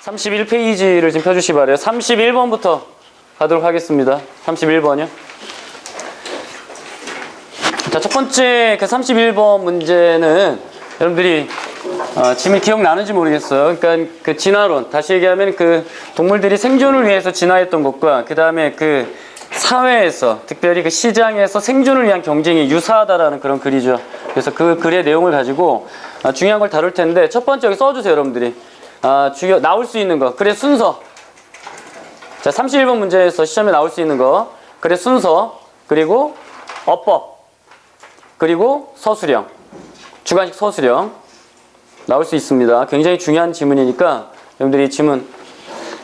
31페이지를 지금 펴주시 바래요. 31번부터 가도록 하겠습니다. 31번이요. 자, 첫 번째 그 31번 문제는 여러분들이 지금 기억나는지 모르겠어요. 그러니까 그 진화론, 다시 얘기하면 그 동물들이 생존을 위해서 진화했던 것과 그 다음에 그 사회에서, 특별히 그 시장에서 생존을 위한 경쟁이 유사하다라는 그런 글이죠. 그래서 그 글의 내용을 가지고 중요한 걸 다룰 텐데, 첫 번째 여기 써주세요, 여러분들이. 나올 수 있는 거, 글의 순서. 자, 31번 문제에서 시험에 나올 수 있는 거, 글의 순서, 그리고 어법, 그리고 서술형, 주관식 서술형 나올 수 있습니다. 굉장히 중요한 지문이니까 여러분들이 이 지문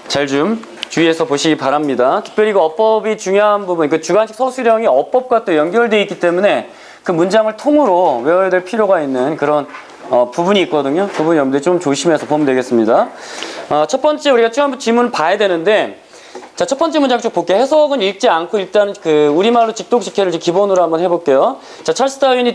잘 좀 주의해서 보시기 바랍니다. 특별히 그 어법이 중요한 부분, 그 주관식 서술형이 어법과 또 연결되어 있기 때문에 그 문장을 통으로 외워야 될 필요가 있는 그런 부분이 있거든요. 그 부분 여러분들 좀 조심해서 보면 되겠습니다. 첫 번째 우리가 쭉 한번 지문을 봐야 되는데, 자, 첫 번째 문장 쭉 볼게요. 해석은 읽지 않고 일단 그 우리말로 직독직해를 기본으로 한번 해볼게요. 자, 찰스 다윈이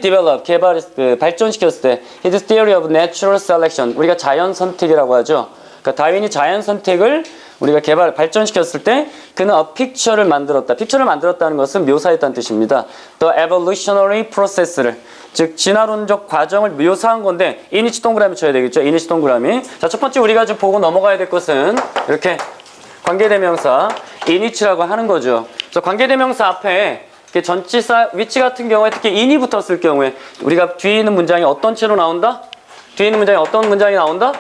발전시켰을 때 his theory of natural selection, 우리가 자연 선택이라고 하죠. 그러니까 다윈이 자연 선택을 우리가 발전시켰을 때 그는 a picture를 만들었다. 픽처를 만들었다는 것은 묘사했다는 뜻입니다. The evolutionary process를, 즉 진화론적 과정을 묘사한 건데 이니치 동그라미 쳐야 되겠죠. 이니치 동그라미. 자, 첫 번째 우리가 좀 보고 넘어가야 될 것은 이렇게 관계대명사 이니치라고 하는 거죠. 그래서 관계대명사 앞에 이렇게 전치사 위치 같은 경우에 특히 in이 붙었을 경우에 우리가 뒤에 있는 문장이 어떤 채로 나온다? 뒤에 있는 문장이 어떤 문장이 나온다?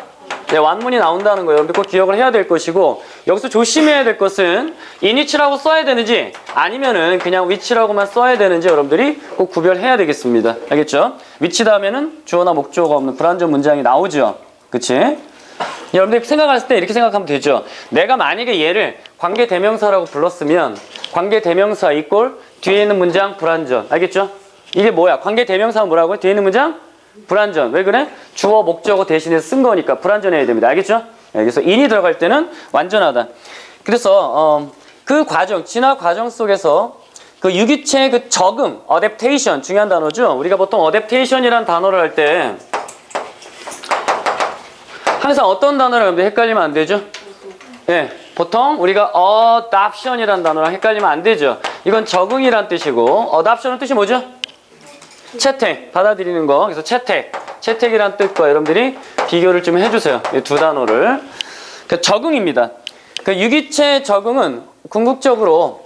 네, 완문이 나온다는 거예요. 여러분들 꼭 기억을 해야 될 것이고, 여기서 조심해야 될 것은 이니치라고 써야 되는지 아니면은 그냥 위치라고만 써야 되는지 여러분들이 꼭 구별해야 되겠습니다. 알겠죠? 위치 다음에는 주어나 목적어가 없는 불완전 문장이 나오죠. 그치? 여러분들 생각했을 때 이렇게 생각하면 되죠. 내가 만약에 얘를 관계대명사라고 불렀으면 관계대명사 이꼴 뒤에 있는 문장 불완전. 알겠죠? 이게 뭐야? 관계대명사는 뭐라고요? 뒤에 있는 문장? 불완전. 왜 그래? 주어 목적어 대신에 쓴 거니까 불완전해야 됩니다. 알겠죠? 그래서 in이 들어갈 때는 완전하다. 그래서 그 과정, 진화 과정 속에서 그 유기체의 그 적응, adaptation, 중요한 단어죠. 우리가 보통 adaptation이라는 단어를 할 때 항상 어떤 단어를 헷갈리면 안 되죠? 네, 보통 우리가 adoption이라는 단어랑 헷갈리면 안 되죠. 이건 적응이란 뜻이고, adoption은 뜻이 뭐죠? 채택, 받아들이는 거. 그래서 채택이란 뜻과 여러분들이 비교를 좀 해주세요. 이 두 단어를. 그 적응입니다. 그 유기체 적응은 궁극적으로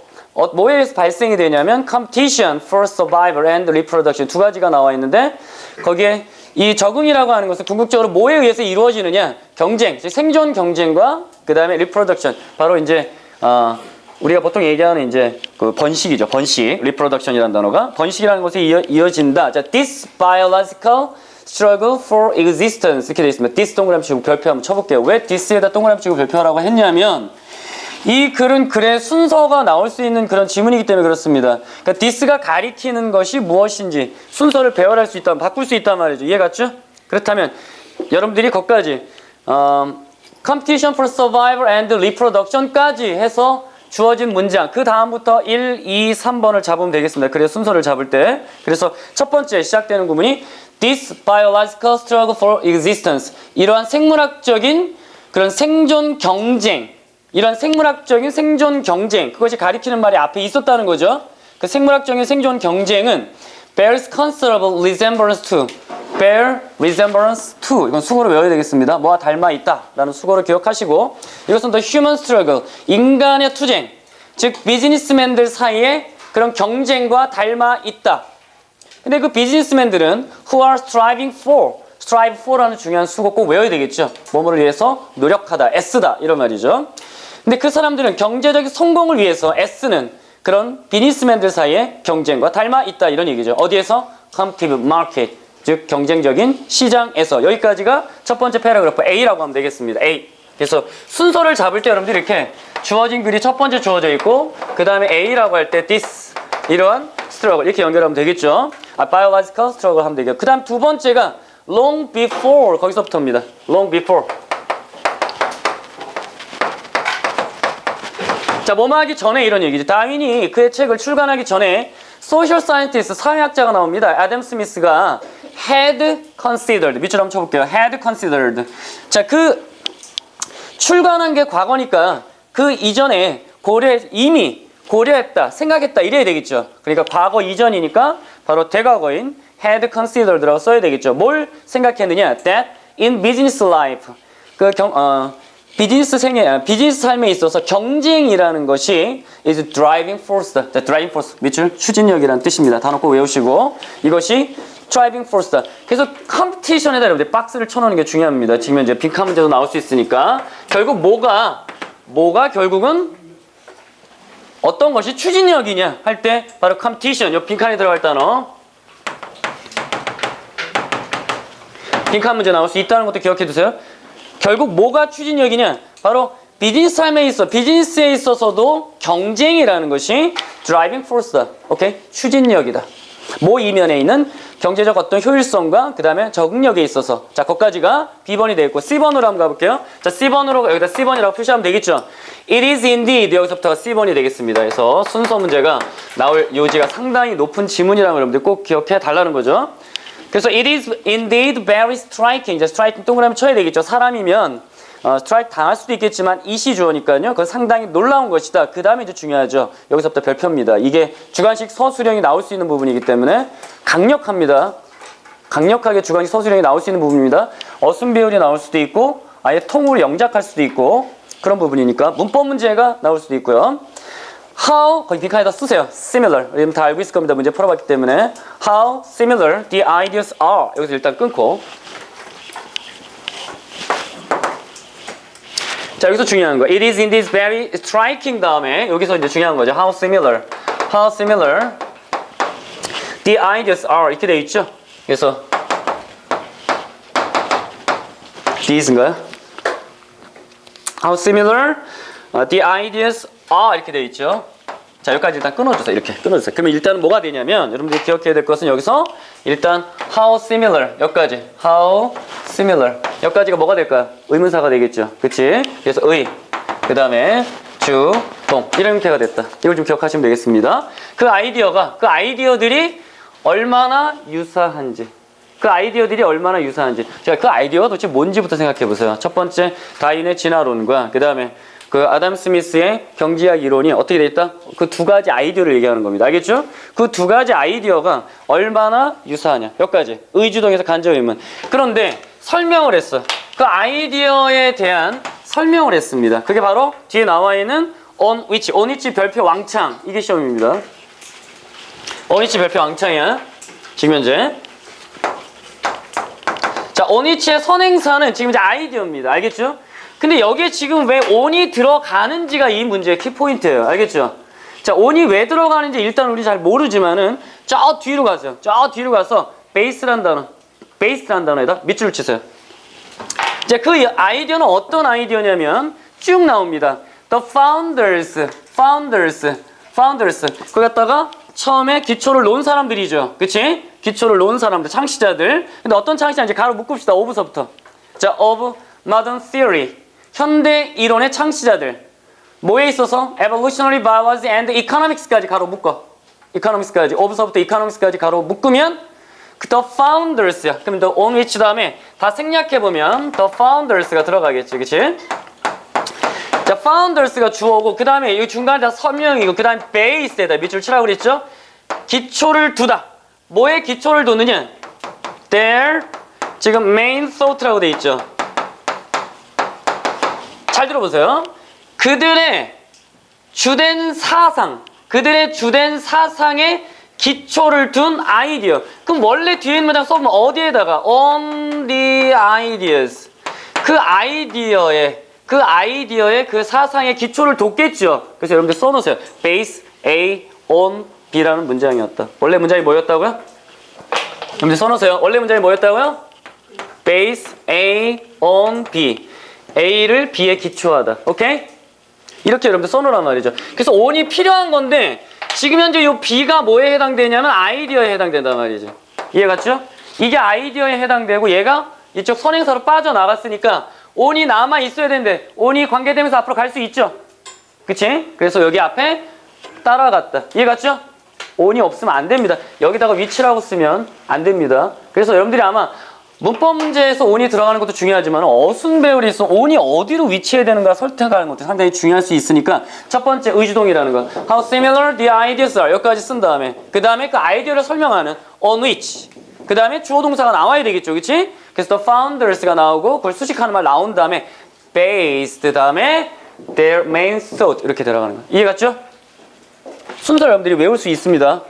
뭐에 의해서 발생이 되냐면 competition for survival and reproduction, 두 가지가 나와 있는데, 거기에 이 적응이라고 하는 것은 궁극적으로 뭐에 의해서 이루어지느냐? 경쟁, 즉 생존 경쟁과 그 다음에 reproduction, 바로 이제 우리가 보통 얘기하는 이제 그 번식이죠. 번식, reproduction이라는 단어가 번식이라는 것에 이어진다. 자, this biological struggle for existence 이렇게 되어 있습니다. this 동그라미 치고 별표 한번 쳐볼게요. 왜 this에다 동그라미 치고 별표하라고 했냐면 이 글은 글의 순서가 나올 수 있는 그런 지문이기 때문에 그렇습니다. 그러니까 this가 가리키는 것이 무엇인지 순서를 배열할 수 있다, 바꿀 수 있단 말이죠. 이해 갔죠? 그렇다면 여러분들이 거기까지 competition for survival and reproduction까지 해서 주어진 문장, 그 다음부터 1, 2, 3번을 잡으면 되겠습니다. 그래서 순서를 잡을 때. 그래서 첫 번째 시작되는 구문이 This biological struggle for existence. 이러한 생물학적인 그런 생존 경쟁, 이러한 생물학적인 생존 경쟁, 그것이 가리키는 말이 앞에 있었다는 거죠. 그 생물학적인 생존 경쟁은 bears considerable resemblance to, bear resemblance to, 이건 수거로 외워야 되겠습니다. 뭐와 닮아 있다 라는 수거를 기억하시고, 이것은 the human struggle, 인간의 투쟁, 즉 비즈니스맨들 사이에 그런 경쟁과 닮아 있다. 근데 그 비즈니스맨들은 who are striving for라는 중요한 수거 꼭 외워야 되겠죠. 뭐뭐를 위해서 노력하다, 애쓰다 이런 말이죠. 근데 그 사람들은 경제적인 성공을 위해서 애쓰는 그런 비즈니스맨들 사이에 경쟁과 닮아 있다 이런 얘기죠. 어디에서? competitive market, 즉 경쟁적인 시장에서. 여기까지가 첫 번째 패러그래프 A라고 하면 되겠습니다. A. 그래서 순서를 잡을 때 여러분들이 이렇게 주어진 글이 첫 번째 주어져 있고 그 다음에 A라고 할 때 this, 이러한 struggle 이렇게 연결하면 되겠죠. biological struggle 하면 되겠고, 그 다음 두 번째가 long before, 거기서부터입니다. long before. 자, 뭐뭐 하기 전에 이런 얘기죠. 다윈이 그의 책을 출간하기 전에 소셜 사이언티스트, 사회학자가 나옵니다. 애덤 스미스가 had considered, 밑줄 한번 쳐볼게요. had considered. 자, 그 출간한 게 과거니까 그 이전에 이미 고려했다, 생각했다 이래야 되겠죠. 그러니까 과거 이전이니까 바로 대과거인 had considered라고 써야 되겠죠. 뭘 생각했느냐? That in business life, 비즈니스 삶에 있어서 경쟁이라는 것이 is driving force. driving force 밑줄 추진력이라는 뜻입니다. 단어 꼭 외우시고 이것이 driving force다. 그래서 컴피티션에다 여러분들 박스를 쳐놓는 게 중요합니다. 지금 이제 빈칸 문제도 나올 수 있으니까 결국 뭐가 결국은 어떤 것이 추진력이냐 할 때 바로 컴피티션. 요 빈칸에 들어갈 단어. 빈칸 문제 나올 수 있다는 것도 기억해 두세요. 결국 뭐가 추진력이냐? 바로 비즈니스에 있어서도 경쟁이라는 것이 driving force다. 오케이? 추진력이다. 뭐 이면에 있는 경제적 어떤 효율성과 그 다음에 적응력에 있어서. 자, 거기까지가 B번이 되어 있고 C번으로 한번 가볼게요. 자, C번으로 여기다 C번이라고 표시하면 되겠죠. It is indeed 여기서부터가 C번이 되겠습니다. 그래서 순서 문제가 나올 요지가 상당히 높은 지문이라는 걸 여러분들 꼭 기억해 달라는 거죠. 그래서 it is indeed very striking. 이제 striking 동그라미 쳐야 되겠죠. 사람이면 스트라이크 당할 수도 있겠지만 it이 주어니까요. 그건 상당히 놀라운 것이다. 그 다음에 이제 중요하죠. 여기서부터 별표입니다. 이게 주관식 서술형이 나올 수 있는 부분이기 때문에 강력합니다. 강력하게 주관식 서술형이 나올 수 있는 부분입니다. 어순 비율이 나올 수도 있고 아예 통으로 영작할 수도 있고 그런 부분이니까 문법 문제가 나올 수도 있고요. How, 거기 빈칸에다 쓰세요. Similar. 여러분 다 알고 있을 겁니다. 문제 풀어봤기 때문에. How similar the ideas are. 여기서 일단 끊고. 자, 여기서 중요한 거. It is indeed very striking 다음에 여기서 이제 중요한 거죠. How similar the ideas are. 이렇게 되어 있죠. 그래서 these인가요? How similar the ideas 이렇게 되어 있죠. 자, 여기까지 일단 끊어주세요. 이렇게 끊어주세요. 그러면 일단은 뭐가 되냐면 여러분들이 기억해야 될 것은 여기서 일단 how similar 여기까지 how similar 여기까지가 뭐가 될까요? 의문사가 되겠죠. 그치? 그래서 의 그 다음에 주, 동 이런 형태가 됐다. 이걸 좀 기억하시면 되겠습니다. 그 아이디어들이 얼마나 유사한지 제가 그 아이디어가 도대체 뭔지부터 생각해 보세요. 첫 번째 다윈의 진화론과 그 다음에 그 아담 스미스의 경제학 이론이 어떻게 돼 있다? 그 두 가지 아이디어를 얘기하는 겁니다. 알겠죠? 그 두 가지 아이디어가 얼마나 유사하냐. 여기까지. 의주동에서 간접 의문. 그런데 설명을 했어. 그 아이디어에 대한 설명을 했습니다. 그게 바로 뒤에 나와 있는 on which 별표 왕창. 이게 시험입니다. on which 별표 왕창이야. 지금 현재. 자, on which의 선행사는 지금 이제 아이디어입니다. 알겠죠? 근데 여기에 지금 왜 on이 들어가는지가 이 문제의 키포인트예요. 알겠죠? 자, on이 왜 들어가는지 일단 우리 잘 모르지만은 저 뒤로 가세요. 저 뒤로 가서 베이스란 단어에다 밑줄을 치세요. 자, 그 아이디어는 어떤 아이디어냐면 쭉 나옵니다. The founders. 거기 갖다가 처음에 기초를 놓은 사람들이죠. 그치? 기초를 놓은 사람들, 창시자들. 근데 어떤 창시자인지 가로 묶읍시다. of부터. 자, of modern theory. 현대 이론의 창시자들. 뭐에 있어서? Evolutionary biology and economics까지 가로 묶어. economics까지. of서부터 economics까지 가로 묶으면 the founders야. 그럼 the on which 다음에 다 생략해보면 the founders가 들어가겠지. 그치? 자, founders가 주어고 그 다음에 이 중간에 다 설명이고 그 다음에 base에다 밑줄 치라고 그랬죠? 기초를 두다. 뭐에 기초를 두느냐? Their 지금 main thought라고 돼 있죠. 잘 들어보세요. 그들의 주된 사상에 기초를 둔 아이디어. 그럼 원래 뒤에 있는 문장 써보면 어디에다가 on the ideas 그 아이디어의 그 사상의 기초를 뒀겠죠. 그래서 여러분들 써놓으세요. base A on B라는 문장이었다. 원래 문장이 뭐였다고요? 여러분들 써놓으세요. 원래 문장이 뭐였다고요? base A on B. A를 B에 기초하다. 오케이? 이렇게 여러분들 써놓으란 말이죠. 그래서 on이 필요한 건데 지금 현재 이 B가 뭐에 해당되냐면 아이디어에 해당된단 말이죠. 이해갔죠? 이게 아이디어에 해당되고 얘가 이쪽 선행사로 빠져나갔으니까 on이 남아 있어야 되는데 on이 관계되면서 앞으로 갈 수 있죠. 그치? 그래서 여기 앞에 따라갔다. 이해갔죠? on이 없으면 안 됩니다. 여기다가 which라고 쓰면 안 됩니다. 그래서 여러분들이 아마 문법 문제에서 on이 들어가는 것도 중요하지만 어순 배열이 있어 on이 어디로 위치해야 되는가 설득하는 것도 상당히 중요할 수 있으니까 첫 번째 의주동이라는 거 How similar the ideas are 여기까지 쓴 다음에 그 다음에 그 아이디어를 설명하는 on which 그 다음에 주어 동사가 나와야 되겠죠, 그치? 그래서 the founders가 나오고 그걸 수식하는 말 나온 다음에 based 다음에 their main thought 이렇게 들어가는 거 이해 갔죠? 순서 여러분들이 외울 수 있습니다.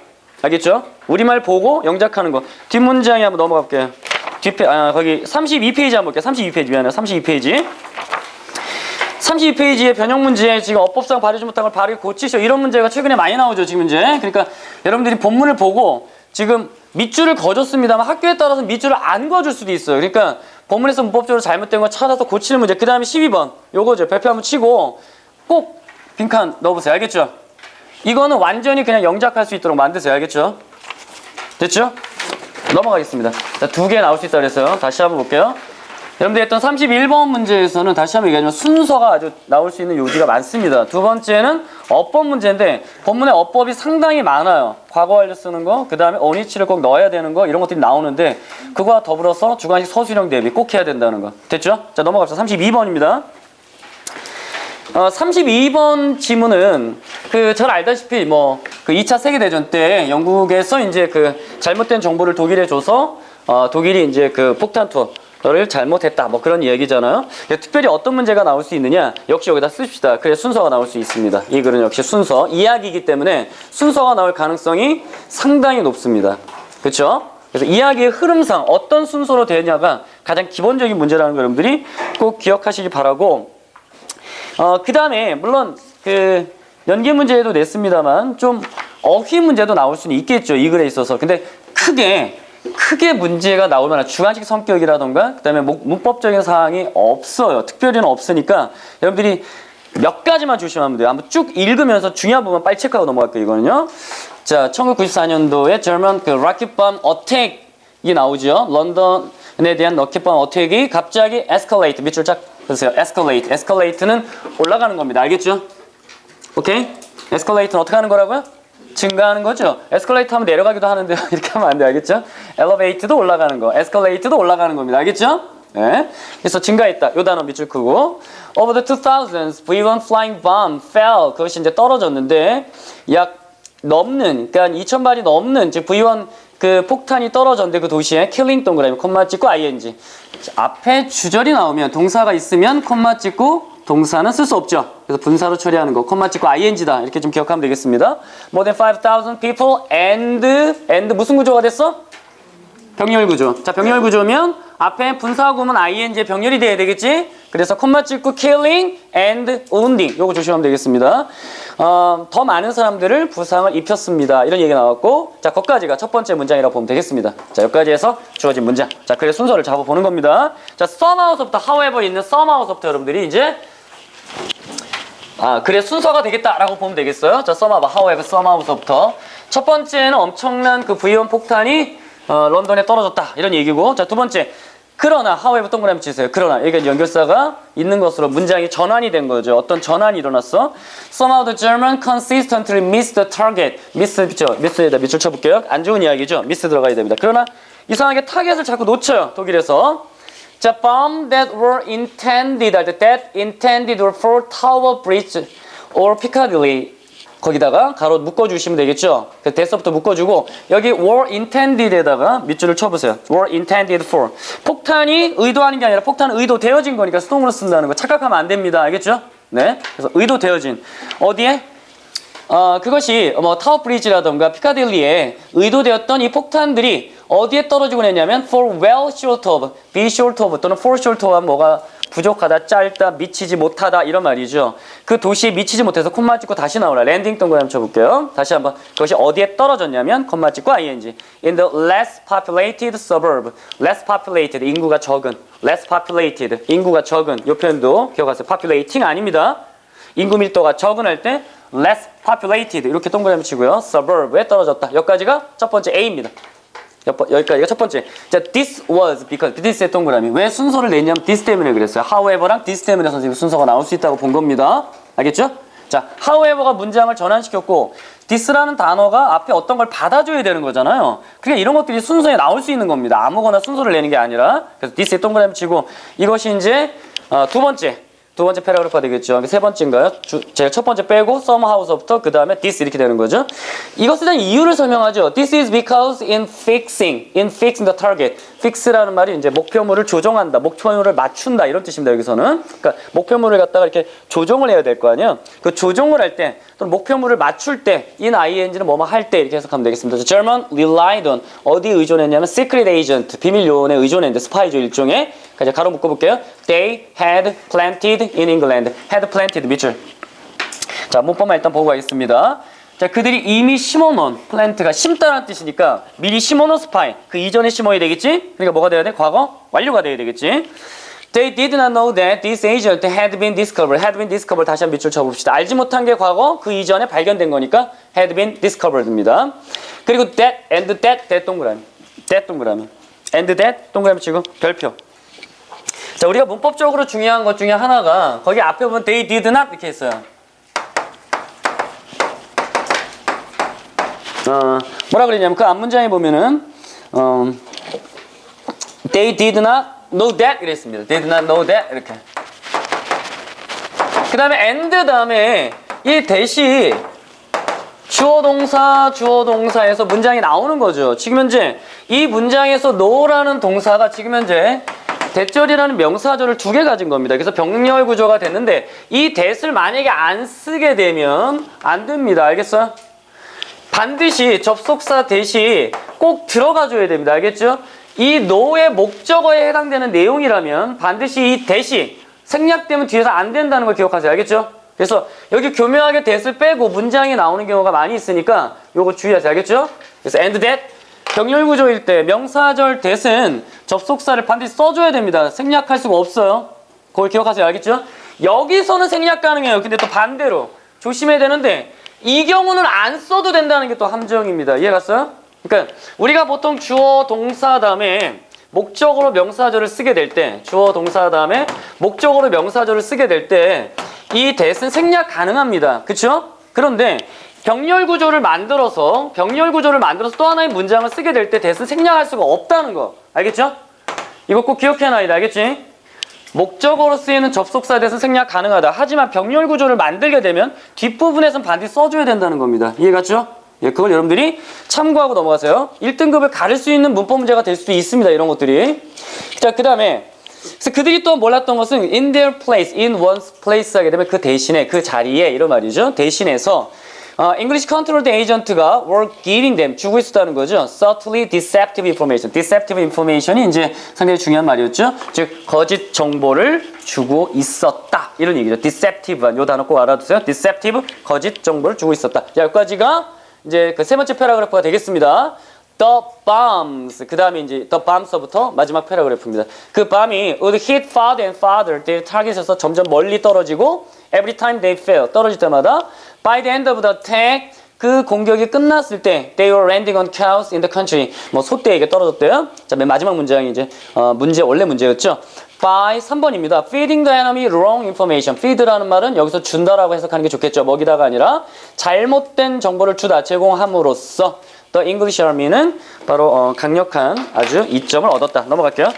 알겠죠? 우리말 보고 영작하는 거 뒷문장에 한번 넘어가 볼게요. 거기 32페이지 한번 볼게요. 32페이지 미안해요. 32페이지. 32페이지의 변형 문제 지금 어법상 발휘지 못한 걸 바르게 고치시오. 이런 문제가 최근에 많이 나오죠. 지금 이제. 그러니까 여러분들이 본문을 보고 지금 밑줄을 그어줬습니다만 학교에 따라서 밑줄을 안 그어줄 수도 있어요. 그러니까 본문에서 문법적으로 잘못된 거 찾아서 고치는 문제. 그 다음에 12번. 요거죠. 별표 한번 치고 꼭 빈칸 넣어보세요. 알겠죠? 이거는 완전히 그냥 영작할 수 있도록 만드세요. 알겠죠? 됐죠? 넘어가겠습니다. 자, 2개 나올 수 있다고 그랬어요. 다시 한번 볼게요. 여러분들이 했던 31번 문제에서는 다시 한번 얘기하자면 순서가 아주 나올 수 있는 요지가 많습니다. 두 번째는 어법 문제인데 본문에 어법이 상당히 많아요. 과거 완료 쓰는 거, 그 다음에 on이치를 꼭 넣어야 되는 거 이런 것들이 나오는데 그거와 더불어서 주관식 서술형 대비 꼭 해야 된다는 거. 됐죠? 자, 넘어갑시다. 32번입니다. 32번 지문은 잘 알다시피 그 2차 세계대전 때 영국에서 이제 그 잘못된 정보를 독일에 줘서 독일이 이제 그 폭탄 투어를 잘못했다 뭐 그런 이야기잖아요. 특별히 어떤 문제가 나올 수 있느냐 역시 여기다 씁시다. 그래 순서가 나올 수 있습니다. 이 글은 역시 순서 이야기이기 때문에 순서가 나올 가능성이 상당히 높습니다. 그렇죠? 그래서 이야기의 흐름상 어떤 순서로 되느냐가 가장 기본적인 문제라는 거 여러분들이 꼭 기억하시기 바라고 그 다음에 물론 그 연계 문제에도 냈습니다만 좀 어휘 문제도 나올 수는 있겠죠. 이 글에 있어서. 근데 크게 문제가 나올 만한 주관식 성격이라던가 그 다음에 문법적인 사항이 없어요. 특별히는 없으니까 여러분들이 몇 가지만 조심하면 돼요. 한번 쭉 읽으면서 중요한 부분 빨리 체크하고 넘어갈게요. 이거는요. 자, 1994년도에 German 그 rocket bomb attack이 나오죠. 런던에 대한 rocket bomb attack이 갑자기 escalate 밑줄 쫙 보세요. escalate는 올라가는 겁니다. 알겠죠? 오케이? escalate는 어떻게 하는 거라고요? 증가하는 거죠. escalate 하면 내려가기도 하는데 이렇게 하면 안 돼. 알겠죠? elevate도 올라가는 거, escalate도 올라가는 겁니다. 알겠죠? 네. 그래서 증가했다. 요 단어 밑줄 크고 over the 2000s, V1 flying bomb fell. 그것이 이제 떨어졌는데 약 넘는, 그러니까 2000발이 넘는 즉 V1 그 폭탄이 떨어졌는데 그 도시에 killing 동그라미 콤마 찍고 ing. 앞에 주절이 나오면 동사가 있으면 콤마 찍고 동사는 쓸 수 없죠. 그래서 분사로 처리하는 거 콤마 찍고 ing다 이렇게 좀 기억하면 되겠습니다. More than 5,000 people and 무슨 구조가 됐어? 병렬 구조. 자, 병렬 구조면 앞에 분사하고 오면 ing의 병렬이 돼야 되겠지? 그래서 콤마 찍고 killing and wounding 요거 조심하면 되겠습니다. 더 많은 사람들을 부상을 입혔습니다. 이런 얘기가 나왔고 자, 거기까지가 첫 번째 문장이라고 보면 되겠습니다. 자, 여기까지 해서 주어진 문장. 자, 그래 순서를 잡아보는 겁니다. 자, somehow서부터 however 있는 somehow서부터 여러분들이 이제 그래 순서가 되겠다라고 보면 되겠어요. 자, somehow, however, somehow서부터 첫 번째는 엄청난 그 V1 폭탄이 런던에 떨어졌다 이런 얘기고 자, 두 번째 그러나 however 동그라미 치세요. 그러나 여기가 연결사가 있는 것으로 문장이 전환이 된 거죠. 어떤 전환이 일어났어. Somehow the German consistently missed the target. miss에다 밑줄 쳐볼게요. 안 좋은 이야기죠. miss 들어가야 됩니다. 그러나 이상하게 타겟을 자꾸 놓쳐요. 독일에서. 자, bomb that intended were for Tower Bridge or Piccadilly. 거기다가 가로 묶어주시면 되겠죠. 그래서 대서부터 묶어주고 여기 were intended에다가 밑줄을 쳐보세요. were intended for. 폭탄이 의도하는 게 아니라 폭탄은 의도되어진 거니까 수동으로 쓴다는 거 착각하면 안 됩니다. 알겠죠? 네. 그래서 의도되어진. 어디에? 그것이 타워 브리지라던가 피카딜리에 의도되었던 이 폭탄들이 어디에 떨어지고 했냐면 for well short of, be short of 또는 for short of 뭐가 부족하다, 짧다, 미치지 못하다 이런 말이죠. 그 도시에 미치지 못해서 콤마 찍고 다시 나오라. 랜딩 동그라미 쳐볼게요. 다시 한번 그것이 어디에 떨어졌냐면 콤마 찍고 ing. In the less populated suburb. less populated 인구가 적은. less populated 인구가 적은. 이 표현도 기억하세요. populating 아닙니다. 인구 밀도가 적은 할 때 less populated 이렇게 동그라미 치고요. suburb에 떨어졌다. 여기까지가 첫 번째 A입니다. 여기까지가 첫 번째. 자, this was because this의 동그라미. 왜 순서를 냈냐면 this 때문에 그랬어요. however랑 this 때문에 선생님 순서가 나올 수 있다고 본 겁니다. 알겠죠? 자, however가 문장을 전환시켰고 this라는 단어가 앞에 어떤 걸 받아줘야 되는 거잖아요. 그러니까 이런 것들이 순서에 나올 수 있는 겁니다. 아무거나 순서를 내는 게 아니라. 그래서 this에 동그라미 치고 이것이 이제 두 번째 패러그래프가 되겠죠. 세 번째인가요? 제가 첫 번째 빼고 somehow서부터 그 다음에 this 이렇게 되는 거죠. 이것에 대한 이유를 설명하죠. This is because in fixing the target. fix라는 말이 이제 목표물을 조정한다, 목표물을 맞춘다 이런 뜻입니다. 여기서는. 그러니까 목표물을 갖다가 이렇게 조정을 해야 될 거 아니에요. 그 조정을 할 때 또는 목표물을 맞출 때 in ing는 뭐뭐 할 때 이렇게 해석하면 되겠습니다. The German relied on 어디에 의존했냐면 secret agent 비밀 요원에 의존했는데 스파이죠 일종의. 이제 가로 묶어볼게요. They had planted in England. had planted 밑줄. 자, 문법만 일단 보고 가겠습니다. 자, 그들이 이미 심어놓은 플랜트가 심다라는 뜻이니까 미리 심어놓은 스파이. 그 이전에 심어야 되겠지? 그러니까 뭐가 돼야 돼? 과거? 완료가 돼야 되겠지? They did not know that this agent had been discovered. had been discovered 다시 한번 밑줄 쳐봅시다. 알지 못한 게 과거, 그 이전에 발견된 거니까 had been discovered입니다. 그리고 that 동그라미. that 동그라미. and that 동그라미 치고 별표. 자, 우리가 문법적으로 중요한 것 중에 하나가 거기 앞에 보면 they did not 이렇게 했어요. 뭐라 그랬냐면 그 앞문장에 보면은 they did not know that 이랬습니다. they did not know that 이렇게. 그 다음에 and 다음에 이 that이 주어 동사에서 문장이 나오는 거죠. 지금 현재 이 문장에서 know라는 동사가 지금 현재 that절이라는 명사절을 두 개 가진 겁니다. 그래서 병렬 구조가 됐는데 이 that을 만약에 안 쓰게 되면 안 됩니다. 알겠어요? 반드시 접속사 that이 꼭 들어가줘야 됩니다. 알겠죠? 이 know의 목적어에 해당되는 내용이라면 반드시 이 that이 생략되면 뒤에서 안 된다는 걸 기억하세요. 알겠죠? 그래서 여기 교묘하게 that을 빼고 문장이 나오는 경우가 많이 있으니까 요거 주의하세요. 알겠죠? 그래서 and that 병렬 구조일 때 명사절 that은 접속사를 반드시 써줘야 됩니다. 생략할 수가 없어요. 그걸 기억하세요. 알겠죠? 여기서는 생략 가능해요. 근데 또 반대로 조심해야 되는데 이 경우는 안 써도 된다는 게 또 함정입니다. 이해 갔어요? 그러니까 우리가 보통 주어 동사 다음에 목적어로 명사절을 쓰게 될 때 주어 동사 다음에 목적어로 명사절을 쓰게 될 때 이 that은 생략 가능합니다. 그렇죠? 그런데 병렬 구조를 만들어서 또 하나의 문장을 쓰게 될 때 that은 생략할 수가 없다는 거. 알겠죠? 이거 꼭 기억해놔야 돼. 알겠지? 목적어로 쓰이는 접속사 that은 생략 가능하다. 하지만 병렬 구조를 만들게 되면 뒷부분에선 반드시 써줘야 된다는 겁니다. 이해 갔죠? 예, 그걸 여러분들이 참고하고 넘어가세요. 1등급을 가를 수 있는 문법 문제가 될 수도 있습니다. 이런 것들이. 자, 그 다음에 그래서 그들이 또 몰랐던 것은 in their place, in one's place 하게 되면 그 대신에, 그 자리에 이런 말이죠. 대신해서 English Control Agent가 were giving them, 주고 있었다는 거죠. subtly deceptive information. deceptive information이 이제 상당히 중요한 말이었죠. 즉, 거짓 정보를 주고 있었다. 이런 얘기죠. deceptive, 이 단어 꼭 알아두세요. deceptive, 거짓 정보를 주고 있었다. 자, 여기까지가 이제 그 세 번째 패러그래프가 되겠습니다. The bombs. 그 다음에 이제 the bombs부터 마지막 패러그래프입니다. 그 bomb이 would hit farther and farther. their target에서 점점 멀리 떨어지고 every time they fell. 떨어질 때마다 by the end of the attack. 그 공격이 끝났을 때 they were landing on cows in the country. 뭐 소떼에게 떨어졌대요. 자, 맨 마지막 문장이 이제 원래 문제였죠. by 3번입니다. feeding the enemy wrong information. feed라는 말은 여기서 준다라고 해석하는 게 좋겠죠. 먹이다가 아니라 잘못된 정보를 주다, 제공함으로써 The English Army는 바로 강력한 아주 이점을 얻었다. 넘어갈게요.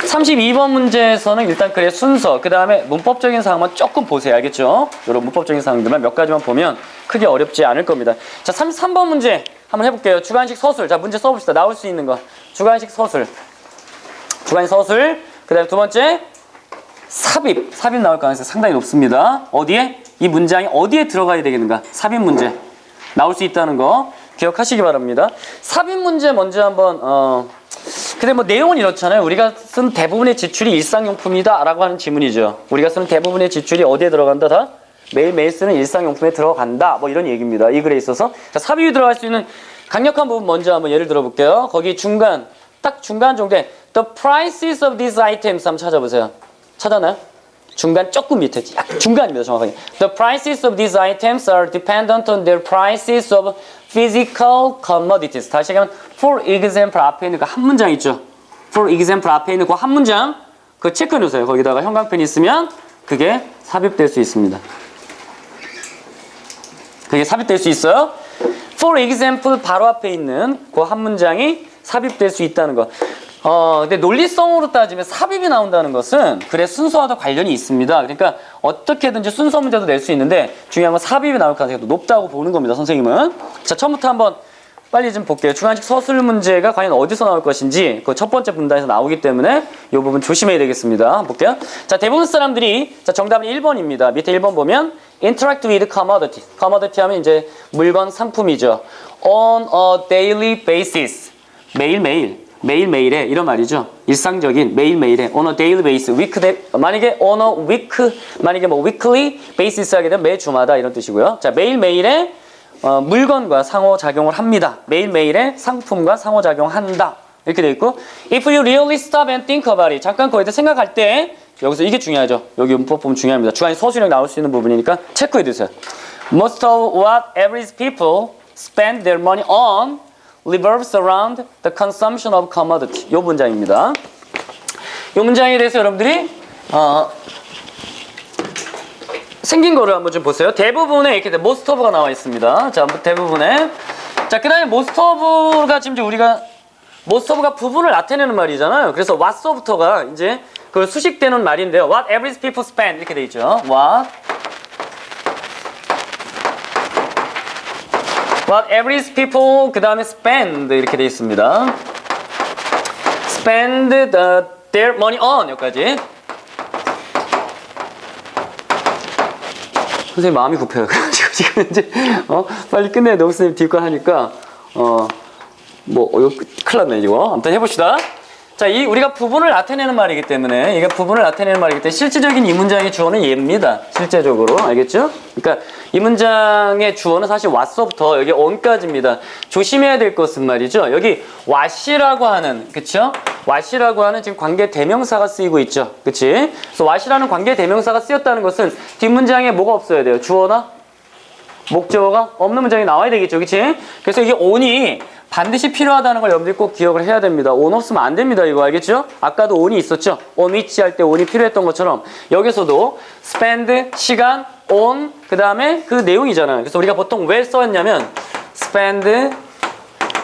32번 문제에서는 일단 글의 순서, 그 다음에 문법적인 사항만 조금 보세요. 알겠죠? 이런 문법적인 사항들만 몇 가지만 보면 크게 어렵지 않을 겁니다. 자, 33번 문제 한번 해볼게요. 주관식 서술. 자, 문제 써봅시다. 나올 수 있는 거. 주관식 서술. 주관식 서술. 그 다음에 두 번째, 삽입. 삽입 나올 가능성이 상당히 높습니다. 어디에? 이 문장이 어디에 들어가야 되겠는가? 삽입 문제. 나올 수 있다는 거 기억하시기 바랍니다. 삽입 문제 먼저 한번 근데 뭐 내용은 이렇잖아요. 우리가 쓴 대부분의 지출이 일상용품이다 라고 하는 지문이죠. 우리가 쓰는 대부분의 지출이 어디에 들어간다? 다 매일매일 쓰는 일상용품에 들어간다. 뭐 이런 얘기입니다. 이 글에 있어서. 자, 삽입이 들어갈 수 있는 강력한 부분 먼저 한번 예를 들어볼게요. 거기 중간, 딱 중간 정도에 The prices of these items 한번 찾아보세요. 찾았나요? 중간 조금 밑에, 중간입니다. 정확하게. The prices of these items are dependent on their prices of physical commodities. 다시 얘기하면 for example 앞에 있는 그 한 문장 있죠. for example 앞에 있는 그 한 문장 그거 체크해 놓으세요. 거기다가 형광펜 있으면 그게 삽입될 수 있습니다. 그게 삽입될 수 있어요. For example 바로 앞에 있는 그 한 문장이 삽입될 수 있다는 거. 근데 논리성으로 따지면 삽입이 나온다는 것은 글의 순서와도 관련이 있습니다. 그러니까 어떻게든지 순서 문제도 낼 수 있는데 중요한 건 삽입이 나올 가능성이 높다고 보는 겁니다. 선생님은. 자, 처음부터 한번 빨리 좀 볼게요. 주관식 서술 문제가 과연 어디서 나올 것인지 그 첫 번째 분단에서 나오기 때문에 이 부분 조심해야 되겠습니다. 한번 볼게요. 자, 대부분 사람들이 자, 정답은 1번입니다. 밑에 1번 보면 interact with commodity. commodity 하면 이제 물건, 상품이죠. on a daily basis. 매일매일에 이런 말이죠. 일상적인 매일매일에 on a daily basis. 만약에 on a week 만약에 뭐 weekly basis 하게 되면 매주마다 이런 뜻이고요. 자, 매일매일에 물건과 상호작용을 합니다. 매일매일에 상품과 상호작용한다. 이렇게 돼 있고 if you really stop and think about it. 잠깐 거기에 생각할 때 여기서 이게 중요하죠. 여기 문법 보면 중요합니다. 주관식 서술형 나올 수 있는 부분이니까 체크해 두세요. Most of what average people spend their money on revolves around the consumption of commodity. 이 문장입니다. 이 문장에 대해서 여러분들이 생긴 거를 한번 좀 보세요. 대부분에 이렇게 most of가 나와 있습니다. 자, 대부분에. 자, 그 다음에 most of가 지금 우리가 most of가 부분을 나타내는 말이잖아요. 그래서 what of부터가 이제 그 수식되는 말인데요. What average people spend 이렇게 돼 있죠. What average people 그 다음에 spend 이렇게 돼 있습니다. Spend their money on 여기까지. 선생님 마음이 급해요. 그래가지고 지금 이제 빨리 끝내야 돼. 선생님 뒷거 하니까 이거 큰일 났네 이거. 아무튼 해봅시다. 자, 우리가 부분을 나타내는 말이기 때문에 이게 부분을 나타내는 말이기 때문에 실질적인 이 문장의 주어는 얘입니다. 실제적으로 알겠죠? 그러니까 이 문장의 주어는 사실 what서부터 여기 on까지입니다. 조심해야 될 것은 말이죠. 여기 what이라고 하는 그쵸? what이라고 하는 지금 관계 대명사가 쓰이고 있죠. 그치? 그래서 what이라는 관계 대명사가 쓰였다는 것은 뒷문장에 뭐가 없어야 돼요? 주어나 목적어가 없는 문장이 나와야 되겠죠. 그치? 그래서 이게 on이 반드시 필요하다는 걸 여러분들이 꼭 기억을 해야 됩니다. on 없으면 안 됩니다. 이거 알겠죠? 아까도 on이 있었죠? on which 할 때 on이 필요했던 것처럼 여기서도 spend, 시간, on, 그 다음에 그 내용이잖아요. 그래서 우리가 보통 왜 써왔냐면 spend,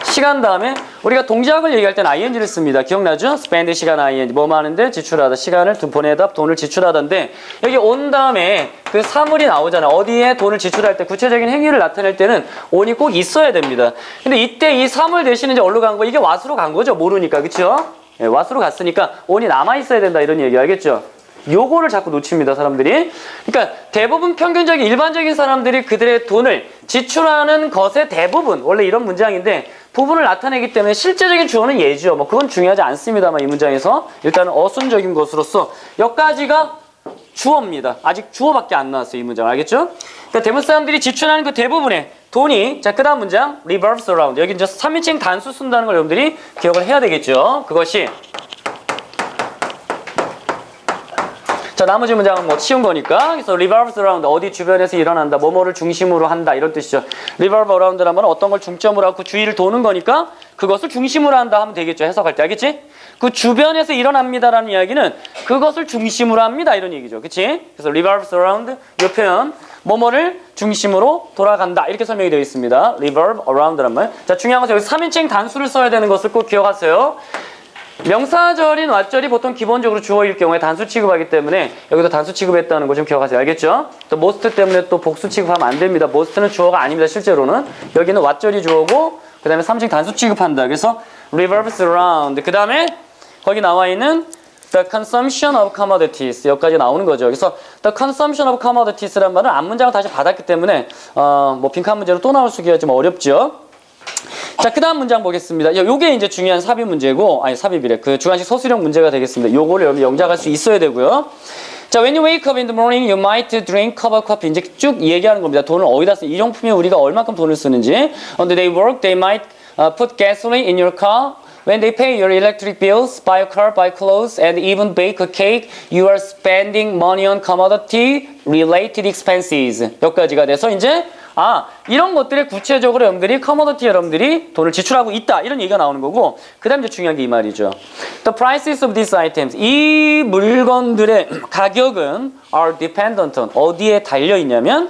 시간 다음에 우리가 동작을 얘기할 때는 ing를 씁니다. 기억나죠? spend 시간 ing 뭐 하는데 지출하다 시간을 보내다 돈을 지출하다인데 여기 on 다음에 그 사물이 나오잖아. 어디에 돈을 지출할 때 구체적인 행위를 나타낼 때는 on이 꼭 있어야 됩니다. 근데 이때 이 사물 대신에 이제 어디로 간 거? 이게 what으로 간 거죠. 모르니까 그쵸? 네, what으로 갔으니까 on이 남아 있어야 된다 이런 얘기 알겠죠? 요거를 자꾸 놓칩니다, 사람들이. 그러니까 대부분 평균적인 일반적인 사람들이 그들의 돈을 지출하는 것의 대부분 원래 이런 문장인데 부분을 나타내기 때문에 실제적인 주어는 예죠. 뭐 그건 중요하지 않습니다만 이 문장에서 일단은 어순적인 것으로서 여기까지가 주어입니다. 아직 주어밖에 안 나왔어요, 이 문장. 알겠죠? 그러니까 대부분 사람들이 지출하는 그 대부분의 돈이 자, 그 다음 문장 revolves around. 여기 이제 3인칭 단수 쓴다는 걸 여러분들이 기억을 해야 되겠죠. 그것이 자, 나머지 문장은 뭐 치운 거니까. 그래서 revolves around 어디 주변에서 일어난다. 뭐뭐를 중심으로 한다. 이런 뜻이죠. revolve around라면 어떤 걸 중점으로 하고 주위를 도는 거니까 그것을 중심으로 한다 하면 되겠죠. 해석할 때. 알겠지? 그 주변에서 일어납니다라는 이야기는 그것을 중심으로 합니다. 이런 얘기죠. 그치? 그래서 revolves around 이 표현 뭐뭐를 중심으로 돌아간다. 이렇게 설명이 되어 있습니다. revolve around란 말. 자, 중요한 것은 여기 3인칭 단수를 써야 되는 것을 꼭 기억하세요. 명사절인 왓절이 보통 기본적으로 주어일 경우에 단수 취급하기 때문에 여기도 단수 취급했다는 거 좀 기억하세요. 알겠죠? 또 most 때문에 또 복수 취급하면 안 됩니다. most는 주어가 아닙니다. 실제로는. 여기는 왓절이 주어고 그 다음에 3칭 단수 취급한다. 그래서 revolves around 그 다음에 거기 나와 있는 the consumption of commodities 여기까지 나오는 거죠. 그래서 the consumption of commodities란 말은 앞문장을 다시 받았기 때문에 뭐 빈칸 문제로 또 나올 수가 좀 어렵죠. 자, 그 다음 문장 보겠습니다. 요게 이제 중요한 삽입 문제고, 삽입이래. 그 주관식 서술형 문제가 되겠습니다. 요거를 여러분 영작할 수 있어야 되고요. 자, when you wake up in the morning, you might drink a cup of coffee. 이제 쭉 얘기하는 겁니다. 돈을 어디다 쓰, 일용품에 우리가 얼마큼 돈을 쓰는지. On the day work, they might put gasoline in your car. When they pay your electric bills, buy a car, buy clothes, and even bake a cake, you are spending money on commodity-related expenses. 여기까지가 돼서 이제 이런 것들에 구체적으로 여러분들이 커머더티 여러분들이 돈을 지출하고 있다 이런 얘기가 나오는 거고 그 다음 이제 중요한 게 이 말이죠. The prices of these items 이 물건들의 가격은 are dependent on 어디에 달려 있냐면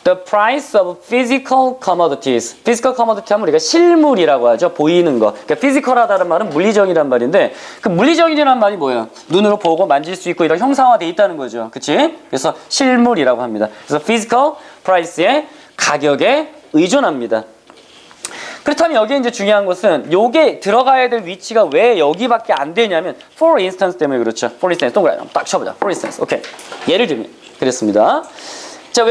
the price of physical commodities. physical commodity 하면 우리가 실물이라고 하죠. 보이는 거. 그러니까 physical하다는 말은 물리적이란 말인데 그 물리적이라는 말이 뭐예요? 눈으로 보고 만질 수 있고 이런 형상화돼 있다는 거죠. 그치? 그래서 실물이라고 합니다. 그래서 physical price의 가격에 의존합니다. 그렇다면 여기에 이제 중요한 것은 요게 들어가야 될 위치가 왜 여기밖에 안 되냐면 for instance 때문에 그렇죠. for instance 동그라미 딱 쳐보자. for instance. 오케이. 예를 들면 그랬습니다. 자,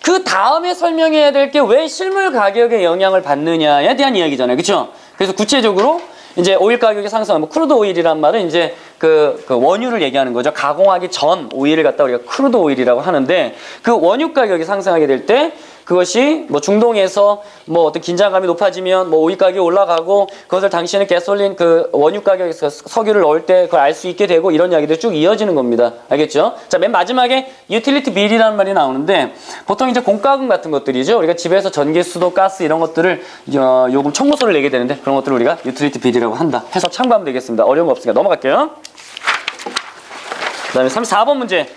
그 다음에 설명해야 될 게 왜 실물 가격에 영향을 받느냐에 대한 이야기잖아요. 그렇죠? 그래서 구체적으로 이제 오일 가격이 상승, 뭐 크루드 오일이란 말은 이제 그 원유를 얘기하는 거죠. 가공하기 전 오일을 갖다 우리가 크루드 오일이라고 하는데 그 원유 가격이 상승하게 될 때 그것이 뭐 중동에서 뭐 어떤 긴장감이 높아지면 뭐 오일 가격이 올라가고 그것을 당시에는 가솔린 그 원유 가격에서 석유를 넣을 때 그걸 알 수 있게 되고 이런 이야기들이 쭉 이어지는 겁니다. 알겠죠? 자, 맨 마지막에 유틸리티 빌이라는 말이 나오는데 보통 이제 공과금 같은 것들이죠. 우리가 집에서 전기, 수도, 가스 이런 것들을 요금 청구서를 내게 되는데 그런 것들을 우리가 유틸리티 빌이라고 한다. 해서 참고하면 되겠습니다. 어려운 거 없으니까 넘어갈게요. 그 다음에 34번 문제.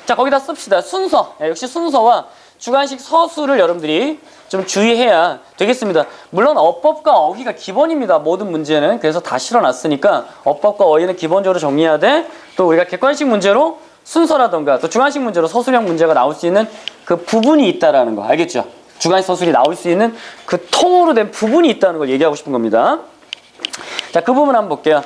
자, 거기다 씁시다. 순서. 역시 순서와 주관식 서술을 여러분들이 좀 주의해야 되겠습니다. 물론 어법과 어휘가 기본입니다. 모든 문제는. 그래서 다 실어놨으니까 어법과 어휘는 기본적으로 정리해야 돼. 또 우리가 객관식 문제로 순서라던가 또 주관식 문제로 서술형 문제가 나올 수 있는 그 부분이 있다라는 거. 알겠죠? 주관식 서술이 나올 수 있는 그 통으로 된 부분이 있다는 걸 얘기하고 싶은 겁니다. 자, 그 부분 한번 볼게요.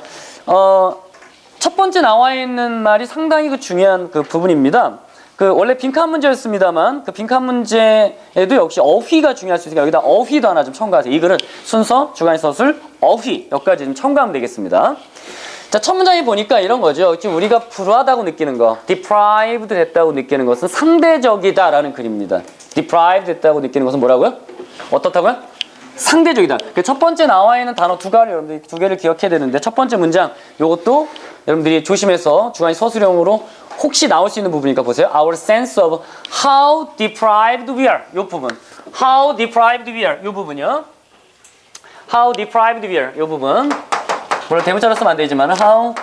첫 번째 나와 있는 말이 상당히 그 중요한 그 부분입니다. 그 원래 빈칸 문제였습니다만 그 빈칸 문제에도 역시 어휘가 중요할 수 있으니까 여기다 어휘도 하나 좀 첨가하세요. 이 글은 순서, 주관식 서술, 어휘 여기까지 좀 첨가하면 되겠습니다. 자, 첫 문장에 보니까 이런 거죠. 지금 우리가 불우하다고 느끼는 거, deprived 됐다고 느끼는 것은 상대적이다라는 글입니다. deprived 됐다고 느끼는 것은 뭐라고요? 어떻다고요? 상대적이다. 그 첫 번째 나와 있는 단어 두 개를 기억해야 되는데 첫 번째 문장 요것도 여러분들이 조심해서 주관식 서술형으로 혹시 나올 수 있는 부분이니까 보세요. Our sense of how deprived we are. 요 부분. How deprived we are. 요 부분이요. How deprived we are. 요 부분. 물론 대문자로 쓰면 안 되지만 how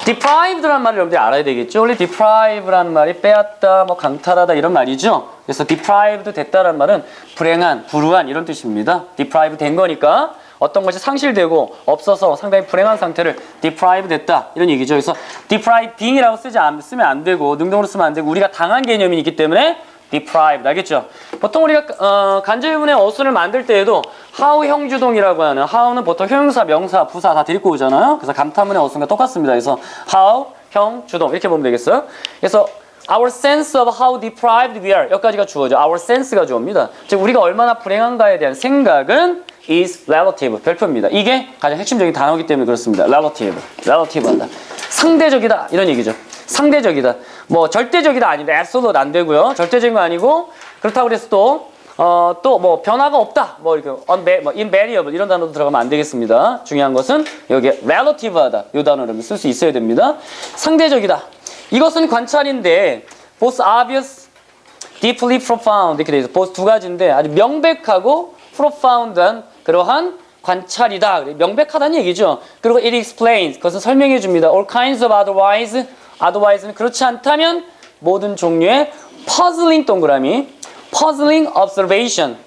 deprived라는 말을 여러분들이 알아야 되겠죠. 원래 deprive라는 말이 빼앗다, 뭐 강탈하다 이런 말이죠. 그래서 deprived 됐다라는 말은 불행한, 불우한 이런 뜻입니다. deprived 된 거니까 어떤 것이 상실되고 없어서 상당히 불행한 상태를 deprive 됐다 이런 얘기죠. 그래서 depriving이라고 쓰면 안 되고 능동으로 쓰면 안 되고 우리가 당한 개념이 있기 때문에 deprived 알겠죠? 보통 우리가 간접의문의 어순을 만들 때에도 how 형주동이라고 하는 how는 보통 형용사, 명사, 부사 다 데리고 오잖아요. 그래서 감탄문의 어순과 똑같습니다. 그래서 how, 형, 주동 이렇게 보면 되겠어요. 그래서 our sense of how deprived we are 여기까지가 주어죠. our sense가 주어입니다. 즉 우리가 얼마나 불행한가에 대한 생각은 is relative 별표입니다. 이게 가장 핵심적인 단어이기 때문에 그렇습니다. relative하다. 상대적이다 이런 얘기죠. 상대적이다. 뭐 절대적이다 아닌데 absolute 안 되고요. 절대적인 거 아니고 그렇다고 그래서 또 뭐 변화가 없다. 뭐 이렇게 invariable 이런 단어도 들어가면 안 되겠습니다. 중요한 것은 여기에 relative하다. 이 단어를 쓸 수 있어야 됩니다. 상대적이다. 이것은 관찰인데 both obvious, deeply profound 이렇게 돼 있어요. both 두 가지인데 아주 명백하고 profound한 그러한 관찰이다. 명백하다는 얘기죠. 그리고 it explains 그것은 설명해 줍니다. all kinds of otherwise는 그렇지 않다면 모든 종류의 puzzling 동그라미 puzzling observation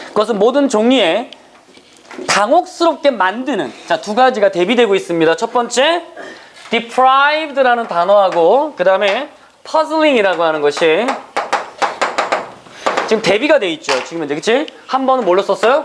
그것은 모든 종류의 당혹스럽게 만드는 자, 두 가지가 대비되고 있습니다. 첫 번째 deprived라는 단어하고 그 다음에 puzzling이라고 하는 것이 지금 대비가 돼 있죠. 지금 현재 그치? 한 번은 뭘로 썼어요?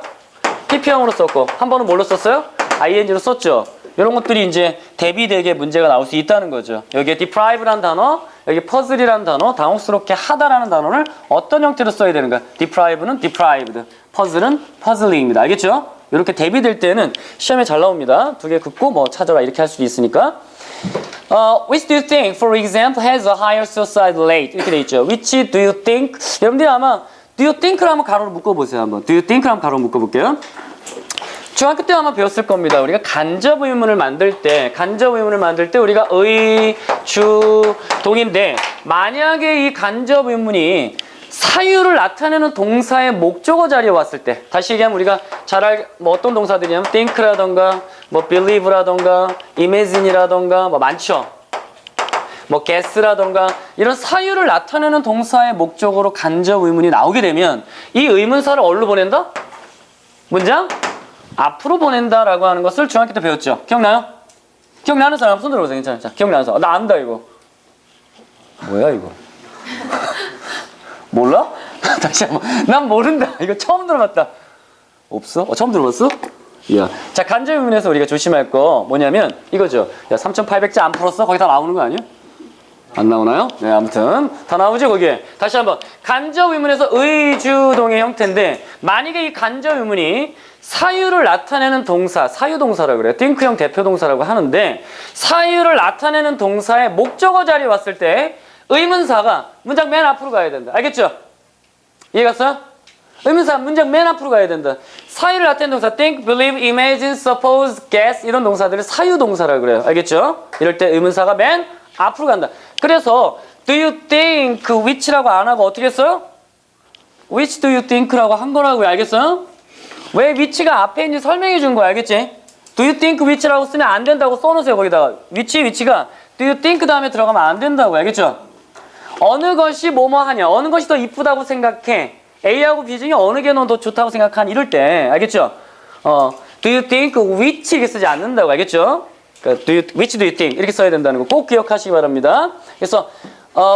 PP형으로 썼고 한 번은 뭘로 썼어요? ING로 썼죠. 이런 것들이 이제 대비되게 문제가 나올 수 있다는 거죠. 여기에 deprive라는 단어, 여기 puzzle이라는 단어, 당혹스럽게 하다라는 단어를 어떤 형태로 써야 되는가? deprive는 deprived, puzzle은 puzzling입니다. 알겠죠? 이렇게 대비될 때는 시험에 잘 나옵니다. 두 개 긋고 뭐 찾아라 이렇게 할 수도 있으니까. Which do you think, for example, has a higher suicide rate? 이렇게 돼 있죠. Which do you think? 여러분들이 아마 do you think를 한번 가로로 묶어보세요. 한번. do you think를 한번 가로로 묶어볼게요. 중학교 때 아마 배웠을 겁니다. 우리가 간접 의문을 만들 때 우리가 의, 주, 동인데 만약에 이 간접 의문이 사유를 나타내는 동사의 목적어 자리에 왔을 때 다시 얘기하면 우리가 잘 뭐 어떤 동사들이냐면 think라던가 뭐 believe라던가 imagine이라던가 뭐 많죠. 뭐 guess라던가 이런 사유를 나타내는 동사의 목적으로 간접 의문이 나오게 되면 이 의문사를 어디로 보낸다? 문장 앞으로 보낸다라고 하는 것을 중학교 때 배웠죠. 기억나요? 기억나는 사람 손 들어보세요. 괜찮아. 자, 기억나는 사람. 나 안다 이거. 뭐야 이거? 몰라? 다시 한번. 난 모른다. 이거 처음 들어봤다. 없어? 처음 들어봤어? 이야. 자, 간접 의문에서 우리가 조심할 거 뭐냐면 이거죠. 야, 3,800자 안 풀었어? 거기 다 나오는 거 아니야? 안 나오나요? 네, 아무튼 다 나오죠 거기에. 다시 한번. 간접 의문에서 의주동의 형태인데 만약에 이 간접 의문이 사유를 나타내는 동사, 사유동사라고 그래요. think형 대표동사라고 하는데 사유를 나타내는 동사의 목적어 자리에 왔을 때 의문사가 문장 맨 앞으로 가야 된다. 알겠죠? 이해갔어요? 의문사 문장 맨 앞으로 가야 된다. 사유를 나타내는 동사 think, believe, imagine, suppose, guess 이런 동사들을 사유동사라고 그래요. 알겠죠? 이럴 때 의문사가 맨 앞으로 간다. 그래서 do you think which라고 안 하고 어떻게 했어요? which do you think라고 한 거라고요. 알겠어요? 왜 which가 앞에 있는지 설명해 준 거야. 알겠지? do you think which라고 쓰면 안 된다고 써놓으세요. 거기다가 which가 do you think 다음에 들어가면 안 된다고. 알겠죠? 어느 것이 뭐뭐 하냐, 어느 것이 더 이쁘다고 생각해, A하고 B 중에 어느 게 너 더 좋다고 생각하니 이럴 때 알겠죠? do you think which 이렇게 쓰지 않는다고. 알겠죠? 그러니까 which do you think 이렇게 써야 된다는 거 꼭 기억하시기 바랍니다. 그래서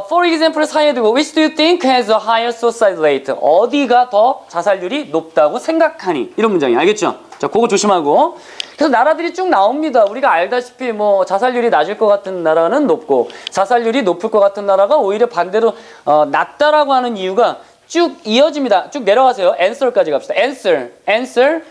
for example 사이에 두고 which do you think has a higher suicide rate 어디가 더 자살률이 높다고 생각하니 이런 문장이. 알겠죠? 자, 그거 조심하고. 그래서 나라들이 쭉 나옵니다. 우리가 알다시피 뭐 자살률이 낮을 것 같은 나라는 높고 자살률이 높을 것 같은 나라가 오히려 반대로 낮다라고 하는 이유가 쭉 이어집니다. 쭉 내려가세요. answer까지 갑시다. answer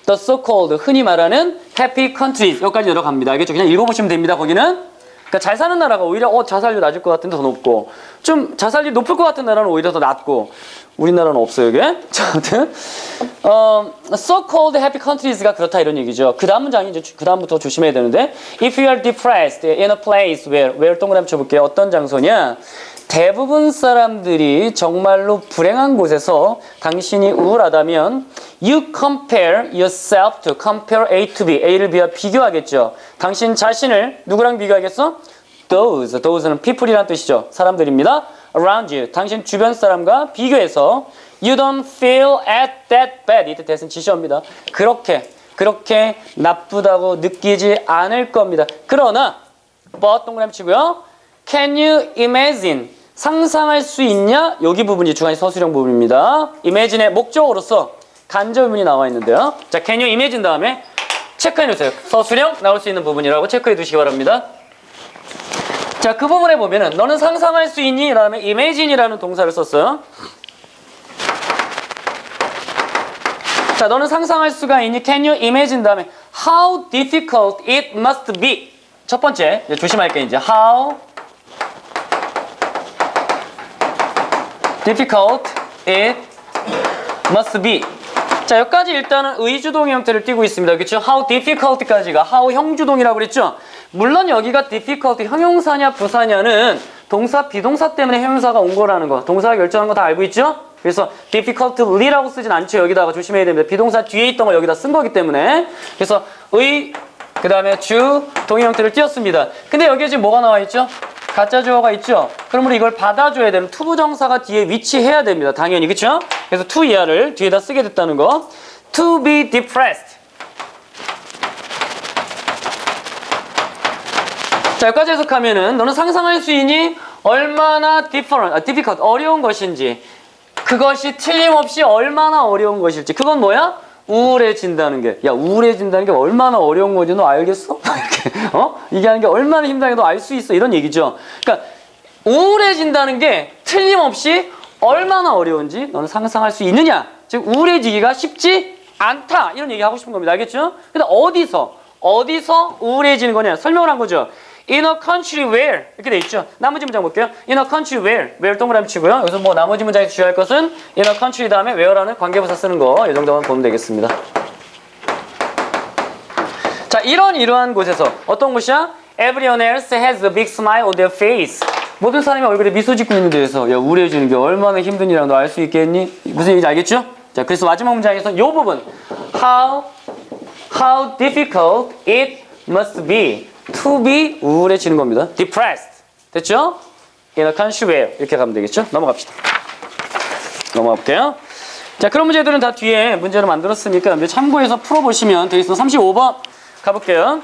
the so-called 흔히 말하는 happy countries 여기까지 내려갑니다. 알겠죠? 그냥 읽어보시면 됩니다. 거기는 그러니까 잘 사는 나라가 오히려 자살률 낮을 것 같은데 더 높고 좀 자살률 높을 것 같은 나라는 오히려 더 낮고 우리나라는 없어요 이게. 자, 아무튼 so-called happy countries가 그렇다 이런 얘기죠. 그 다음 문장이 이제 그 다음부터 조심해야 되는데 if you are depressed in a place where 동그라미 쳐볼게요. 어떤 장소냐? 대부분 사람들이 정말로 불행한 곳에서 당신이 우울하다면 you compare yourself to compare A to B. A를 B와 비교하겠죠. 당신 자신을 누구랑 비교하겠어? Those는 people이란 뜻이죠. 사람들입니다. Around you. 당신 주변 사람과 비교해서 you don't feel at that bad. 이때 대신 지시어입니다. 그렇게 나쁘다고 느끼지 않을 겁니다. 그러나 but 동그라미 치고요. Can you imagine? 상상할 수 있냐? 여기 부분이 중간에 서술형 부분입니다. imagine의 목적어로서 간접 의문이 나와 있는데요. 자, can you imagine 다음에 체크해 놓으세요. 서술형 나올 수 있는 부분이라고 체크해 두시기 바랍니다. 자, 그 부분에 보면은 너는 상상할 수 있니? 다음에 imagine이라는 동사를 썼어요. 자, 너는 상상할 수가 있니? Can you imagine 다음에 how difficult it must be. 첫 번째 조심할게 이제 how difficult it must be. 자, 여기까지 일단은 의주동 형태를 띠고 있습니다. 그렇죠? how difficult까지가 how 형주동이라고 그랬죠? 물론 여기가 difficult 형용사냐 부사냐는 동사 비동사 때문에 형용사가 온 거라는 거. 동사가 결정한 거 다 알고 있죠? 그래서 difficultly라고 쓰진 않죠. 여기다가 조심해야 됩니다. 비동사 뒤에 있던 걸 여기다 쓴 거기 때문에. 그래서 그 다음에 주 동의 형태를 띄었습니다. 근데 여기에 지금 뭐가 나와 있죠? 가짜 주어가 있죠? 그러므로 이걸 받아줘야 되는 투부정사가 뒤에 위치해야 됩니다. 당연히. 그쵸? 그래서 to 이하를 뒤에다 쓰게 됐다는 거. To be depressed. 자, 여기까지 해석하면은 너는 상상할 수 있니? 얼마나 difficult, 어려운 것인지. 그것이 틀림없이 얼마나 어려운 것일지. 그건 뭐야? 우울해진다는 게. 야, 우울해진다는 게 얼마나 어려운 건지 너 알겠어? 이렇게, 이게 하는 게 얼마나 힘든지 너 알 수 있어. 이런 얘기죠. 그러니까 우울해진다는 게 틀림없이 얼마나 어려운지 너는 상상할 수 있느냐? 즉 우울해지기가 쉽지 않다. 이런 얘기 하고 싶은 겁니다. 알겠죠? 근데 어디서 우울해지는 거냐? 설명을 한 거죠. In a country where 이렇게 돼 있죠. 나머지 문장 볼게요. In a country where 동그라미 치고요. 여기서 뭐 나머지 문장에서 주의할 것은 in a country 다음에 where라는 관계부사 쓰는 거 이 정도만 보면 되겠습니다. 자, 이러한 곳에서 어떤 곳이야? Everyone else has a big smile on their face. 모든 사람이 얼굴에 미소 짓고 있는 데에서 야, 우울해지는 게 얼마나 힘든 일이라고 너 알 수 있겠니? 무슨 얘기인지 알겠죠? 자, 그래서 마지막 문장에서 이 부분 how difficult it must be to be 우울해지는 겁니다. depressed. 됐죠? In a country where 이렇게 가면 되겠죠? 넘어갑시다. 넘어가 볼게요. 자, 그런 문제들은 다 뒤에 문제로 만들었으니까 참고해서 풀어보시면 되겠습니다. 35번 가볼게요.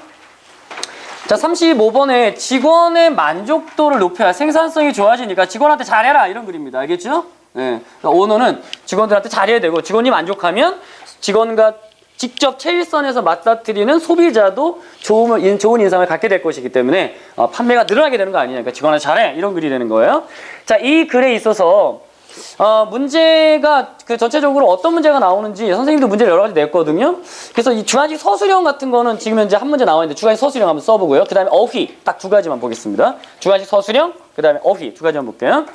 자, 35번에 직원의 만족도를 높여야 생산성이 좋아지니까 직원한테 잘해라 이런 그림입니다. 알겠죠? 네. 그러니까 오너는 직원들한테 잘해야 되고 직원이 만족하면 직원과 직접 체일선에서 맞닥뜨리는 소비자도 좋은 인상을 갖게 될 것이기 때문에 판매가 늘어나게 되는 거 아니냐. 그러니까 직원한테 잘해 이런 글이 되는 거예요. 자, 이 글에 있어서 문제가 전체적으로 어떤 문제가 나오는지 선생님도 문제를 여러 가지 냈거든요. 그래서 이 주관식 서술형 같은 거는 지금 현재 한 문제 나와 있는데 주관식 서술형 한번 써보고요. 그 다음에 어휘 딱 두 가지만 보겠습니다. 주관식 서술형, 그 다음에 어휘 두 가지만 볼게요.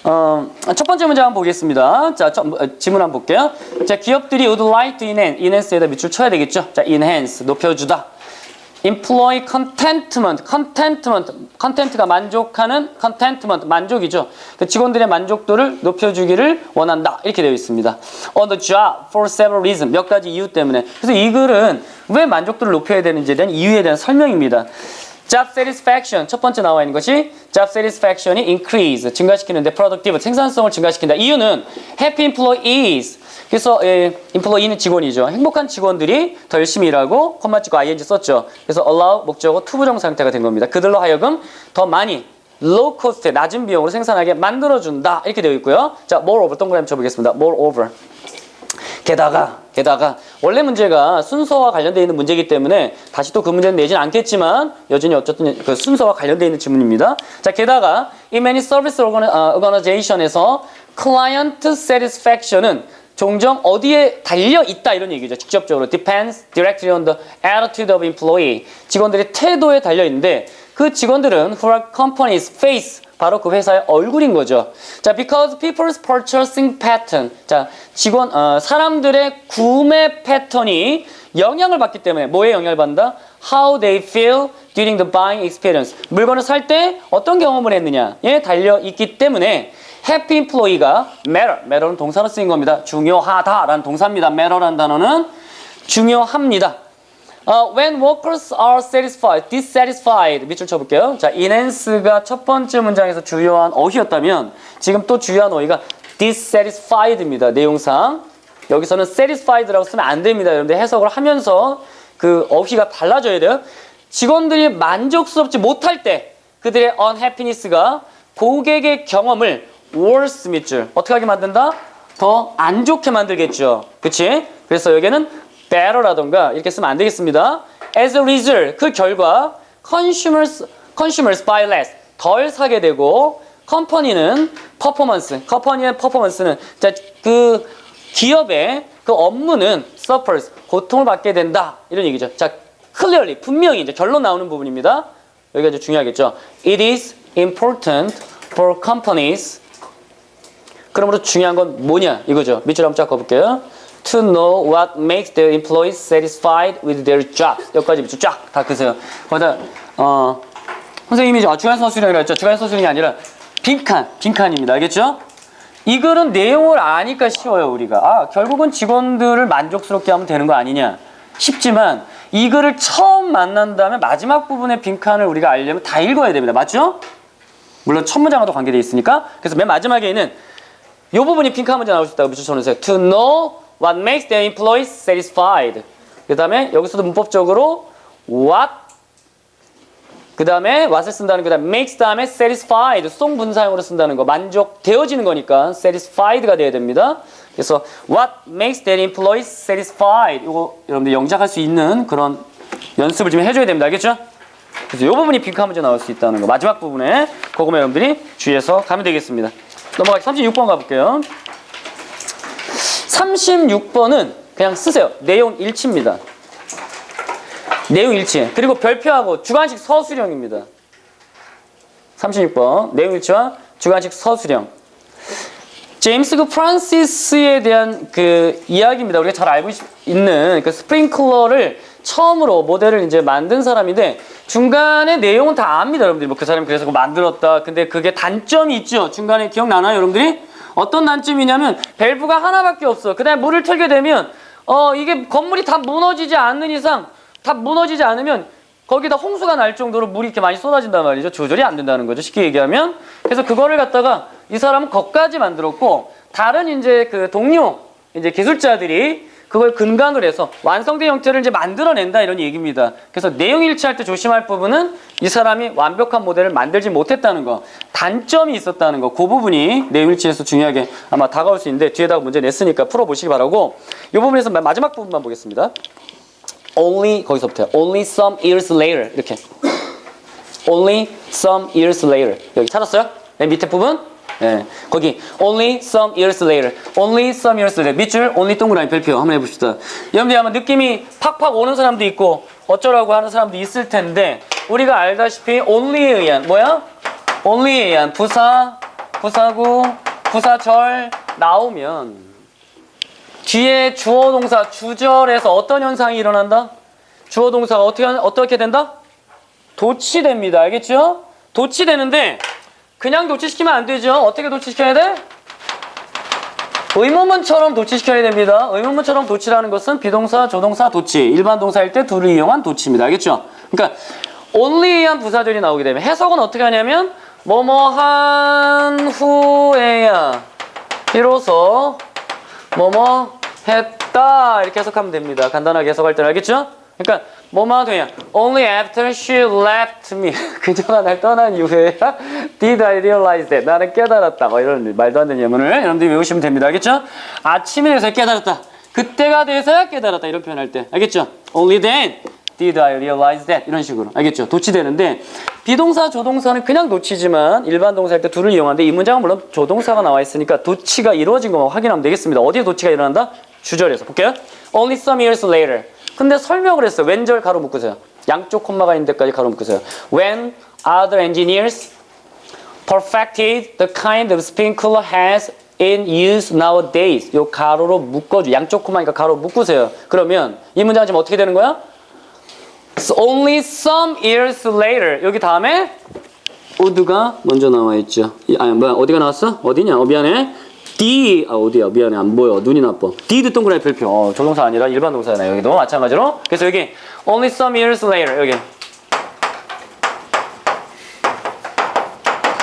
첫 번째 문제 한번 보겠습니다. 자, 지문 한번 볼게요. 자, 기업들이 would like to enhance에다 밑줄 쳐야 되겠죠. 자, enhance 높여주다. employee content가 만족하는 contentment 만족이죠. 그 직원들의 만족도를 높여주기를 원한다 이렇게 되어 있습니다. On the job for several reasons 몇 가지 이유 때문에. 그래서 이 글은 왜 만족도를 높여야 되는지에 대한 이유에 대한 설명입니다. Job satisfaction 첫 번째 나와 있는 것이 job satisfaction이 increase 증가시키는데 productive 생산성을 증가시킨다. 이유는 happy employees 그래서 employee는 직원이죠. 행복한 직원들이 더 열심히 일하고 콤마 찍고 ing 썼죠. 그래서 allow 목적어 to 부정 상태가 된 겁니다. 그들로 하여금 더 많이 low cost 낮은 비용으로 생산하게 만들어준다 이렇게 되어 있고요. 자, moreover 동그라미 쳐보겠습니다. moreover 게다가 원래 문제가 순서와 관련되어 있는 문제이기 때문에 다시 또 그 문제는 내진 않겠지만 여전히 어쨌든 그 순서와 관련되어 있는 지문입니다. 자, 게다가 이 many service organization에서 client satisfaction은 종종 어디에 달려 있다 이런 얘기죠. 직접적으로 depends directly on the attitude of employee. 직원들의 태도에 달려 있는데 그 직원들은 who are company's face 바로 그 회사의 얼굴인 거죠. 자, because people's purchasing pattern. 자, 사람들의 구매 패턴이 영향을 받기 때문에 뭐에 영향을 받는다? How they feel during the buying experience. 물건을 살 때 어떤 경험을 했느냐에 달려 있기 때문에 happy employee가 matter는 동사로 쓰인 겁니다. 중요하다라는 동사입니다. matter라는 단어는 중요합니다. When workers are satisfied, dissatisfied 밑줄 쳐볼게요. 자, enhance가 첫 번째 문장에서 주요한 어휘였다면 지금 또 주요한 어휘가 dissatisfied입니다. 내용상 여기서는 satisfied라고 쓰면 안 됩니다. 여러분들 해석을 하면서 그 어휘가 달라져야 돼요. 직원들이 만족스럽지 못할 때 그들의 unhappiness가 고객의 경험을 worse 밑줄 어떻게 하게 만든다? 더 안 좋게 만들겠죠. 그치? 그래서 여기는 better라던가 이렇게 쓰면 안 되겠습니다. As a result, 그 결과 consumers buy less 덜 사게 되고 컴퍼니의 퍼포먼스는 자, 그 기업의 그 업무는 suffers 고통을 받게 된다 이런 얘기죠. 자, clearly 분명히 이제 결론 나오는 부분입니다. 여기가 이제 중요하겠죠. It is important for companies. 그러므로 중요한 건 뭐냐 이거죠. 밑줄 한번 쫙 가볼게요. To know what makes their employees satisfied with their jobs. 여기까지 밑줄 쫙 다 끄세요. 거기다 선생님이 주간 서술형이라 했죠. 주간 서술형이 아니라 빈칸입니다. 알겠죠? 이 글은 내용을 아니까 쉬워요. 우리가 결국은 직원들을 만족스럽게 하면 되는 거 아니냐 쉽지만 이 글을 처음 만난 다음에 마지막 부분의 빈칸을 우리가 알려면 다 읽어야 됩니다. 맞죠? 물론 첫 문장과도 관계되어 있으니까. 그래서 맨 마지막에는 이 부분이 빈칸 문제 나올 수 있다고 밑줄 쳐놓으세요. To know what makes their employees satisfied. 그 다음에 여기서도 문법적으로 what 그 다음에 what을 쓴다는 그 다음에 makes 다음에 satisfied 수동분사형으로 쓴다는 거 만족되어지는 거니까 satisfied가 돼야 됩니다. 그래서 what makes their employees satisfied 이거 여러분들 영작할 수 있는 그런 연습을 좀 해줘야 됩니다. 알겠죠? 그래서 이 부분이 빈칸 문제 나올 수 있다는 거 마지막 부분에 그거만 여러분들이 주의해서 가면 되겠습니다. 넘어가기 36번 가볼게요. 36번은 그냥 쓰세요. 내용 일치입니다. 내용 일치. 그리고 별표하고 주관식 서술형입니다. 36번 내용 일치와 주관식 서술형. 제임스 프란시스에 대한 그 이야기입니다. 우리가 잘 알고 있는 그 스프링클러를 처음으로 모델을 이제 만든 사람인데 중간에 내용은 다 압니다. 여러분들이 뭐 그 사람이 그래서 만들었다. 근데 그게 단점이 있죠. 중간에 기억나나요, 여러분들이? 어떤 단점이냐면 밸브가 하나밖에 없어. 그다음에 물을 틀게 되면 이게 건물이 다 무너지지 않는 이상 다 무너지지 않으면 거기다 홍수가 날 정도로 물이 이렇게 많이 쏟아진단 말이죠. 조절이 안 된다는 거죠. 쉽게 얘기하면. 그래서 그거를 갖다가 이 사람은 거기까지 만들었고, 다른 이제 그 동료, 이제 기술자들이 그걸 근간으로 해서 완성된 형태를 이제 만들어낸다 이런 얘기입니다. 그래서 내용 일치할 때 조심할 부분은 이 사람이 완벽한 모델을 만들지 못했다는 거, 단점이 있었다는 거, 그 부분이 내용 일치에서 중요하게 아마 다가올 수 있는데 뒤에다가 문제 냈으니까 풀어보시기 바라고, 이 부분에서 마지막 부분만 보겠습니다. Only, 거기서부터요. Only some years later, 이렇게. Only some years later. 여기 찾았어요? 맨 밑에 부분? 네, 거기 only some years later, only some years later. 밑줄 only 동그라미 별표 한번 해봅시다. 여러분들이 아마 느낌이 팍팍 오는 사람도 있고 어쩌라고 하는 사람도 있을 텐데, 우리가 알다시피 only에 의한 뭐야? only에 의한 부사, 부사구, 부사절 나오면 뒤에 주어 동사 주절에서 어떤 현상이 일어난다? 주어 동사가 어떻게 된다? 도치됩니다. 알겠죠? 도치되는데 그냥 도치시키면 안 되죠. 어떻게 도치시켜야 돼? 의문문처럼 도치시켜야 됩니다. 의문문처럼 도치라는 것은 비동사, 조동사, 도치. 일반 동사일 때 do를 이용한 도치입니다. 알겠죠? 그러니까 only에 의한 부사절이 나오게 되면 해석은 어떻게 하냐면 뭐뭐한 후에야 비로소 뭐뭐 했다 이렇게 해석하면 됩니다. 간단하게 해석할 때는. 알겠죠? 그러니까 뭐만 돼야 only after she left me 그녀가 날 떠난 이후에야 did I realize that 나는 깨달았다. 뭐 이런 말도 안 되는 예문을 여러분들이 외우시면 됩니다. 알겠죠? 아침에 대해서 깨달았다. 그때가 돼서야 깨달았다. 이런 표현할 때. 알겠죠? Only then did I realize that 이런 식으로. 알겠죠? 도치되는데 비동사, 조동사는 그냥 도치지만 일반 동사일 때 do를 이용하는데 이 문장은 물론 조동사가 나와 있으니까 도치가 이루어진 것만 확인하면 되겠습니다. 어디에 도치가 일어난다? 주절에서. 볼게요. Only some years later. 근데 설명을 했어요. 왼절 가로 묶으세요. 양쪽 콤마가 있는 데까지 가로 묶으세요. When other engineers perfected the kind of sprinkler has in use nowadays. 요 가로로 묶어줘. 양쪽 콤마니까 가로 묶으세요. 그러면 이 문장은 지금 어떻게 되는 거야? So only some years later. 여기 다음에 would가 먼저 나와 있죠. 어디가 나왔어? 어디냐? 미안해. 어디야? 미안해. 안 보여. 눈이 나빠. did 동그라미 별표. 조동사 아니라 일반 동사잖아요. 여기도 마찬가지로. 그래서 여기 only some years later. 여기.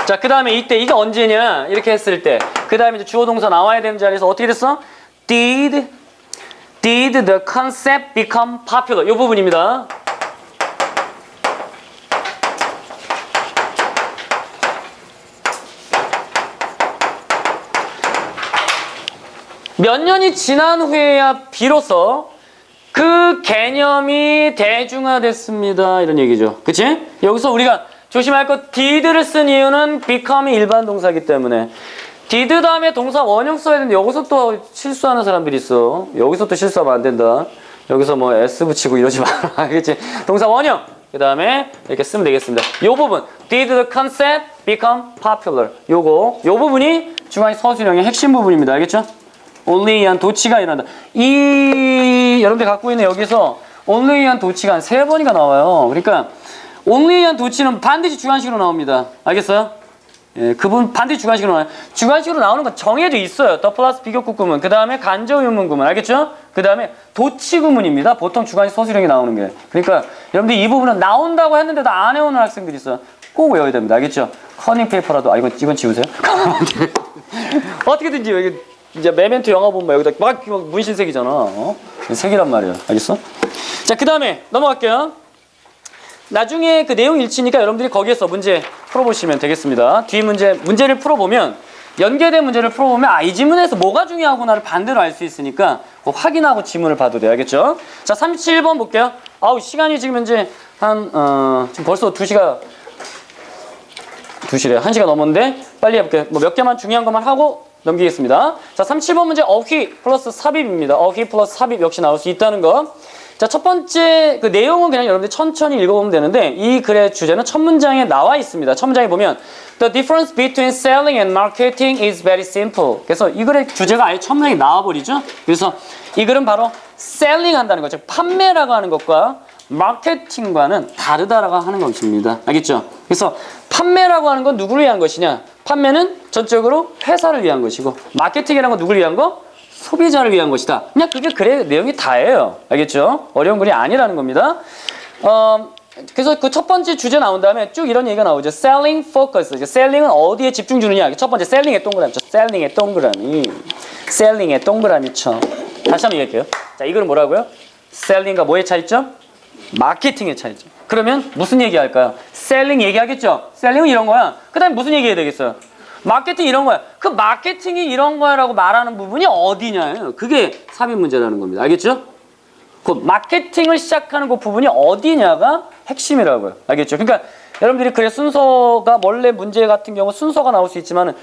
자, 그 다음에 이때 이게 언제냐? 이렇게 했을 때. 그 다음에 이제 주어 동사 나와야 되는 자리에서 어떻게 됐어? Did the concept become popular? 이 부분입니다. 몇 년이 지난 후에야 비로소 그 개념이 대중화됐습니다. 이런 얘기죠. 그치? 여기서 우리가 조심할 것, did를 쓴 이유는 become이 일반 동사이기 때문에 did 다음에 동사 원형 써야 되는데 여기서 또 실수하는 사람들이 있어. 여기서 또 실수하면 안 된다. 여기서 뭐 s 붙이고 이러지 마라. 알겠지? 동사 원형. 그 다음에 이렇게 쓰면 되겠습니다. 요 부분 did the concept become popular. 요 부분이 중앙의 서술형의 핵심 부분입니다. 알겠죠? only에 의한 도치가 일어난다. 여러분들 갖고 있는 여기서 only에 의한 도치가 한 3번이가 나와요. 그러니까 only에 의한 도치는 반드시 주관식으로 나옵니다. 알겠어요? 예, 그분 반드시 주관식으로 나와요. 주관식으로 나오는 건 정해져 있어요. 더 플러스 비교급 구문, 그 다음에 간접 의문 구문, 알겠죠? 그 다음에 도치 구문입니다. 보통 주관식 서술형이 나오는 게. 그러니까 여러분들 이 부분은 나온다고 했는데도 안 해오는 학생들이 있어요. 꼭 외워야 됩니다. 알겠죠? 커닝 페이퍼라도, 이건 지우세요. 어떻게든지 여기 이제 메멘토 영화 보면 여기다 막 문신색이잖아. 색이란 말이에요. 알겠어? 자, 그 다음에 넘어갈게요. 나중에 그 내용 일치니까 여러분들이 거기에서 문제 풀어보시면 되겠습니다. 뒤 문제를 풀어보면, 연계된 문제를 풀어보면 이 지문에서 뭐가 중요하구나를 반대로 알 수 있으니까 확인하고 지문을 봐도 돼요. 알겠죠? 자, 37번 볼게요. 시간이 지금 현재 지금 벌써 2시래. 1시가 넘었는데 빨리 해볼게요. 몇 개만 중요한 것만 하고 넘기겠습니다. 자, 37번 문제 어휘 플러스 삽입입니다. 어휘 플러스 삽입 역시 나올 수 있다는 거. 자, 첫 번째 그 내용은 그냥 여러분들 천천히 읽어보면 되는데 이 글의 주제는 첫 문장에 나와 있습니다. 첫 문장에 보면 The difference between selling and marketing is very simple. 그래서 이 글의 주제가 아예 첫 문장에 나와버리죠. 그래서 이 글은 바로 selling 한다는 것, 즉 판매라고 하는 것과 마케팅과는 다르다라고 하는 것입니다. 알겠죠? 그래서 판매라고 하는 건 누구를 위한 것이냐? 판매는 전적으로 회사를 위한 것이고, 마케팅이라는 건 누구를 위한 거? 소비자를 위한 것이다. 그냥 그게 글의 내용이 다예요. 알겠죠? 어려운 글이 아니라는 겁니다. 그래서 그 첫 번째 주제 나온 다음에 쭉 이런 얘기가 나오죠. selling focus. 셀링은 어디에 집중 주느냐. 첫 번째 셀링의 동그라미죠. 셀링의 동그라미. 셀링의 동그라미죠. 다시 한번 얘기할게요. 자, 이거는 뭐라고요? 셀링과 뭐의 차이점? 마케팅의 차이점. 그러면 무슨 얘기할까요? 셀링 얘기하겠죠? 셀링은 이런 거야. 그 다음에 무슨 얘기해야 되겠어요? 마케팅 이런 거야. 그 마케팅이 이런 거야라고 말하는 부분이 어디냐예요. 그게 삽입 문제라는 겁니다. 알겠죠? 그 마케팅을 시작하는 그 부분이 어디냐가 핵심이라고요. 알겠죠? 그러니까 여러분들이 그래 순서가 원래 문제 같은 경우 순서가 나올 수 있지만은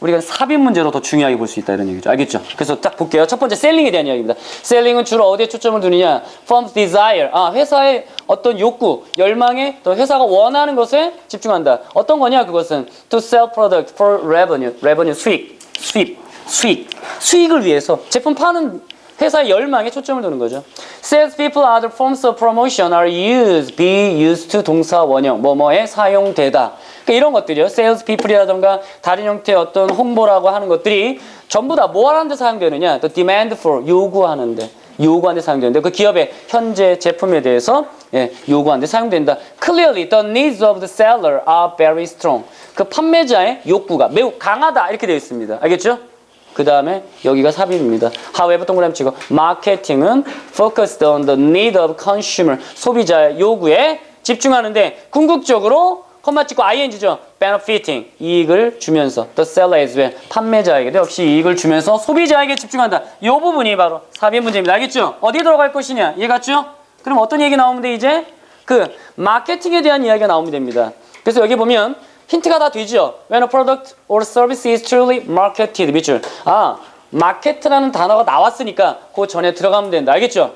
우리가 삽입 문제로 더 중요하게 볼 수 있다 이런 얘기죠. 알겠죠? 그래서 딱 볼게요. 첫 번째 셀링에 대한 이야기입니다. 셀링은 주로 어디에 초점을 두느냐? Firm's desire. 회사의 어떤 욕구, 열망에 또 회사가 원하는 것에 집중한다. 어떤 거냐? 그것은 to sell product for revenue. revenue 수익을 위해서 제품 파는 회사의 열망에 초점을 두는 거죠. Salespeople, other forms of promotion are be used to 동사 원형, 뭐뭐에 사용되다. 그러니까 이런 것들이요. Salespeople이라던가 다른 형태의 어떤 홍보라고 하는 것들이 전부 다 뭐 하는 데 사용되느냐? The demand for, 요구하는 데 사용되는데 그 기업의 현재 제품에 대해서 요구하는 데 사용된다. Clearly, the needs of the seller are very strong. 그 판매자의 욕구가 매우 강하다. 이렇게 되어 있습니다. 알겠죠? 그 다음에 여기가 삽입입니다. However, 동그라미 치고 마케팅은 focused on the need of consumer. 소비자의 요구에 집중하는데 궁극적으로 컴마 찍고 ing죠. benefiting. 이익을 주면서 the seller as well. 판매자에게도 역시 이익을 주면서 소비자에게 집중한다. 이 부분이 바로 삽입 문제입니다. 알겠죠? 어디에 들어갈 것이냐? 이해 갔죠? 그럼 어떤 얘기 나오면 돼 이제? 그 마케팅에 대한 이야기가 나오면 됩니다. 그래서 여기 보면 힌트가 다 되죠. When a product or service is truly marketed. 밑줄. 마케트라는 단어가 나왔으니까 그 전에 들어가면 된다. 알겠죠?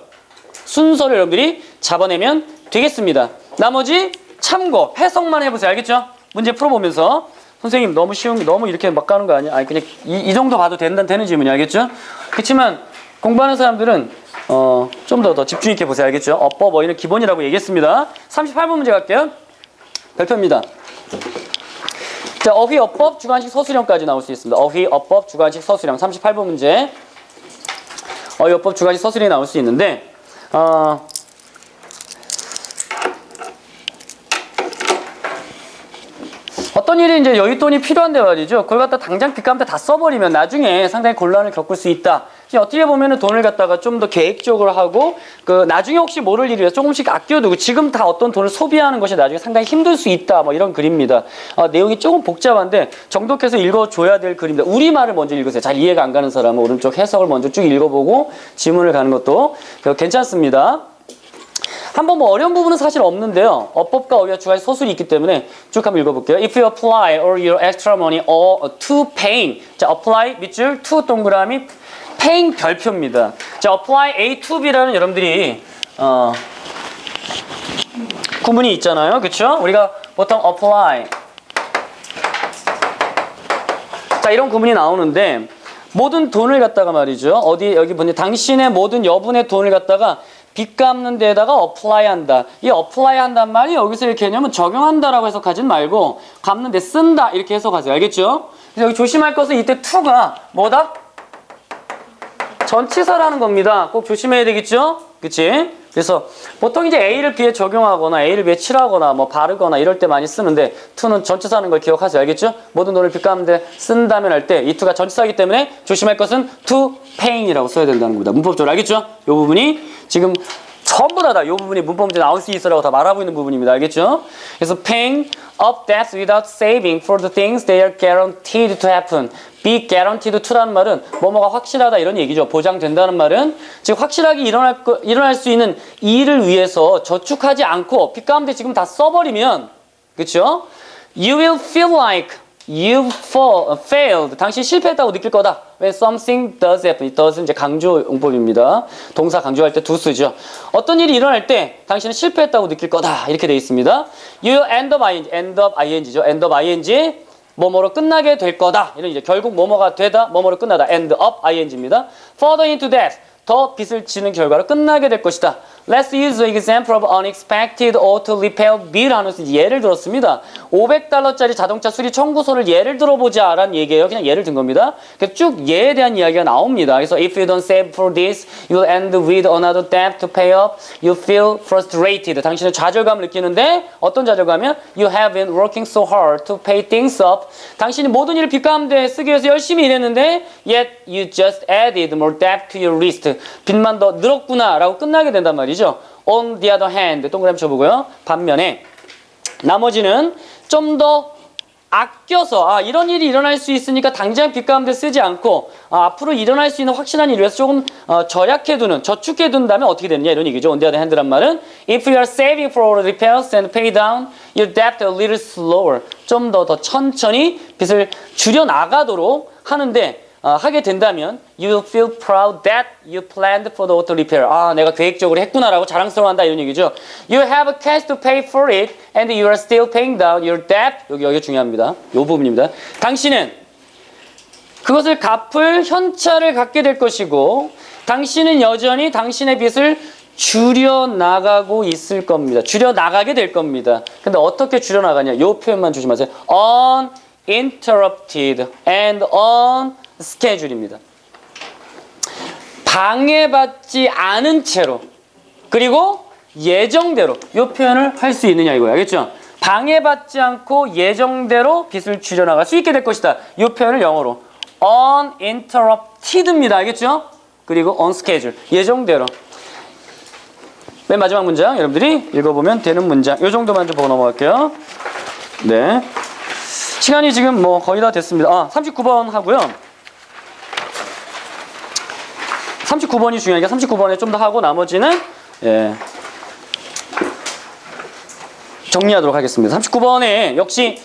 순서를 여러분들이 잡아내면 되겠습니다. 나머지 참고, 해석만 해보세요. 알겠죠? 문제 풀어보면서 선생님 너무 쉬운, 너무 이렇게 막 가는 거 아니야? 아니 그냥 이 정도 봐도 되는 질문이 알겠죠? 그렇지만 공부하는 사람들은 좀 더 집중 있게 보세요. 알겠죠? 어법, 어휘는 기본이라고 얘기했습니다. 38번 문제 갈게요. 별표입니다. 자, 어휘, 어법, 주관식, 서술형까지 나올 수 있습니다. 어휘, 어법, 주관식, 서술형. 38번 문제. 어휘, 어법, 주관식, 서술형이 나올 수 있는데, 어떤 일이 이제 여윳돈이 필요한데 말이죠. 그걸 갖다 당장 빚감대 다 써버리면 나중에 상당히 곤란을 겪을 수 있다. 어떻게 보면은 돈을 갖다가 좀 더 계획적으로 하고 그 나중에 혹시 모를 일을 위해서 조금씩 아껴두고 지금 다 어떤 돈을 소비하는 것이 나중에 상당히 힘들 수 있다. 뭐 이런 글입니다. 내용이 조금 복잡한데 정독해서 읽어줘야 될 글입니다. 우리말을 먼저 읽으세요. 잘 이해가 안 가는 사람은 오른쪽 해석을 먼저 쭉 읽어보고 지문을 가는 것도 괜찮습니다. 한번 뭐 어려운 부분은 사실 없는데요. 어법과 어휘와 주관식 서술이 있기 때문에 쭉 한번 읽어볼게요. If you apply all your extra money to paying. 자, apply 밑줄 to 동그라미 paying 별표입니다. 자, apply A to B라는 여러분들이 구문이 있잖아요. 그렇죠? 우리가 보통 apply 자, 이런 구문이 나오는데 모든 돈을 갖다가 말이죠. 어디 여기 보니 당신의 모든 여분의 돈을 갖다가 빚 갚는 데다가 apply 한다. 이 apply 한단 말이 여기서의 개념은 적용한다라고 해석하진 말고 갚는 데 쓴다 이렇게 해석하세요. 알겠죠? 그래서 여기 조심할 것은 이때 to가 뭐다? 전치사라는 겁니다. 꼭 조심해야 되겠죠? 그치? 그래서 보통 이제 A를 B에 적용하거나 A를 B에 칠하거나 뭐 바르거나 이럴 때 많이 쓰는데 to는 전치사는 걸 기억하세요. 알겠죠? 모든 돈을 빚 갚는 데 쓴다면 할 때 이 to가 전치사이기 때문에 조심할 것은 to paying이라고 써야 된다는 겁니다. 문법적으로 알겠죠? 이 부분이 지금 전부 다 이 부분이 문법 문제 나올 수 있어라고 다 말하고 있는 부분입니다. 알겠죠? 그래서 paying up debts without saving for the things they are guaranteed to happen. be guaranteed to라는 말은 뭐뭐가 확실하다 이런 얘기죠. 보장된다는 말은 즉 확실하게 일어날 수 있는 일을 위해서 저축하지 않고 빚 가운데 지금 다 써버리면 그렇죠? You will feel like you failed. 당신 실패했다고 느낄 거다. When something does happen. does는 이제 강조 용법입니다. 동사 강조할 때 do 쓰죠. 어떤 일이 일어날 때 당신은 실패했다고 느낄 거다. 이렇게 되어 있습니다. You end up ing죠. end up ing. 뭐뭐로 끝나게 될 거다. 이런 이제 결국 뭐뭐가 되다, 뭐뭐로 끝나다. end up ing입니다. Further into that. 더 빚을 지는 결과로 끝나게 될 것이다. Let's use the example of unexpected auto repair bill 하면서 예를 들었습니다. $500짜리 자동차 수리 청구서를 예를 들어보자 라는 얘기예요. 그냥 예를 든 겁니다. 그래서 쭉 예에 대한 이야기가 나옵니다. 그래서 if you don't save for this, you'll end with another debt to pay up. You feel frustrated. 당신은 좌절감을 느끼는데 어떤 좌절감이야? You have been working so hard to pay things up. 당신이 모든 일을 빚 가운데 쓰기 위해서 열심히 일했는데 yet you just added more debt to your list. 빚만 더 늘었구나 라고 끝나게 된단 말이죠. On the other hand, 동그라미 쳐보고요. 반면에 나머지는 좀 더 아껴서 이런 일이 일어날 수 있으니까 당장 빚 가운데 쓰지 않고 앞으로 일어날 수 있는 확실한 일을 위해서 조금 절약해두는, 저축해둔다면 어떻게 되느냐 이런 얘기죠. On the other hand란 말은 If you are saving for repairs and pay down your debt a little slower, 좀 더 천천히 빚을 줄여나가도록 하는데 하게 된다면 you will feel proud that you planned for the auto repair. 내가 계획적으로 했구나라고 자랑스러워한다 이런 얘기죠. You have cash to pay for it and you are still paying down your debt. 여기 중요합니다. 이 부분입니다. 당신은 그것을 갚을 현찰을 갖게 될 것이고 당신은 여전히 당신의 빚을 줄여나가고 있을 겁니다. 줄여나가게 될 겁니다. 근데 어떻게 줄여나가냐? 이 표현만 조심하세요. Uninterrupted and on 스케줄입니다. 방해받지 않은 채로 그리고 예정대로 이 표현을 할 수 있느냐 이거예요. 알겠죠? 방해받지 않고 예정대로 빚을 줄여나갈 수 있게 될 것이다. 이 표현을 영어로 uninterrupted입니다. 알겠죠? 그리고 on schedule 예정대로. 맨 마지막 문장 여러분들이 읽어보면 되는 문장 이 정도만 좀 보고 넘어갈게요. 네, 시간이 지금 뭐 거의 다 됐습니다. 39번 하고요. 39번이 중요하니까 39번에 좀 더 하고 나머지는 정리하도록 하겠습니다. 39번에 역시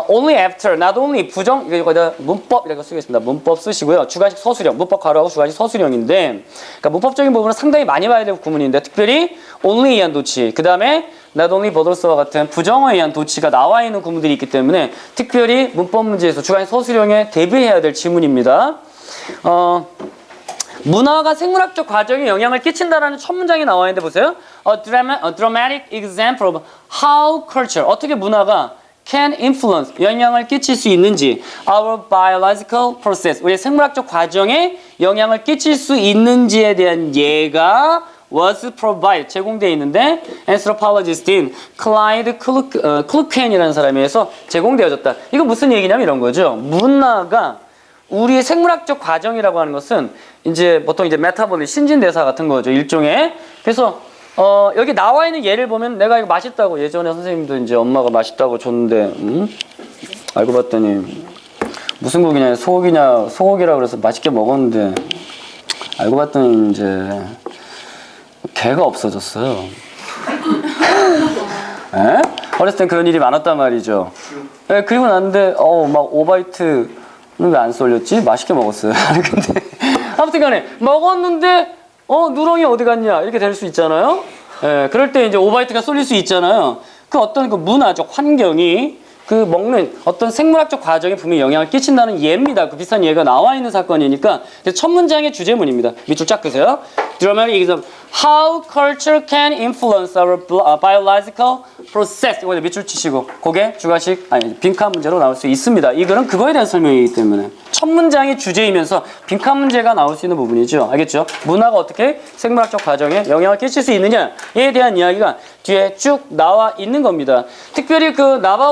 only after, not only 부정, 이거 문법이라고 쓰겠습니다. 문법 쓰시고요. 주관식 서술형, 문법 가로하고 주관식 서술형인데 그러니까 문법적인 부분은 상당히 많이 봐야 될 구문인데 특별히 only에 의한 도치, 그 다음에 not only butters와 같은 부정어에 의한 도치가 나와 있는 구문들이 있기 때문에 특별히 문법 문제에서 주관식 서술형에 대비해야 될 지문입니다. 문화가 생물학적 과정에 영향을 끼친다라는 첫 문장이 나와 있는데 보세요. A dramatic example of how culture, 어떻게 문화가 can influence, 영향을 끼칠 수 있는지 our biological process, 우리의 생물학적 과정에 영향을 끼칠 수 있는지에 대한 예가 was provided, 제공되어 있는데 anthropologist인 클라이드 클루켄이라는 사람에 의해서 제공되어졌다. 이거 무슨 얘기냐면 이런 거죠. 문화가 우리의 생물학적 과정이라고 하는 것은 이제 보통 이제 메타볼리 신진대사 같은 거죠. 일종의. 그래서 여기 나와 있는 예를 보면 내가 이거 맛있다고 예전에 선생님도 이제 엄마가 맛있다고 줬는데 알고 봤더니 무슨 고기냐 소고기라 그래서 맛있게 먹었는데 알고 봤더니 이제 개가 없어졌어요. 에? 어렸을 땐 그런 일이 많았단 말이죠. 에, 그리고 났는데 막 오바이트 왜 안 쏠렸지? 맛있게 먹었어요. 근데 아무튼 간에 먹었는데 누렁이 어디 갔냐 이렇게 될 수 있잖아요. 예, 그럴 때 이제 오바이트가 쏠릴 수 있잖아요. 그 어떤 그 문화적 환경이 그 먹는 어떤 생물학적 과정에 분명히 영향을 끼친다는 예입니다. 그 비슷한 예가 나와 있는 사건이니까. 그래서 첫 문장의 주제문입니다. 밑줄 쫙 끄세요. Dramatic example. How culture can influence our biological process. 이거 밑줄 치시고 고개 주관식 빈칸 문제로 나올 수 있습니다. 이거는 그거에 대한 설명이기 때문에 첫 문장의 주제이면서 빈칸 문제가 나올 수 있는 부분이죠. 알겠죠? 문화가 어떻게 생물학적 과정에 영향을 끼칠 수 있느냐에 대한 이야기가 뒤에 쭉 나와 있는 겁니다. 특별히 그 나바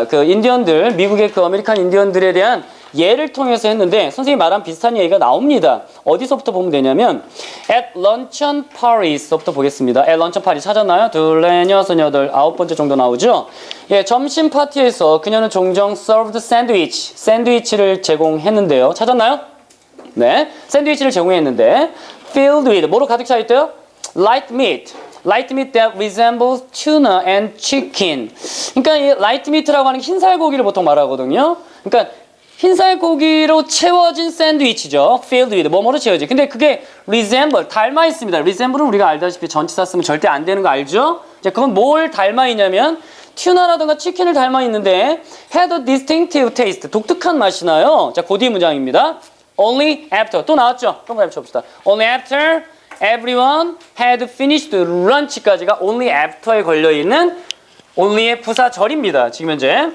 그 인디언들, 미국의 그 아메리칸 인디언들에 대한 예를 통해서 했는데 선생님이 말한 비슷한 얘기가 나옵니다. 어디서부터 보면 되냐면 at luncheon party서부터 보겠습니다. at luncheon party 찾았나요? 둘, 넷, 여섯, 여덟, 아홉 번째 정도 나오죠? 예, 점심 파티에서 그녀는 종종 served sandwich, 샌드위치를 제공했는데요. 찾았나요? 네, 샌드위치를 제공했는데 filled with, 뭐로 가득 차 있대요? light meat that resembles tuna and chicken. 그러니까 이 light meat라고 하는 게 흰살고기를 보통 말하거든요. 그러니까 흰살고기로 채워진 샌드위치죠. filled with, 뭐뭐로 채워진. 근데 그게 resemble, 닮아 있습니다. resemble은 우리가 알다시피 전치사 쓰면 절대 안 되는 거 알죠? 이제 그건 뭘 닮아 있냐면 튜나라든가 치킨을 닮아 있는데 had a distinctive taste, 독특한 맛이 나요. 자, 그 뒤 문장입니다. Only after. 또 나왔죠? 동그라미 쳐봅시다. Only after everyone had finished lunch까지가 only after에 걸려있는 only의 부사절입니다. 지금 현재.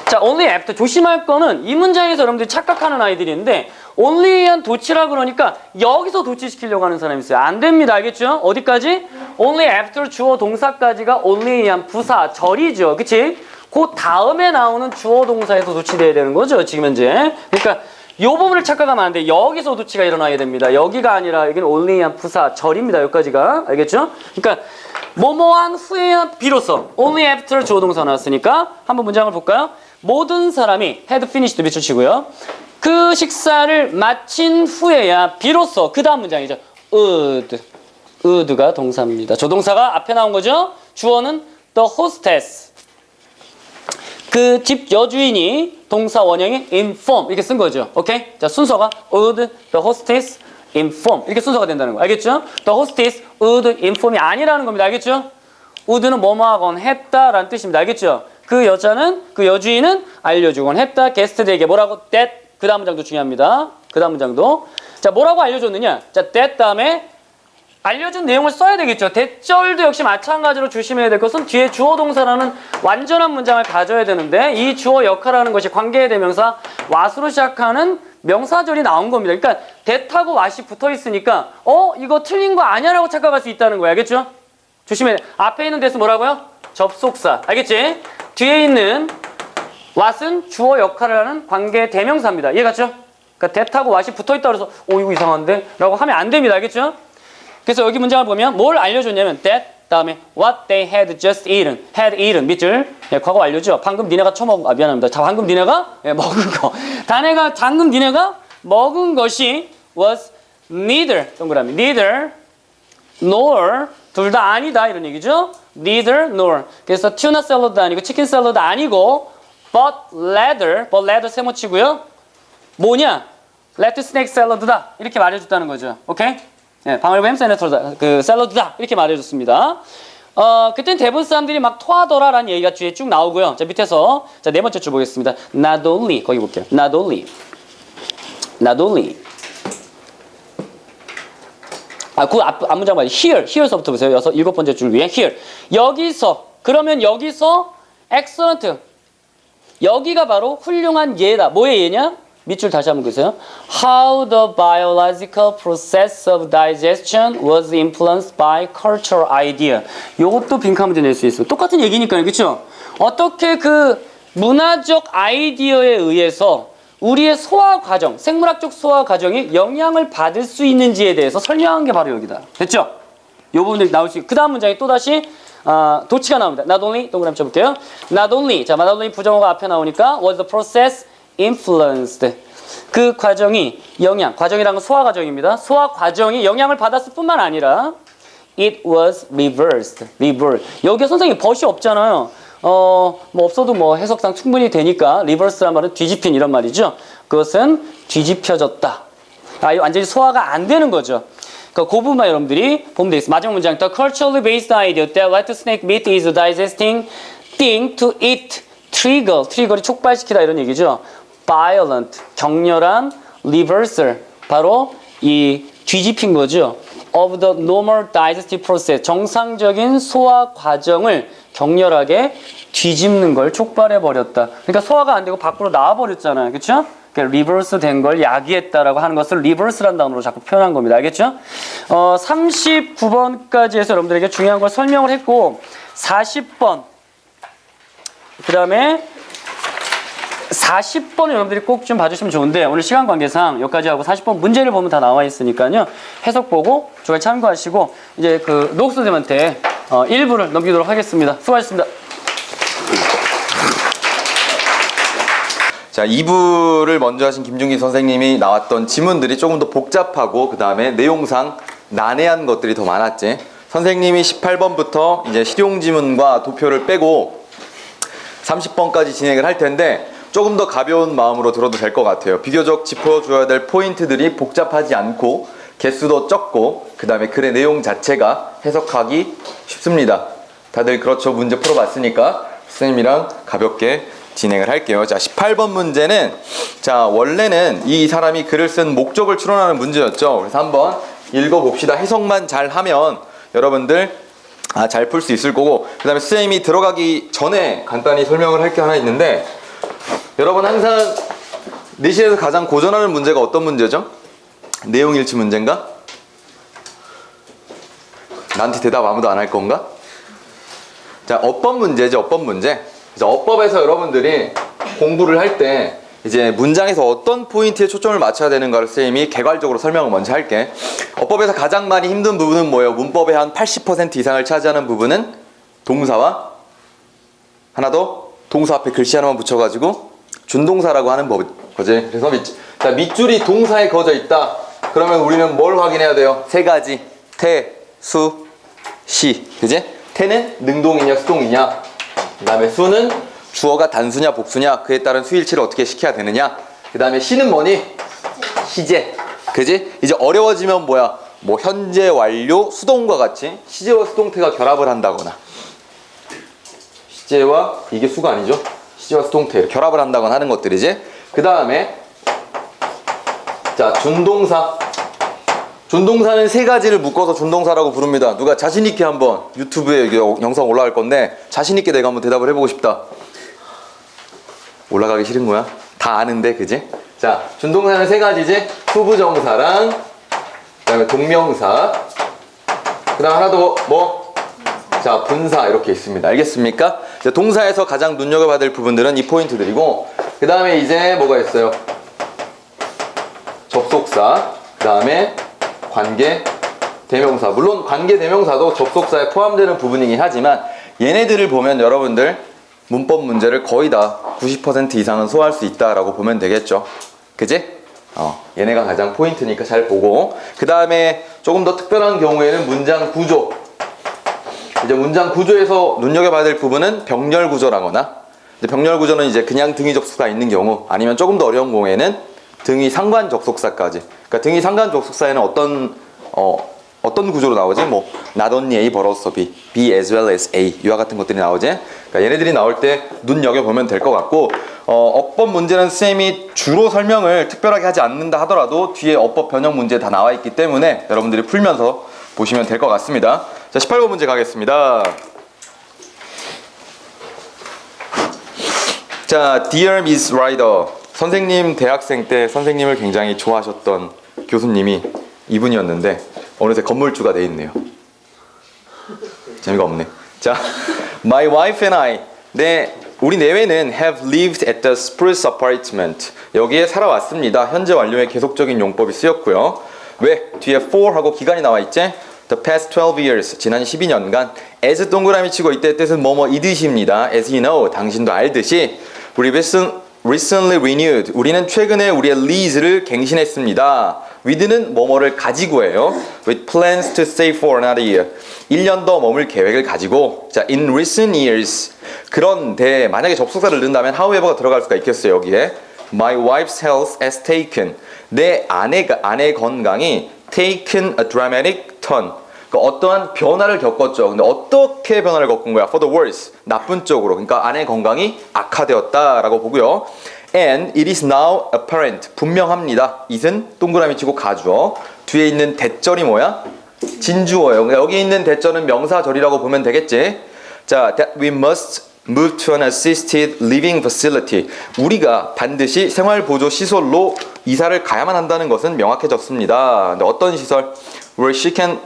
자, only after. 조심할 거는 이 문장에서 여러분들이 착각하는 아이들이 있는데 only한 도치라 그러니까 여기서 도치시키려고 하는 사람이 있어요. 안 됩니다. 알겠죠? 어디까지? only after 주어 동사까지가 only한 부사절이죠. 그치? 그 다음에 나오는 주어 동사에서 도치돼야 되는 거죠. 지금 현재. 그러니까 이 부분을 착각하면 안 돼. 여기서 도치가 일어나야 됩니다. 여기가 아니라 여기는 only한 부사절입니다. 여기까지가. 알겠죠? 그러니까 뭐뭐한 후에야 비로소 only after 주어 동사 나왔으니까 한번 문장을 볼까요? 모든 사람이 had finished 밑줄 치고요. 그 식사를 마친 후에야 비로소 그 다음 문장이죠. would가 동사입니다. 조동사가 앞에 나온 거죠. 주어는 the hostess. 그 집 여주인이 동사 원형이 inform 이렇게 쓴 거죠. 오케이? 자, 순서가 would the hostess inform 이렇게 순서가 된다는 거. 알겠죠? The hostess would inform이 아니라는 겁니다. 알겠죠? would는 뭐뭐 하건 했다라는 뜻입니다. 알겠죠? 그 여자는 그 여주인은 알려주곤 했다. 게스트들에게 뭐라고? that 그 다음 문장도 중요합니다. 그 다음 문장도 자, 뭐라고 알려줬느냐? 자, that 다음에 알려준 내용을 써야 되겠죠. 대절도 역시 마찬가지로 조심해야 될 것은 뒤에 주어 동사라는 완전한 문장을 가져야 되는데 이 주어 역할하는 것이 관계의 대명사 what으로 시작하는 명사절이 나온 겁니다. 그러니까 that하고 what이 붙어 있으니까 이거 틀린 거 아니야 라고 착각할 수 있다는 거야. 알겠죠? 조심해. 앞에 있는 that은 뭐라고요? 접속사. 알겠지? 뒤에 있는 what은 주어 역할을 하는 관계의 대명사입니다. 이해갔죠? 그러니까 that하고 what이 붙어 있다 그래서 이거 이상한데? 라고 하면 안 됩니다. 알겠죠? 그래서 여기 문장을 보면 뭘 알려줬냐면 that 다음에 what they had just eaten. had eaten 밑줄 과거 완료죠. 방금 니네가 미안합니다. 방금 니네가 먹은 거. 방금 니네가 먹은 것이 was neither 동그라미 neither nor 둘 다 아니다 이런 얘기죠. neither nor 그래서 튜나 샐러드 아니고 치킨 샐러드 아니고 but rather 세모치고요. 뭐냐? 레트 스낵 샐러드다 이렇게 말해줬다는 거죠. 오케이? 방울뱀 샐러드다 이렇게 말해줬습니다. 그땐 대부분 사람들이 막 토하더라라는 얘기가 뒤에 쭉 나오고요. 자, 밑에서 자, 네 번째 줄 보겠습니다. Not only 거기 볼게요. Not only 그 앞 문장 봐요. here서부터 보세요. 일곱 번째 줄 위에 here. 그러면 여기서 excellent 여기가 바로 훌륭한 예다. 뭐의 예냐? 밑줄 다시 한번 보세요. How the biological process of digestion was influenced by cultural idea. 요것도 빈칸 문제 낼 수 있어요. 똑같은 얘기니까요. 그렇죠? 어떻게 그 문화적 아이디어에 의해서 우리의 소화 과정, 생물학적 소화 과정이 영향을 받을 수 있는지에 대해서 설명한 게 바로 여기다. 됐죠? 요 부분들이 나올 수 있고 그 다음 문장이 또다시 도치가 나옵니다. Not only 동그라미 쳐볼게요. Not only 부정어가 앞에 나오니까 was the process influenced 그 과정이 과정이라는 건 소화 과정입니다. 소화 과정이 영향을 받았을 뿐만 아니라 it was reversed. 여기에 선생님 벗이 없잖아요. 뭐 없어도 뭐 해석상 충분히 되니까 reverse란 말은 뒤집힌 이런 말이죠. 그것은 뒤집혀졌다. 완전히 소화가 안 되는 거죠. 그 부분만 여러분들이 보면 되겠습니다. 마지막 문장 The culturally based idea that rattlesnake meat is a digesting thing to eat 트리거를 촉발시키다 이런 얘기죠. violent, 격렬한 reversal, 바로 이 뒤집힌 거죠. of the normal digestive process, 정상적인 소화 과정을 격렬하게 뒤집는 걸 촉발해버렸다. 그러니까 소화가 안 되고 밖으로 나와버렸잖아요. 그렇죠? 그러니까 reverse 된 걸 야기했다라고 하는 것을 reverse란 단어로 자꾸 표현한 겁니다. 알겠죠? 39번까지 해서 여러분들에게 중요한 걸 설명을 했고 40번 그 다음에 40번을 여러분들이 꼭 좀 봐주시면 좋은데 오늘 시간 관계상 여기까지 하고 40번 문제를 보면 다 나와 있으니까요. 해석 보고 조금 참고하시고 이제 그 노학생들한테 1부를 넘기도록 하겠습니다. 수고하셨습니다. 자, 2부를 먼저 하신 김준기 선생님이 나왔던 지문들이 조금 더 복잡하고 그 다음에 내용상 난해한 것들이 더 많았지. 선생님이 18번부터 이제 실용 지문과 도표를 빼고 30번까지 진행을 할 텐데 조금 더 가벼운 마음으로 들어도 될 것 같아요. 비교적 짚어줘야 될 포인트들이 복잡하지 않고 개수도 적고 그 다음에 글의 내용 자체가 해석하기 쉽습니다. 다들 그렇죠? 문제 풀어봤으니까 선생님이랑 가볍게 진행을 할게요. 자, 18번 문제는 자, 원래는 이 사람이 글을 쓴 목적을 추론하는 문제였죠. 그래서 한번 읽어봅시다. 해석만 잘 하면 여러분들 잘 풀 수 있을 거고, 그 다음에 선생님이 들어가기 전에 간단히 설명을 할 게 하나 있는데, 여러분 항상 내신에서 가장 고전하는 문제가 어떤 문제죠? 내용일치 문제인가? 나한테 대답 아무도 안 할 건가? 자, 어법 문제죠. 어법 문제. 그래서 어법에서 여러분들이 공부를 할 때 이제 문장에서 어떤 포인트에 초점을 맞춰야 되는가를 선생님이 개괄적으로 설명을 먼저 할게. 어법에서 가장 많이 힘든 부분은 뭐예요? 문법의 한 80% 이상을 차지하는 부분은 동사와 하나 더 동사 앞에 글씨 하나만 붙여가지고 준동사라고 하는 거지. 그래서 밑줄이 동사에 그어져 있다. 그러면 우리는 뭘 확인해야 돼요? 세 가지. 태, 수, 시. 그지? 태는 능동이냐 수동이냐. 그 다음에 수는 주어가 단수냐 복수냐, 그에 따른 수일치를 어떻게 시켜야 되느냐. 그 다음에 시는 뭐니? 시제. 그지? 이제 어려워지면 뭐야? 뭐 현재 완료 수동과 같이 시제와 수동태가 결합을 한다거나, 시제와 이게 수가 아니죠? 시제와 수동태 결합을 한다거나 하는 것들이지. 그 다음에 자, 준동사. 준동사는 세 가지를 묶어서 준동사라고 부릅니다. 누가 자신 있게 한번 유튜브에 영상 올라갈 건데 자신 있게 내가 한번 대답을 해보고 싶다. 올라가기 싫은 거야? 다 아는데, 그지? 자, 준동사는 세 가지지. 후부정사랑 그다음에 동명사, 그다음 하나 더 뭐? 자, 분사 이렇게 있습니다. 알겠습니까? 자, 동사에서 가장 눈여겨봐야 될 부분들은 이 포인트들이고, 그 다음에 이제 뭐가 있어요? 접속사, 그 다음에 관계 대명사. 물론 관계 대명사도 접속사에 포함되는 부분이긴 하지만 얘네들을 보면 여러분들 문법 문제를 거의 다 90% 이상은 소화할 수 있다라고 보면 되겠죠. 그지? 얘네가 가장 포인트니까 잘 보고, 그 다음에 조금 더 특별한 경우에는 문장 구조. 이제 문장 구조에서 눈여겨봐야 될 부분은 병렬 구조라거나, 병렬 구조는 이제 그냥 등위 접속사 있는 경우, 아니면 조금 더 어려운 경우에는 등위 상관 접속사까지. 그러니까 등위 상관 접속사에는 어떤 구조로 나오지? 뭐 not only A but also B, B as well as A, 이와 같은 것들이 나오지. 그러니까 얘네들이 나올 때 눈여겨보면 될 것 같고, 어법 문제는 쌤이 주로 설명을 특별하게 하지 않는다 하더라도 뒤에 어법 변형 문제 다 나와 있기 때문에 여러분들이 풀면서 보시면 될 것 같습니다. 자, 18번 문제 가겠습니다. 자, Dear Miss Ryder, 선생님 대학생 때 선생님을 굉장히 좋아하셨던 교수님이 이분이었는데 어느새 건물주가 돼 있네요. 재미가 없네. 자, My wife and I, 우리 내외는 have lived at the Spruce Apartment. 여기에 살아왔습니다. 현재 완료의 계속적인 용법이 쓰였고요. 왜? 뒤에 for 하고 기간이 나와 있지? The past 12 years, 지난 12년간. as 동그라미 치고 이때 뜻은 뭐뭐 이 뜻입니다. As you know, 당신도 알듯이 우리 recently renewed, 우리는 최근에 우리의 lease를 갱신했습니다. with는 뭐뭐를 가지고예요. with plans to stay for another year, 1년 더 머물 계획을 가지고. 자, in recent years, 그런데 만약에 접속사를 넣는다면 however가 들어갈 수가 있겠어요. 여기에 my wife's health has taken, 내 아내 건강이 taken a dramatic turn, 그러니까 어떠한 변화를 겪었죠. 근데 어떻게 변화를 겪은 거야? for the worse, 나쁜 쪽으로. 그러니까 아내 건강이 악화되었다라고 보고요. And it is now apparent, 분명합니다. it은 동그라미 치고 가주어, 뒤에 있는 대절이 뭐야? 진주어예요. 그러니까 여기 있는 대절은 명사절이라고 보면 되겠지. 자, that we must move to an assisted living facility, 우리가 반드시 생활보조 시설로 이사를 가야만 한다는 것은 명확해졌습니다. 근데 어떤 시설? Where she can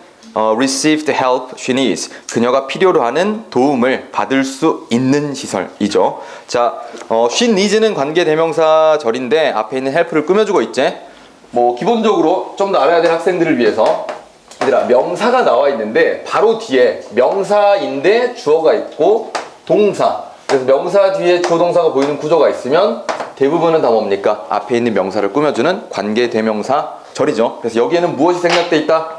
receive the help she needs, 그녀가 필요로 하는 도움을 받을 수 있는 시설이죠. 자, she needs는 관계 대명사절인데 앞에 있는 help를 꾸며주고 있지. 뭐 기본적으로 좀 더 알아야 될 학생들을 위해서 얘들아, 명사가 나와 있는데 바로 뒤에 명사인데 주어가 있고 동사, 그래서 명사 뒤에 주어 동사가 보이는 구조가 있으면 대부분은 다 뭡니까? 앞에 있는 명사를 꾸며주는 관계 대명사절이죠. 그래서 여기에는 무엇이 생략돼 있다?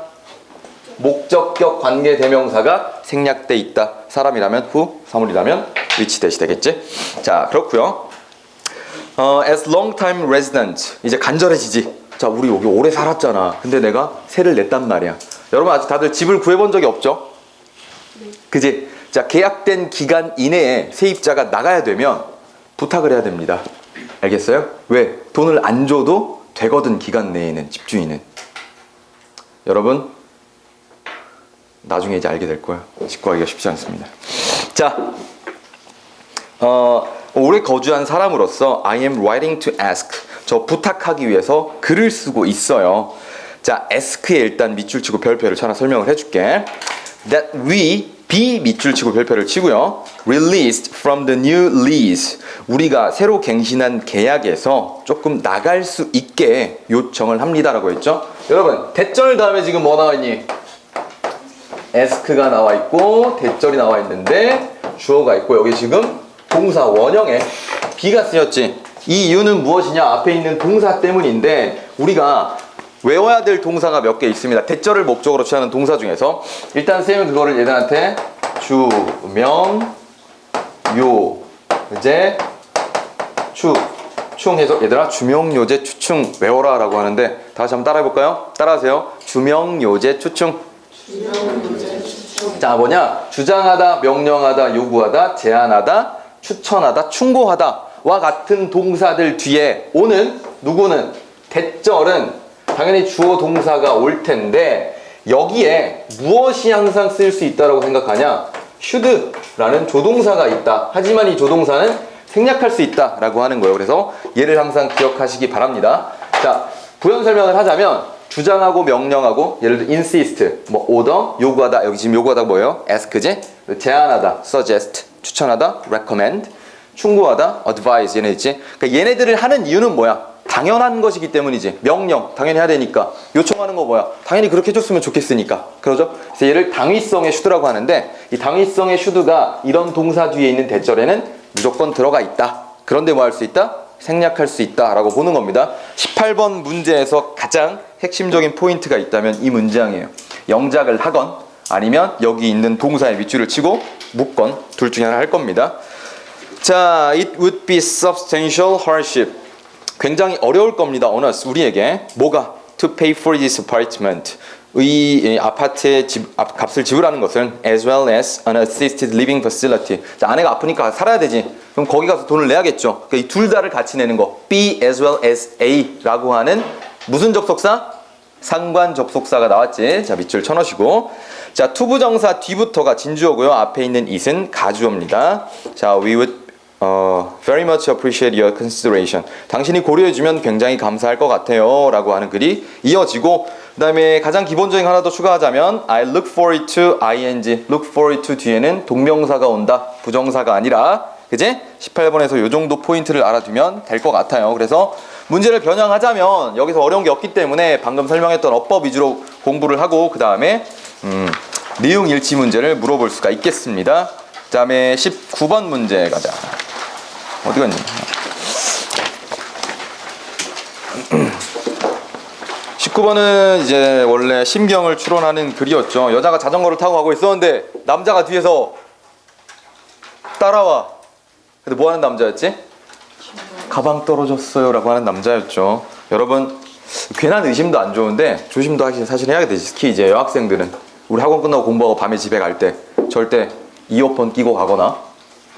목적격 관계 대명사가 생략돼 있다. 사람이라면 who, 사물이라면 which 대시 되겠지. 자, 그렇고요. As long-time resident, 이제 간절해지지. 자, 우리 여기 오래 살았잖아. 근데 내가 세를 냈단 말이야. 여러분 아직 다들 집을 구해본 적이 없죠? 그지? 자, 계약된 기간 이내에 세입자가 나가야 되면 부탁을 해야 됩니다. 알겠어요? 왜? 돈을 안 줘도 되거든, 기간 내에는, 집주인은. 여러분, 나중에 이제 알게 될 거예요. 직구하기가 쉽지 않습니다. 자, 오래 거주한 사람으로서 I am writing to ask. 저 부탁하기 위해서 글을 쓰고 있어요. 자, ask에 일단 밑줄 치고 별표를 쳐서 설명을 해줄게. That we B 밑줄 치고 별표를 치고요. Released from the new lease. 우리가 새로 갱신한 계약에서 조금 나갈 수 있게 요청을 합니다라고 했죠. 여러분, 대절 다음에 지금 뭐 나와 있니? ask가 나와 있고 대절이 나와 있는데 주어가 있고 여기 지금 동사 원형에 B가 쓰였지. 이 이유는 무엇이냐? 앞에 있는 동사 때문인데 우리가 외워야 될 동사가 몇 개 있습니다. 대절을 목적으로 취하는 동사 중에서 일단 쌤은 그거를 얘들한테 주명 요제 추충 해서 얘들아 주명 요제 추충 외워라 라고 하는데 다시 한번 따라해 볼까요? 따라하세요. 주명 요제 추충. 자, 뭐냐? 주장하다, 명령하다, 요구하다, 제안하다, 추천하다, 충고하다 와 같은 동사들 뒤에 오는 누구는 대절은 당연히 주어 동사가 올 텐데 여기에 무엇이 항상 쓰일 수 있다고 생각하냐? should라는 조동사가 있다. 하지만 이 조동사는 생략할 수 있다라고 하는 거예요. 그래서 얘를 항상 기억하시기 바랍니다. 자, 부연 설명을 하자면 주장하고 명령하고 예를 들어 insist, 뭐 order, 요구하다. 여기 지금 요구하다 뭐예요? ask지? 제안하다, suggest, 추천하다, recommend, 충고하다, advise 얘네 있지? 그러니까 얘네들을 하는 이유는 뭐야? 당연한 것이기 때문이지. 명령 당연히 해야 되니까. 요청하는 거 뭐야? 당연히 그렇게 해줬으면 좋겠으니까. 그러죠? 그래서 얘를 당위성의 should라고 하는데 이 당위성의 should가 이런 동사 뒤에 있는 대절에는 무조건 들어가 있다. 그런데 뭐 할 수 있다? 생략할 수 있다 라고 보는 겁니다. 18번 문제에서 가장 핵심적인 포인트가 있다면 이 문장이에요. 영작을 하건 아니면 여기 있는 동사에 밑줄을 치고 묶건 둘 중에 하나 할 겁니다. 자, it would be substantial hardship. 굉장히 어려울 겁니다. on us, 우리에게. 뭐가? to pay for this apartment. 이 아파트의 값을 지불하는 것은 as well as an assisted living facility. 자, 아내가 아프니까 살아야 되지. 그럼 거기 가서 돈을 내야겠죠. 그러니까 이 둘 다를 같이 내는 거. B as well as A라고 하는 무슨 접속사? 상관 접속사가 나왔지. 자, 밑줄 쳐놓으시고. 자, 투부정사 뒤부터가 진주어고요. 앞에 있는 it은 가주어입니다. 자, we would very much appreciate your consideration. 당신이 고려해주면 굉장히 감사할 것 같아요 라고 하는 글이 이어지고 그 다음에 가장 기본적인 하나 더 추가하자면 I look forward to ing. look forward to 뒤에는 동명사가 온다. 부정사가 아니라 그지? 18번에서 요 정도 포인트를 알아두면 될 것 같아요. 그래서 문제를 변형하자면 여기서 어려운 게 없기 때문에 방금 설명했던 어법 위주로 공부를 하고 그 다음에 내용 일치 문제를 물어볼 수가 있겠습니다. 그 다음에 19번 문제 가자. 어디 갔니? 19번은 이제 원래 심경을 추론하는 글이었죠. 여자가 자전거를 타고 가고 있었는데 남자가 뒤에서 따라와. 근데 뭐 하는 남자였지? 가방 떨어졌어요 라고 하는 남자였죠. 여러분, 괜한 의심도 안 좋은데 조심도 하시 사실 해야 되지. 특히 이제 여학생들은 우리 학원 끝나고 공부하고 밤에 집에 갈 때 절대 이어폰 끼고 가거나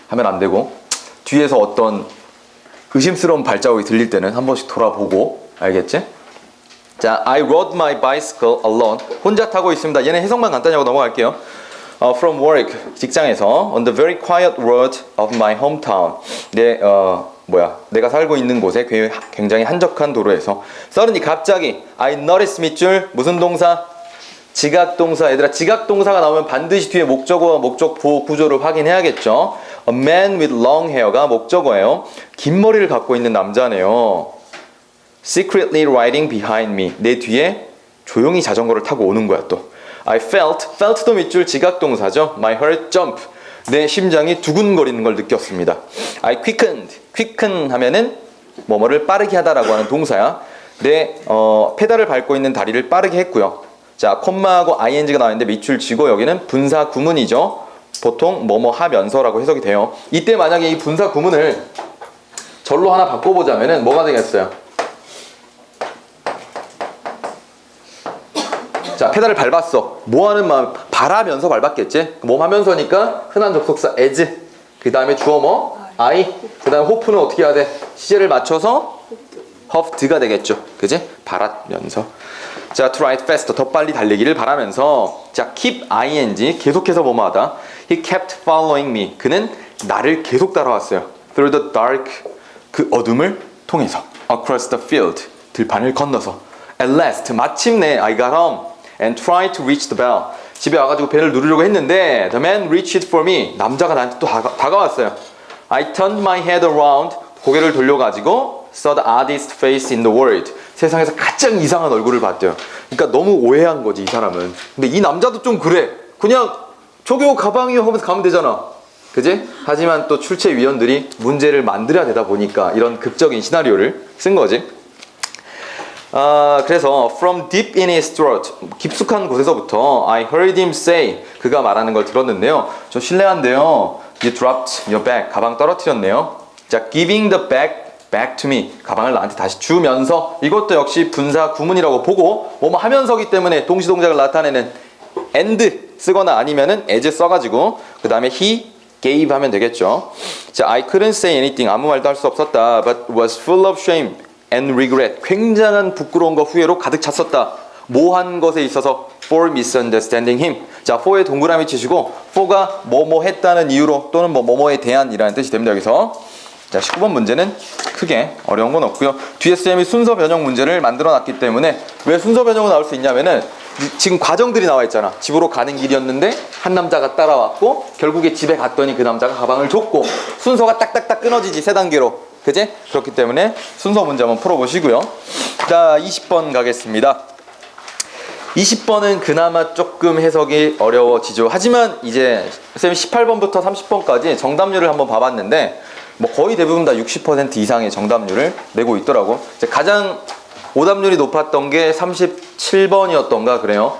하면 안 되고 뒤에서 어떤 의심스러운 발자국이 들릴 때는 한 번씩 돌아보고. 알겠지? 자, I rode my bicycle alone. 혼자 타고 있습니다. 얘는 해석만 간단히 하고 넘어갈게요. From work, 직장에서 on the very quiet road of my hometown. 내가 살고 있는 곳에 굉장히 한적한 도로에서 suddenly 갑자기 I noticed 밑줄 무슨 동사? 지각동사. 얘들아, 지각동사가 나오면 반드시 뒤에 목적어와 목적보 구조를 확인해야겠죠. A man with long hair가 목적어예요. 긴 머리를 갖고 있는 남자네요. Secretly riding behind me. 내 뒤에 조용히 자전거를 타고 오는 거야 또. I felt도 밑줄 지각동사죠. My heart jump. 내 심장이 두근거리는 걸 느꼈습니다. I quicken 하면은 뭐뭐를 빠르게 하다라고 하는 동사야. 내 페달을 밟고 있는 다리를 빠르게 했고요. 자, 콤마하고 ing가 나왔는데 밑줄 치고 여기는 분사 구문이죠. 보통 뭐뭐 하면서라고 해석이 돼요. 이때 만약에 이 분사 구문을 절로 하나 바꿔보자면은 뭐가 되겠어요? 자, 페달을 밟았어. 뭐 하는 마음? 바라면서 밟았겠지? 몸 하면서니까 흔한 접속사 as. 그 다음에 주어 뭐? I. 그 다음 hope는 어떻게 해야 돼? 시제를 맞춰서 hoved가 되겠죠. 그지? 바라면서. 자, to write faster. 더 빨리 달리기를 바라면서. 자, keep ing. 계속해서 뭐뭐하다. He kept following me. 그는 나를 계속 따라왔어요. Through the dark. 그 어둠을 통해서. Across the field. 들판을 건너서. At last. 마침내 I got home. And tried to reach the bell. 집에 와가지고 벨을 누르려고 했는데 The man reached for me. 남자가 나한테 또 다가왔어요. I turned my head around. 고개를 돌려가지고 saw the oddest face in the world. 세상에서 가장 이상한 얼굴을 봤대요. 그러니까 너무 오해한 거지 이 사람은. 근데 이 남자도 좀 그래. 그냥 저기 가방이요 하면서 가면 되잖아. 그지? 하지만 또 출제위원들이 문제를 만들어야 되다 보니까 이런 극적인 시나리오를 쓴 거지. 그래서 from deep in his throat, 깊숙한 곳에서부터 I heard him say, 그가 말하는 걸 들었는데요. 좀 실례한데요. You dropped your bag. 가방 떨어뜨렸네요. 자, giving the bag back to me. 가방을 나한테 다시 주면서. 이것도 역시 분사 구문이라고 보고 뭐뭐 하면서기 때문에 동시동작을 나타내는 and 쓰거나 아니면은 as 써가지고 그 다음에 he gave 하면 되겠죠. 자, I couldn't say anything. 아무 말도 할 수 없었다. But was full of shame and regret. 굉장한 부끄러움과 후회로 가득 찼었다. 뭐한 것에 있어서 for misunderstanding him. 자, for에 동그라미 치시고 for가 뭐뭐 했다는 이유로 또는 뭐뭐에 대한이라는 뜻이 됩니다. 여기서 자, 19번 문제는 크게 어려운 건 없고요. 뒤에 쌤이 순서 변형 문제를 만들어 놨기 때문에 왜 순서 변형으로 나올 수 있냐면은 지금 과정들이 나와 있잖아. 집으로 가는 길이었는데 한 남자가 따라왔고 결국에 집에 갔더니 그 남자가 가방을 줬고 순서가 딱딱딱 끊어지지 세 단계로. 그지? 그렇기 때문에 순서 문제 한번 풀어보시고요. 자, 20번 가겠습니다. 20번은 그나마 조금 해석이 어려워지죠. 하지만 이제 쌤이 18번부터 30번까지 정답률을 한번 봐봤는데 뭐 거의 대부분 다 60% 이상의 정답률을 내고 있더라고. 이제 가장 오답률이 높았던 게 37번이었던가 그래요.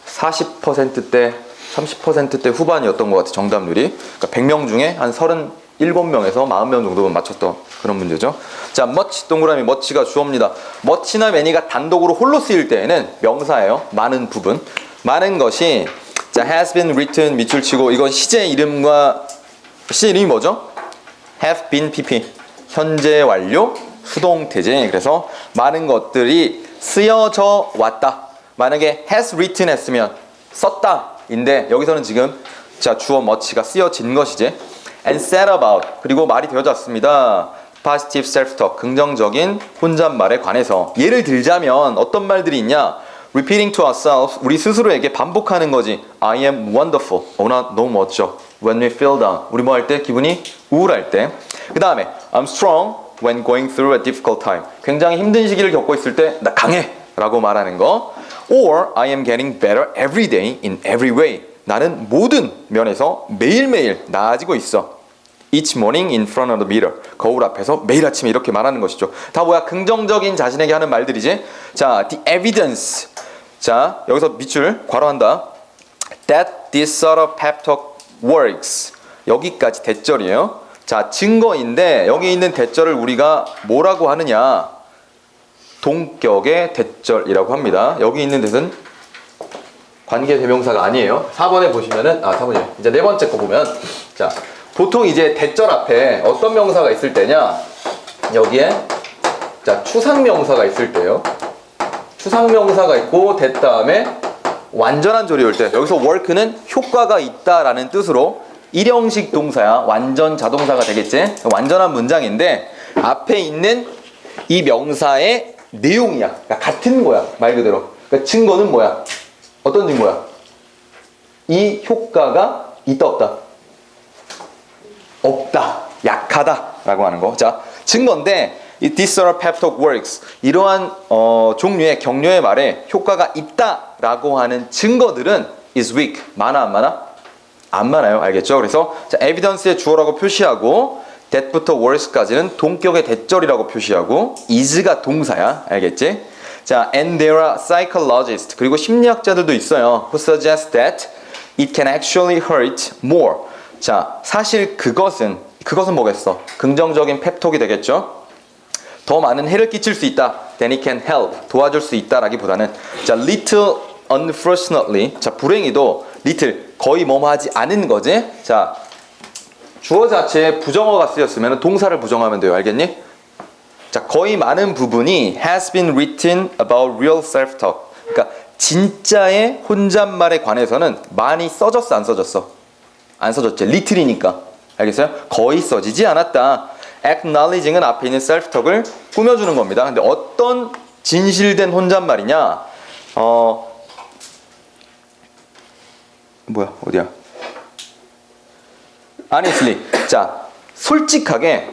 40%대, 30%대 후반이었던 것 같아 정답률이. 그러니까 100명 중에 한 37명에서 40명 정도만 맞췄던 그런 문제죠. 자, much 동그라미 much가 주어입니다. much나 many가 단독으로 홀로 쓰일 때에는 명사예요. 많은 부분. 많은 것이 자, has been written 밑줄 치고 이건 시제 이름과 시제 이름이 뭐죠? have been pp. 현재 완료 수동태제. 그래서 많은 것들이 쓰여져 왔다. 만약에 has written 했으면 썼다 인데 여기서는 지금 자, 주어 much가 쓰여진 것이지. and said about. 그리고 말이 되어졌습니다. positive self-talk. 긍정적인 혼잣말에 관해서. 예를 들자면 어떤 말들이 있냐? repeating to ourselves. 우리 스스로에게 반복하는 거지. I am wonderful. 나 너무 멋져. when we feel down. 우리 뭐 할 때? 기분이 우울할 때. 그 다음에 I'm strong when going through a difficult time. 굉장히 힘든 시기를 겪고 있을 때 나 강해 라고 말하는 거. or I am getting better every day in every way. 나는 모든 면에서 매일매일 나아지고 있어. Each morning in front of the mirror. 거울 앞에서 매일 아침에 이렇게 말하는 것이죠. 다 뭐야? 긍정적인 자신에게 하는 말들이지. 자, the evidence. 자, 여기서 밑줄 괄호한다. That this sort of pep talk works. 여기까지 대절이에요. 자, 증거인데 여기 있는 대절을 우리가 뭐라고 하느냐? 동격의 대절이라고 합니다. 여기 있는 대는 관계 대명사가 아니에요. 4번에 보시면은 4번이에요. 이제 네 번째 거 보면 자, 보통 이제 대절 앞에 어떤 명사가 있을 때냐? 여기에 자, 추상명사가 있을 때요. 추상명사가 있고 대 다음에 완전한 조리 올 때 여기서 work는 효과가 있다라는 뜻으로 일형식 동사야. 완전 자동사가 되겠지. 완전한 문장인데 앞에 있는 이 명사의 내용이야. 그러니까 같은 거야. 말 그대로. 그러니까 증거는 뭐야? 어떤 증거야? 이 효과가 있다 없다? 없다. 약하다 라고 하는 거. 자, 증거인데 이 this sort of pep talk works. 이러한 종류의 격려의 말에 효과가 있다 라고 하는 증거들은 is weak. 많아 안 많아? 안 많아요. 알겠죠? 그래서 자, evidence의 주어라고 표시하고 that부터 wors까지는 동격의 대절이라고 표시하고 is가 동사야. 알겠지? 자, and there are psychologists. 그리고 심리학자들도 있어요. who suggest that it can actually hurt more. 자, 사실 그것은 뭐겠어? 긍정적인 펩톡이 되겠죠? 더 많은 해를 끼칠 수 있다. then it can help. 도와줄 수 있다라기보다는 자, little unfortunately. 자, 불행히도 little 거의 뭐뭐 하지 않은 거지. 자, 주어 자체에 부정어가 쓰였으면 동사를 부정하면 돼요. 알겠니? 자, 거의 많은 부분이 has been written about real self-talk. 그러니까 진짜의 혼잣말에 관해서는 많이 써졌어, 안 써졌어? 안 써졌지. 리틀이니까. 알겠어요? 거의 써지지 않았다. acknowledging은 앞에 있는 self-talk을 꾸며주는 겁니다. 근데 어떤 진실된 혼잣말이냐? 뭐야, 어디야? honestly. 자, 솔직하게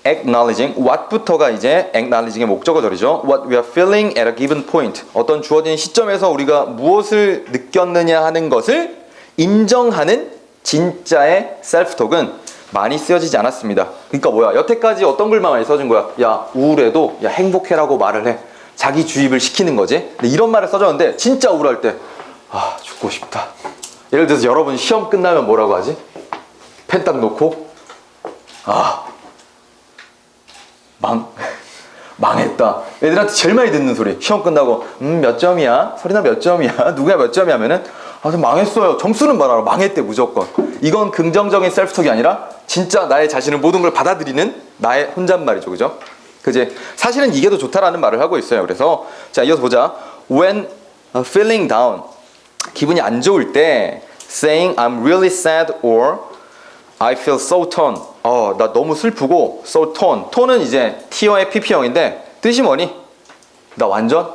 acknowledging, what부터가 이제 acknowledging의 목적어절이죠. What we are feeling at a given point. 어떤 주어진 시점에서 우리가 무엇을 느꼈느냐 하는 것을 인정하는 진짜의 self-talk은 많이 쓰여지지 않았습니다. 그러니까 뭐야? 여태까지 어떤 글만 많이 써준 거야? 야, 우울해도 야, 행복해라고 말을 해. 자기 주입을 시키는 거지. 근데 이런 말을 써줬는데 진짜 우울할 때 아, 죽고 싶다. 예를 들어서 여러분 시험 끝나면 뭐라고 하지? 펜 딱 놓고 아, 망했다. 애들한테 제일 많이 듣는 소리. 시험 끝나고 몇 점이야? 소리나 몇 점이야? 누구야 몇 점이야? 하면은 아, 저 망했어요. 점수는 말하라. 망했대 무조건. 이건 긍정적인 셀프톡이 아니라 진짜 나의 자신을 모든 걸 받아들이는 나의 혼잣말이죠. 그죠? 그지? 사실은 이게 더 좋다라는 말을 하고 있어요. 그래서 자, 이어서 보자. When feeling down, 기분이 안 좋을 때 saying I'm really sad or I feel so torn. 나 너무 슬프고 so torn. torn은 이제 T어의 PP형인데 뜻이 뭐니? 나 완전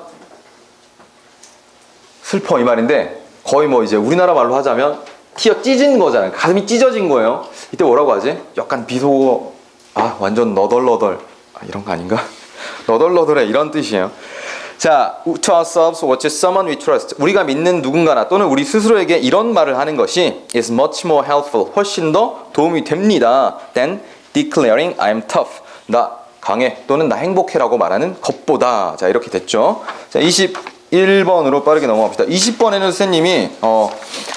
슬퍼 이 말인데 거의 뭐 이제 우리나라 말로 하자면 T어 찢은 거잖아요. 가슴이 찢어진 거예요. 이때 뭐라고 하지? 약간 비속어 완전 너덜너덜 이런 거 아닌가? 너덜너덜해 이런 뜻이에요. 자, to ourselves or to someone we trust. 우리가 믿는 누군가나 또는 우리 스스로에게 이런 말을 하는 것이 is much more helpful. 훨씬 더 도움이 됩니다. than declaring I'm tough. 나 강해 또는 나 행복해라고 말하는 것보다. 자, 이렇게 됐죠. 자, 21번으로 빠르게 넘어갑시다. 20번에는 선생님이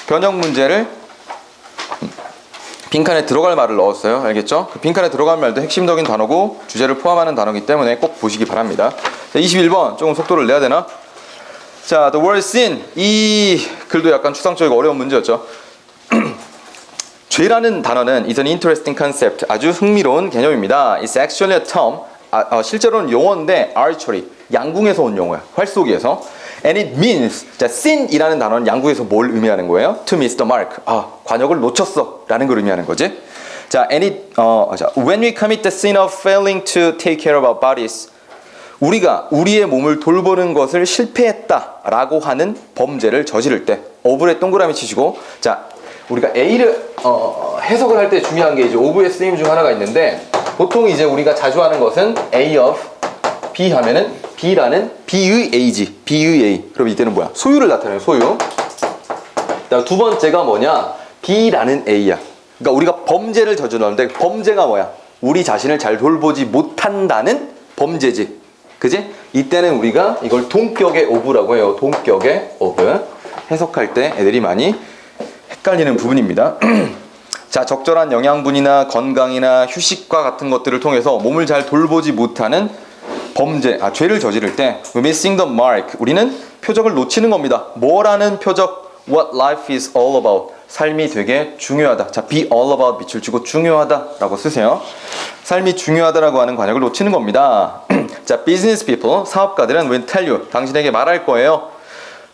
변형 문제를 빈칸에 들어갈 말을 넣었어요. 알겠죠? 그 빈칸에 들어갈 말도 핵심적인 단어고 주제를 포함하는 단어이기 때문에 꼭 보시기 바랍니다. 자, 21번 조금 속도를 내야 되나? 자, the word sin. 이 글도 약간 추상적이고 어려운 문제였죠. 죄라는 단어는 is an interesting concept. 아주 흥미로운 개념입니다. It's actually a term. 실제로는 용어인데 archery. 양궁에서 온 용어야. 활쏘기에서. And it means, 자, sin이라는 단어는 양궁에서 뭘 의미하는 거예요? To miss the mark. 관역을 놓쳤어. 라는 걸 의미하는 거지. 자, and it, when we commit the sin of failing to take care of our bodies. 우리가 우리의 몸을 돌보는 것을 실패했다라고 하는 범죄를 저지를 때 of에 동그라미 치시고 자, 우리가 A를 해석을 할 때 중요한 게 이제 of의 쓰임 중 하나가 있는데 보통 이제 우리가 자주 하는 것은 A of B 하면은 B라는 B의 A지. B의 A. 그럼 이때는 뭐야? 소유를 나타내요. 소유. 두 번째가 뭐냐? B라는 A야. 그러니까 우리가 범죄를 저질렀는데 범죄가 뭐야? 우리 자신을 잘 돌보지 못한다는 범죄지. 그지? 이때는 우리가 이걸 동격의 of라고 해요. 동격의 of. 해석할 때 애들이 많이 헷갈리는 부분입니다. 자, 적절한 영양분이나 건강이나 휴식과 같은 것들을 통해서 몸을 잘 돌보지 못하는 범죄, 죄를 저지를 때 missing the mark. 우리는 표적을 놓치는 겁니다. 뭐라는 표적? What life is all about. 삶이 되게 중요하다. 자, be all about 밑줄 치고 중요하다라고 쓰세요. 삶이 중요하다라고 하는 관역을 놓치는 겁니다. 자, business people, 사업가들은 will tell you, 당신에게 말할 거예요.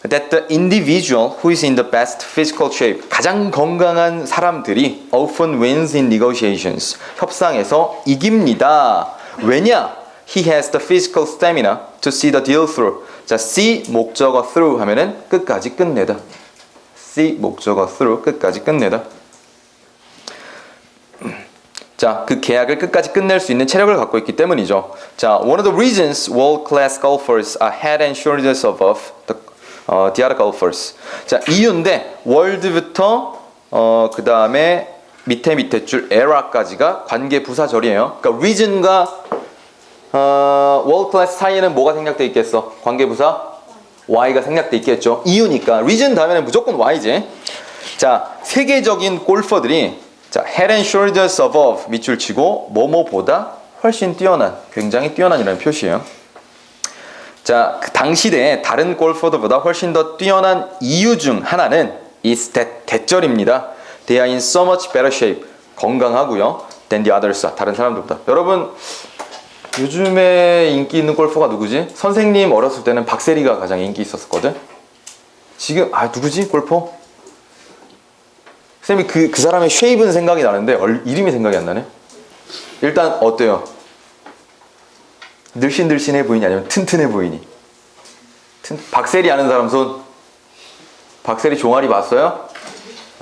That the individual who is in the best physical shape, 가장 건강한 사람들이 often wins in negotiations. 협상에서 이깁니다. 왜냐? He has the physical stamina to see the deal through. 자, see 목적어 through 하면은 끝까지 끝내다. see 목적어 through 끝까지 끝내다. 자, 그 계약을 끝까지 끝낼 수 있는 체력을 갖고 있기 때문이죠. 자, one of the reasons world class golfers are head and shoulders above the other golfers. 자, 이유인데 월드부터 그 다음에 밑에 줄 era까지가 관계 부사절이에요. 그러니까 reason과 월드 클래스 사이에는 뭐가 생략돼 있겠어? 관계부사 Y가 생략돼 있겠죠. 이유니까 reason 다음에는 무조건 Y지. 자, 세계적인 골퍼들이 자, head and shoulders above 밑줄 치고 뭐뭐보다 훨씬 뛰어난, 굉장히 뛰어난이라는 표시예요. 자, 그 당시대에 다른 골퍼들보다 훨씬 더 뛰어난 이유 중 하나는 is that 대절입니다. They are in so much better shape. 건강하고요. than the others, 다른 사람들보다. 여러분 요즘에 인기 있는 골퍼가 누구지? 선생님 어렸을 때는 박세리가 가장 인기 있었거든. 지금 누구지 골퍼? 쌤이 그 사람의 쉐입은 생각이 나는데 이름이 생각이 안 나네. 일단 어때요? 늘씬늘씬해 보이니 아니면 튼튼해 보이니? 박세리 아는 사람 손? 박세리 종아리 봤어요?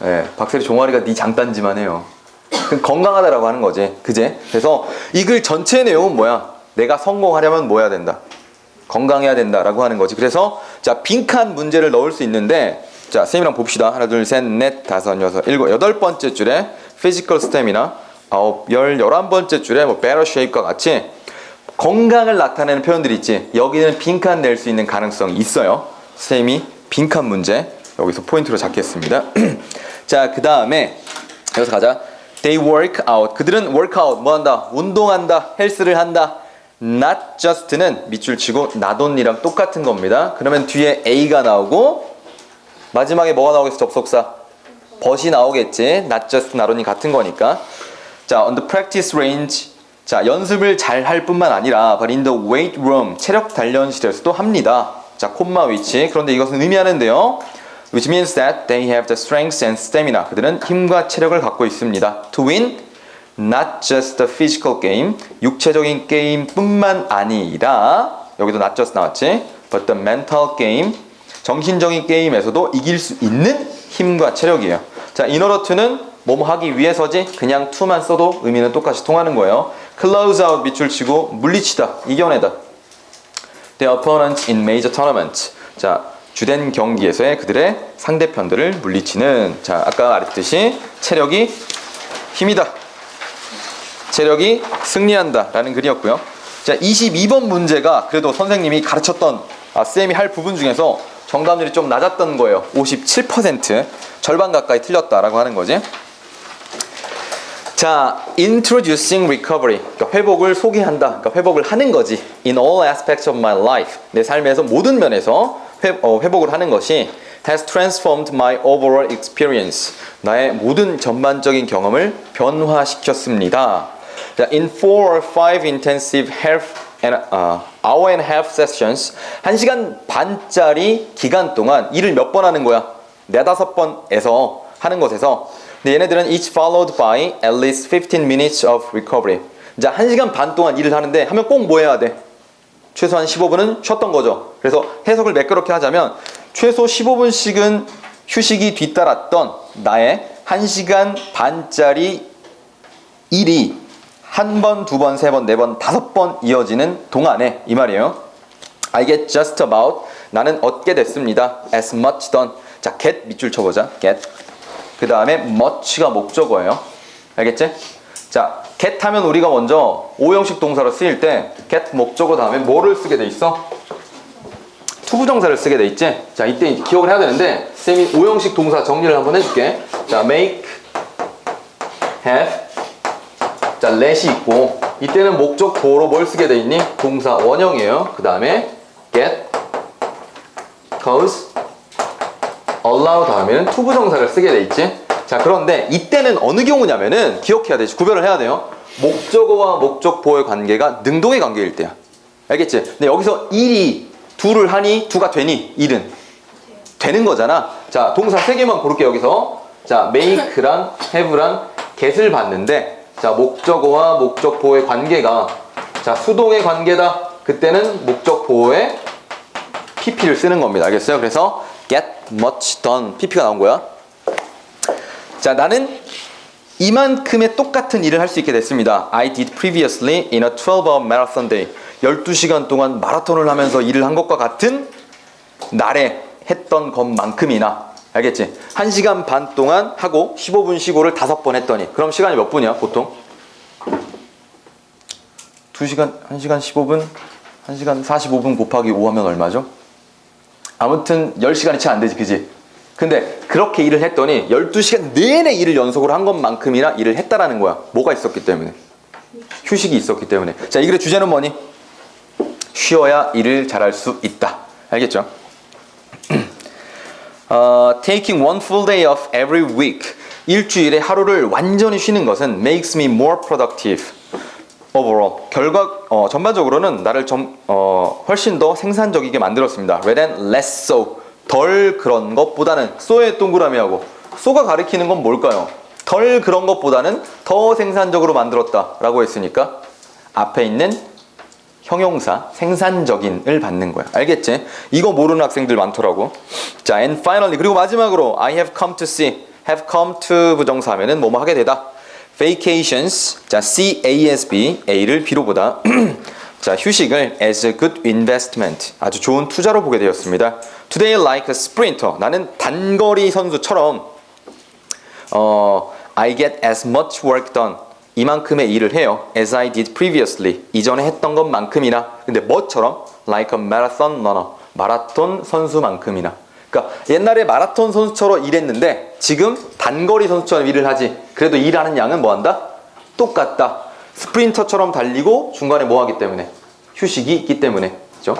네, 박세리 종아리가 네 장단지만 해요. 건강하다라고 하는 거지, 그제? 그래서 이 글 전체 내용은 뭐야? 내가 성공하려면 뭐 해야 된다? 건강해야 된다라고 하는 거지. 그래서 자, 빈칸 문제를 넣을 수 있는데, 자, 쌤이랑 봅시다. 하나, 둘, 셋, 넷, 다섯, 여섯, 일곱, 여덟 번째 줄에 physical stamina, 아홉, 열, 11번째 줄에 뭐 better shape과 같이 건강을 나타내는 표현들이 있지. 여기는 빈칸 낼 수 있는 가능성이 있어요. 쌤이 빈칸 문제 여기서 포인트로 잡겠습니다. 자, 그 다음에 여기서 가자. They work out. 그들은 workout 뭐 한다? 운동한다. 헬스를 한다. Not just는 밑줄 치고 not only랑 똑같은 겁니다. 그러면 뒤에 A가 나오고 마지막에 뭐가 나오겠어? 접속사 but이 나오겠지. Not just, not only 같은 거니까. 자, on the practice range. 자, 연습을 잘 할 뿐만 아니라 but in the weight room, 체력 단련실에서도 합니다. 자, 콤마 위치. 그런데 이것은 의미하는데요. Which means that they have the strength and stamina. 그들은 힘과 체력을 갖고 있습니다. To win, not just the physical game. 육체적인 게임뿐만 아니라 여기도 not just 나왔지. But the mental game. 정신적인 게임에서도 이길 수 있는 힘과 체력이에요. 자, in order to는 뭐뭐 하기 위해서지. 그냥 to만 써도 의미는 똑같이 통하는 거예요. Close out 밑줄 치고 물리치다, 이겨내다. Their opponents in major tournaments. 자, 주된 경기에서의 그들의 상대편들을 물리치는. 자, 아까 말했듯이 체력이 힘이다. 체력이 승리한다 라는 글이었고요. 자, 22번 문제가 그래도 선생님이 가르쳤던 쌤이 할 부분 중에서 정답률이 좀 낮았던 거예요. 57%. 절반 가까이 틀렸다라고 하는 거지. 자, introducing recovery. 그러니까 회복을 소개한다. 그러니까 회복을 하는 거지. In all aspects of my life. 내 삶에서 모든 면에서 회복을 하는 것이 has transformed my overall experience. 나의 모든 전반적인 경험을 변화시켰습니다. 자, in 4 or 5 intensive hour and half sessions. 1시간 반짜리 기간 동안 일을 몇 번 하는 거야? 4-5번에서 하는 것에서. 근데 얘네들은 each followed by at least 15 minutes of recovery. 자, 1시간 반 동안 일을 하는데 하면 꼭 뭐 해야 돼? 최소한 15분은 쉬었던 거죠. 그래서 해석을 매끄럽게 하자면 최소 15분씩은 휴식이 뒤따랐던 나의 1시간 반짜리 일이 한 번, 두 번, 세 번, 네 번, 5번 이어지는 동안에 이 말이에요. I get just about. 나는 얻게 됐습니다. As much done. 자, get 밑줄 쳐보자. get. 그 다음에 much가 목적어예요. 알겠지? 자, get 하면 우리가 먼저 오형식 동사로 쓰일 때 get 목적어 다음에 뭐를 쓰게 돼 있어? 투부정사를 쓰게 돼 있지? 자, 이때 기억을 해야 되는데 쌤이 오형식 동사 정리를 한번 해줄게. 자, make, have. 자, let이 있고 이때는 목적보로 뭘 쓰게 돼 있니? 동사 원형이에요. 그 다음에 get, cause, allow 다음에는 투부정사를 쓰게 돼 있지. 자, 그런데 이때는 어느 경우냐면은 기억해야 되지. 구별을 해야 돼요. 목적어와 목적보의 관계가 능동의 관계일 때야. 알겠지? 근데 여기서 일이 두를 하니 두가 되니 일은 되는 거잖아. 자, 동사 3개만 고를게 여기서. 자, make랑 have랑 get을 봤는데 자, 목적어와 목적보의 관계가 자, 수동의 관계다. 그때는 목적보의 pp를 쓰는 겁니다. 알겠어요? 그래서 get much done pp가 나온 거야. 자, 나는 이만큼의 똑같은 일을 할 수 있게 됐습니다. I did previously in a 12-hour marathon day. 12시간 동안 마라톤을 하면서 일을 한 것과 같은 날에 했던 것만큼이나. 알겠지? 1시간 반 동안 하고 15분 쉬고를 5번 했더니 그럼 시간이 몇 분이야 보통? 2시간, 1시간 15분, 1시간 45분 곱하기 5 하면 얼마죠? 아무튼 10시간이 채 안 되지, 그지? 근데 그렇게 일을 했더니 12시간 내내 일을 연속으로 한 것만큼이나 일을 했다라는 거야. 뭐가 있었기 때문에? 휴식이 있었기 때문에. 자, 이 글의 주제는 뭐니? 쉬어야 일을 잘할 수 있다. 알겠죠? Taking one full day off every week. 일주일에 하루를 완전히 쉬는 것은 makes me more productive overall. 전반적으로는 나를 훨씬 더 생산적이게 만들었습니다. rather than less so. 덜 그런 것보다는 so에 동그라미하고 so가 가리키는 건 뭘까요? 덜 그런 것보다는 더 생산적으로 만들었다라고 했으니까 앞에 있는 형용사 생산적인을 받는 거야. 알겠지? 이거 모르는 학생들 많더라고. 자, and finally 그리고 마지막으로 I have come to see. have come to 부정사 하면은 뭐뭐 하게 되다. vacations. 자, CASB A를 B로 보다. 자, 휴식을 as a good investment. 아주 좋은 투자로 보게 되었습니다. Today like a sprinter. 나는 단거리 선수처럼 I get as much work done. 이만큼의 일을 해요. As I did previously. 이전에 했던 것만큼이나. 근데 뭐처럼? Like a marathon runner. 마라톤 선수만큼이나. 그러니까 옛날에 마라톤 선수처럼 일했는데 지금 단거리 선수처럼 일을 하지. 그래도 일하는 양은 뭐한다? 똑같다. 스프린터처럼 달리고 중간에 뭐 하기 때문에? 휴식이 있기 때문에. 그죠?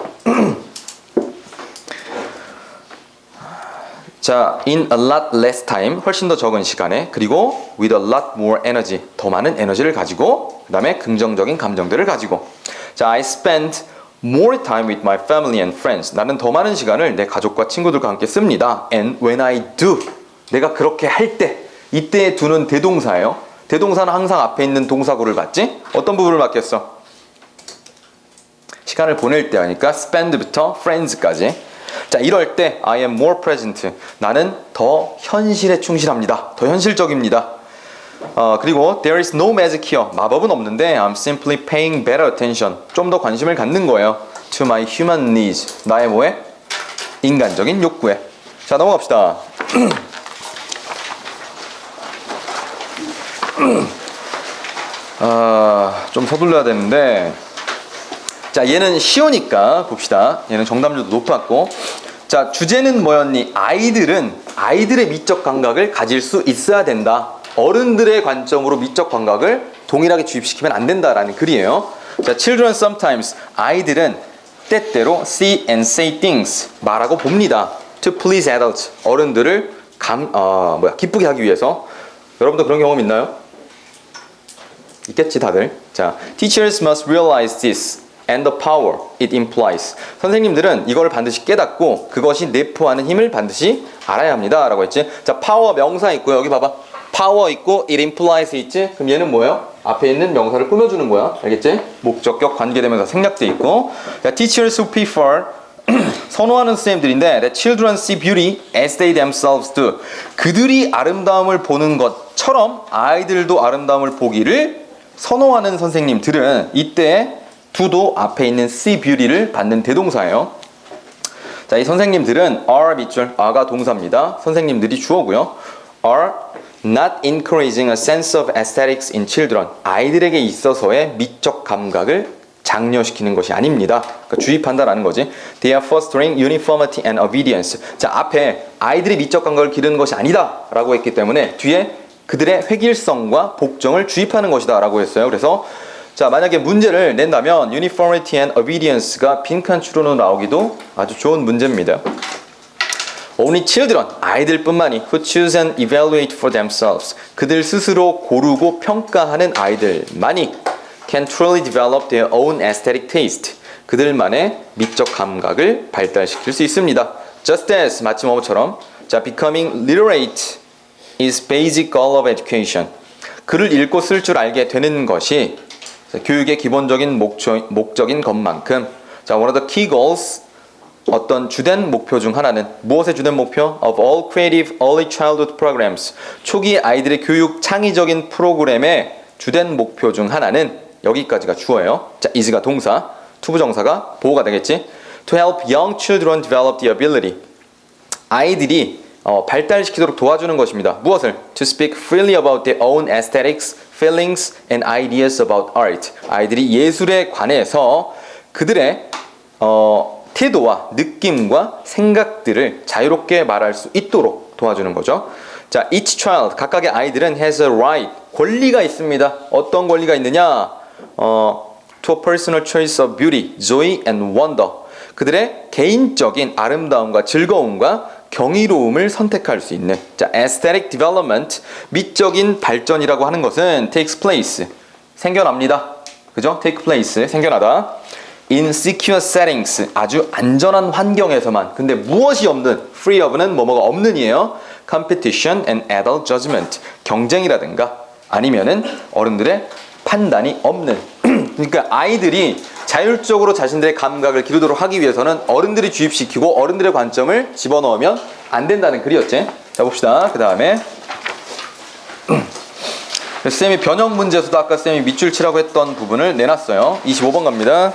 자, in a lot less time, 훨씬 더 적은 시간에, 그리고 with a lot more energy, 더 많은 에너지를 가지고, 그 다음에 긍정적인 감정들을 가지고. 자, I spent more time with my family and friends. 나는 더 많은 시간을 내 가족과 친구들과 함께 씁니다. And when I do, 내가 그렇게 할 때, 이때의 do는 대동사예요. 대동사는 항상 앞에 있는 동사구를 받지? 어떤 부분을 받겠어? 시간을 보낼 때 하니까 spend부터 friends까지. 자, 이럴 때 I am more present. 나는 더 현실에 충실합니다. 더 현실적입니다. 그리고 there is no magic here. 마법은 없는데 I'm simply paying better attention. 좀 더 관심을 갖는 거예요. To my human needs. 나의 뭐에? 인간적인 욕구에. 자, 넘어갑시다. 좀 서둘러야 되는데 자, 얘는 쉬우니까 봅시다. 얘는 정답률도 높았고. 자, 주제는 뭐였니? 아이들의 미적 감각을 가질 수 있어야 된다. 어른들의 관점으로 미적 감각을 동일하게 주입시키면 안 된다라는 글이에요. 자, children sometimes. 아이들은 때때로 see and say things. 말하고 봅니다. To please adults. 어른들을 기쁘게 하기 위해서. 여러분도 그런 경험 있나요? 있겠지, 다들. 자, teachers must realize this. and the power it implies. 선생님들은 이걸 반드시 깨닫고 그것이 내포하는 힘을 반드시 알아야 합니다. 라고 했지. 자, power 명사 있고 여기 봐봐. power 있고 it implies 있지. 그럼 얘는 뭐예요? 앞에 있는 명사를 꾸며주는 거야. 알겠지? 목적격 관계대명사 생략돼 있고. 자, teachers who prefer 선호하는 선생님들인데 that children see beauty as they themselves do. 그들이 아름다움을 보는 것처럼 아이들도 아름다움을 보기를 선호하는 선생님들은 이때 do도 앞에 있는 see beauty를 받는 대동사예요. 자, 이 선생님들은 are 밑줄, are가 동사입니다. 선생님들이 주어고요. are not encouraging a sense of aesthetics in children. 아이들에게 있어서의 미적 감각을 장려시키는 것이 아닙니다. 그러니까 주입한다라는 거지. They are fostering uniformity and obedience. 자, 앞에 아이들의 미적 감각을 기르는 것이 아니다 라고 했기 때문에 뒤에 그들의 획일성과 복종을 주입하는 것이다 라고 했어요. 그래서 자, 만약에 문제를 낸다면 uniformity and obedience가 빈칸 추론으로 나오기도 아주 좋은 문제입니다. Only children, 아이들뿐만이 who choose and evaluate for themselves. 그들 스스로 고르고 평가하는 아이들만이 can truly develop their own aesthetic taste. 그들만의 미적 감각을 발달시킬 수 있습니다. Just as, 마치 뭐처럼. 자, becoming literate is basic goal of education. 글을 읽고 쓸 줄 알게 되는 것이 교육의 기본적인 목적인 것만큼 자, one of the key goals 어떤 주된 목표 중 하나는 무엇의 주된 목표? Of all creative early childhood programs 초기 아이들의 교육 창의적인 프로그램의 주된 목표 중 하나는 여기까지가 주어예요. 자, is가 동사, 투부정사가 보호가 되겠지. To help young children develop the ability 아이들이 발달시키도록 도와주는 것입니다. 무엇을? To speak freely about their own aesthetics, feelings and ideas about art. 아이들이 예술에 관해서 그들의 태도와 느낌과 생각들을 자유롭게 말할 수 있도록 도와주는 거죠. 자, each child, 각각의 아이들은 has a right, 권리가 있습니다. 어떤 권리가 있느냐? To a personal choice of beauty, joy and wonder. 그들의 개인적인 아름다움과 즐거움과 경이로움을 선택할 수 있는. 자, aesthetic development, 미적인 발전이라고 하는 것은 takes place, 생겨납니다. 그죠? take place, 생겨나다. in secure settings, 아주 안전한 환경에서만. 근데 무엇이 없는, free of는 뭐뭐가 없는이에요. competition and adult judgment, 경쟁이라든가 아니면은 어른들의 판단이 없는. 그러니까 아이들이 자율적으로 자신들의 감각을 기르도록 하기 위해서는 어른들이 주입시키고 어른들의 관점을 집어넣으면 안 된다는 글이었지. 자, 봅시다. 그 다음에 쌤이 변형 문제에서도 아까 쌤이 밑줄 치라고 했던 부분을 내놨어요. 25번 갑니다.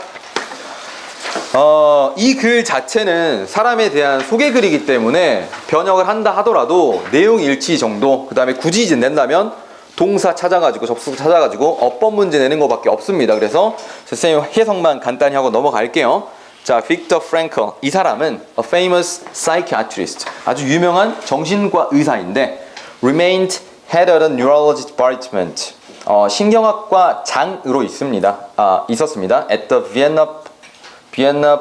이 글 자체는 사람에 대한 소개글이기 때문에 변형을 한다 하더라도 내용 일치 정도, 그 다음에 굳이 이제 낸다면 동사 찾아가지고 접속 찾아가지고 어법 문제 내는 것밖에 없습니다. 그래서 선생님 해석만 간단히 하고 넘어갈게요. 자, 빅터 프랭클, 이 사람은 a famous psychiatrist, 아주 유명한 정신과 의사인데 remained head of the neurology department, 신경학과 장으로 있었습니다. at the Vienna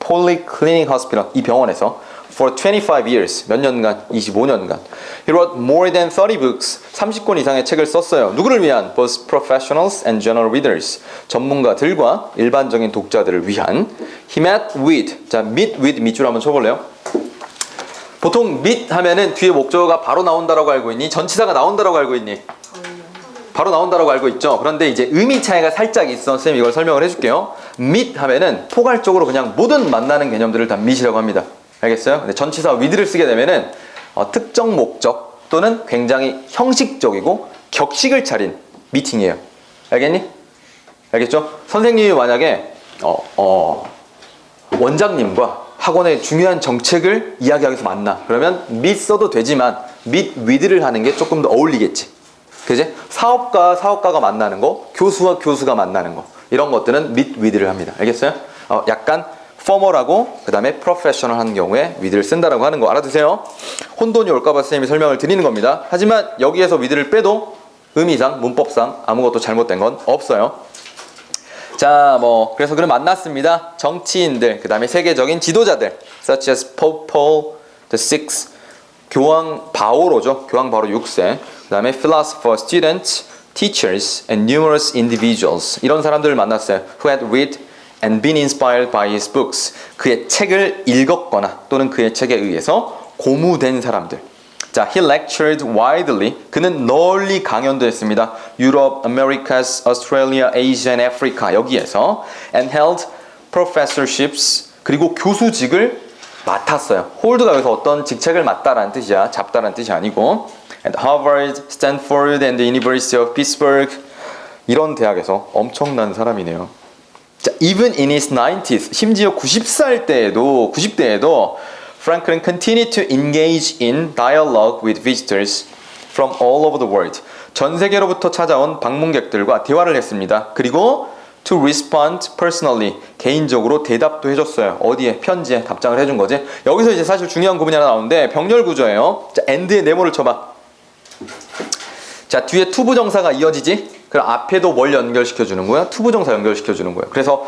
Polyclinic Hospital, 이 병원에서 for 25 years, 몇 년간? 25년간. He wrote more than 30 books, 30권 이상의 책을 썼어요. 누구를 위한? Both professionals and general readers, 전문가들과 일반적인 독자들을 위한. He met with, 자, meet with 밑줄 한번 쳐볼래요? 보통 meet 하면은 뒤에 목적어가 바로 나온다라고 알고 있니? 전치사가 나온다라고 알고 있니? 바로 나온다라고 알고 있죠. 그런데 이제 의미 차이가 살짝 있어. 선생님 이걸 설명을 해줄게요. meet 하면은 포괄적으로 그냥 모든 만나는 개념들을 다 meet이라고 합니다. 알겠어요? 근데 전치사 with를 쓰게 되면은 특정 목적 또는 굉장히 형식적이고 격식을 차린 미팅이에요. 알겠니? 알겠죠? 선생님이 만약에 원장님과 학원의 중요한 정책을 이야기하기 위해서 만나. 그러면 meet 써도 되지만 meet with를 하는 게 조금 더 어울리겠지. 그지? 사업가가 만나는 거, 교수와 교수가 만나는 거, 이런 것들은 meet with를 합니다. 알겠어요? 약간 formal하고 그 다음에 professional한 경우에 with를 쓴다라고 하는 거 알아두세요. 혼돈이 올까봐 선생님이 설명을 드리는 겁니다. 하지만 여기에서 with를 빼도 의미상, 문법상 아무것도 잘못된 건 없어요. 자, 그래서 그를 만났습니다. 정치인들, 그 다음에 세계적인 지도자들, such as Pope Paul VI, 교황 바오로죠. 교황 바오로 6세. 그 다음에 philosopher, students, teachers, and numerous individuals. 이런 사람들을 만났어요. Who had read and been inspired by his books. 그의 책을 읽었거나 또는 그의 책에 의해서 고무된 사람들. 자, he lectured widely. 그는 널리 강연도 했습니다. 유럽, Americas, Australia, Asia, and Africa. 여기에서 and held professorships. 그리고 교수직을 맡았어요. hold가 여기서 어떤 직책을 맡다라는 뜻이야. 잡다라는 뜻이 아니고. at Harvard, Stanford, and the University of Pittsburgh. 이런 대학에서 엄청난 사람이네요. 자, even in his 90s, 심지어 90대에도 Franklin continued to engage in dialogue with visitors from all over the world. 전 세계로부터 찾아온 방문객들과 대화를 했습니다. 그리고 to respond personally, 개인적으로 대답도 해줬어요. 어디에? 편지에 답장을 해준 거지. 여기서 이제 사실 중요한 부분이 하나 나오는데 병렬 구조예요. 자, and의 네모를 쳐봐. 자, 뒤에 투부정사가 이어지지? 그럼 앞에도 뭘 연결시켜주는 거야? 투부정사 연결시켜주는 거야. 그래서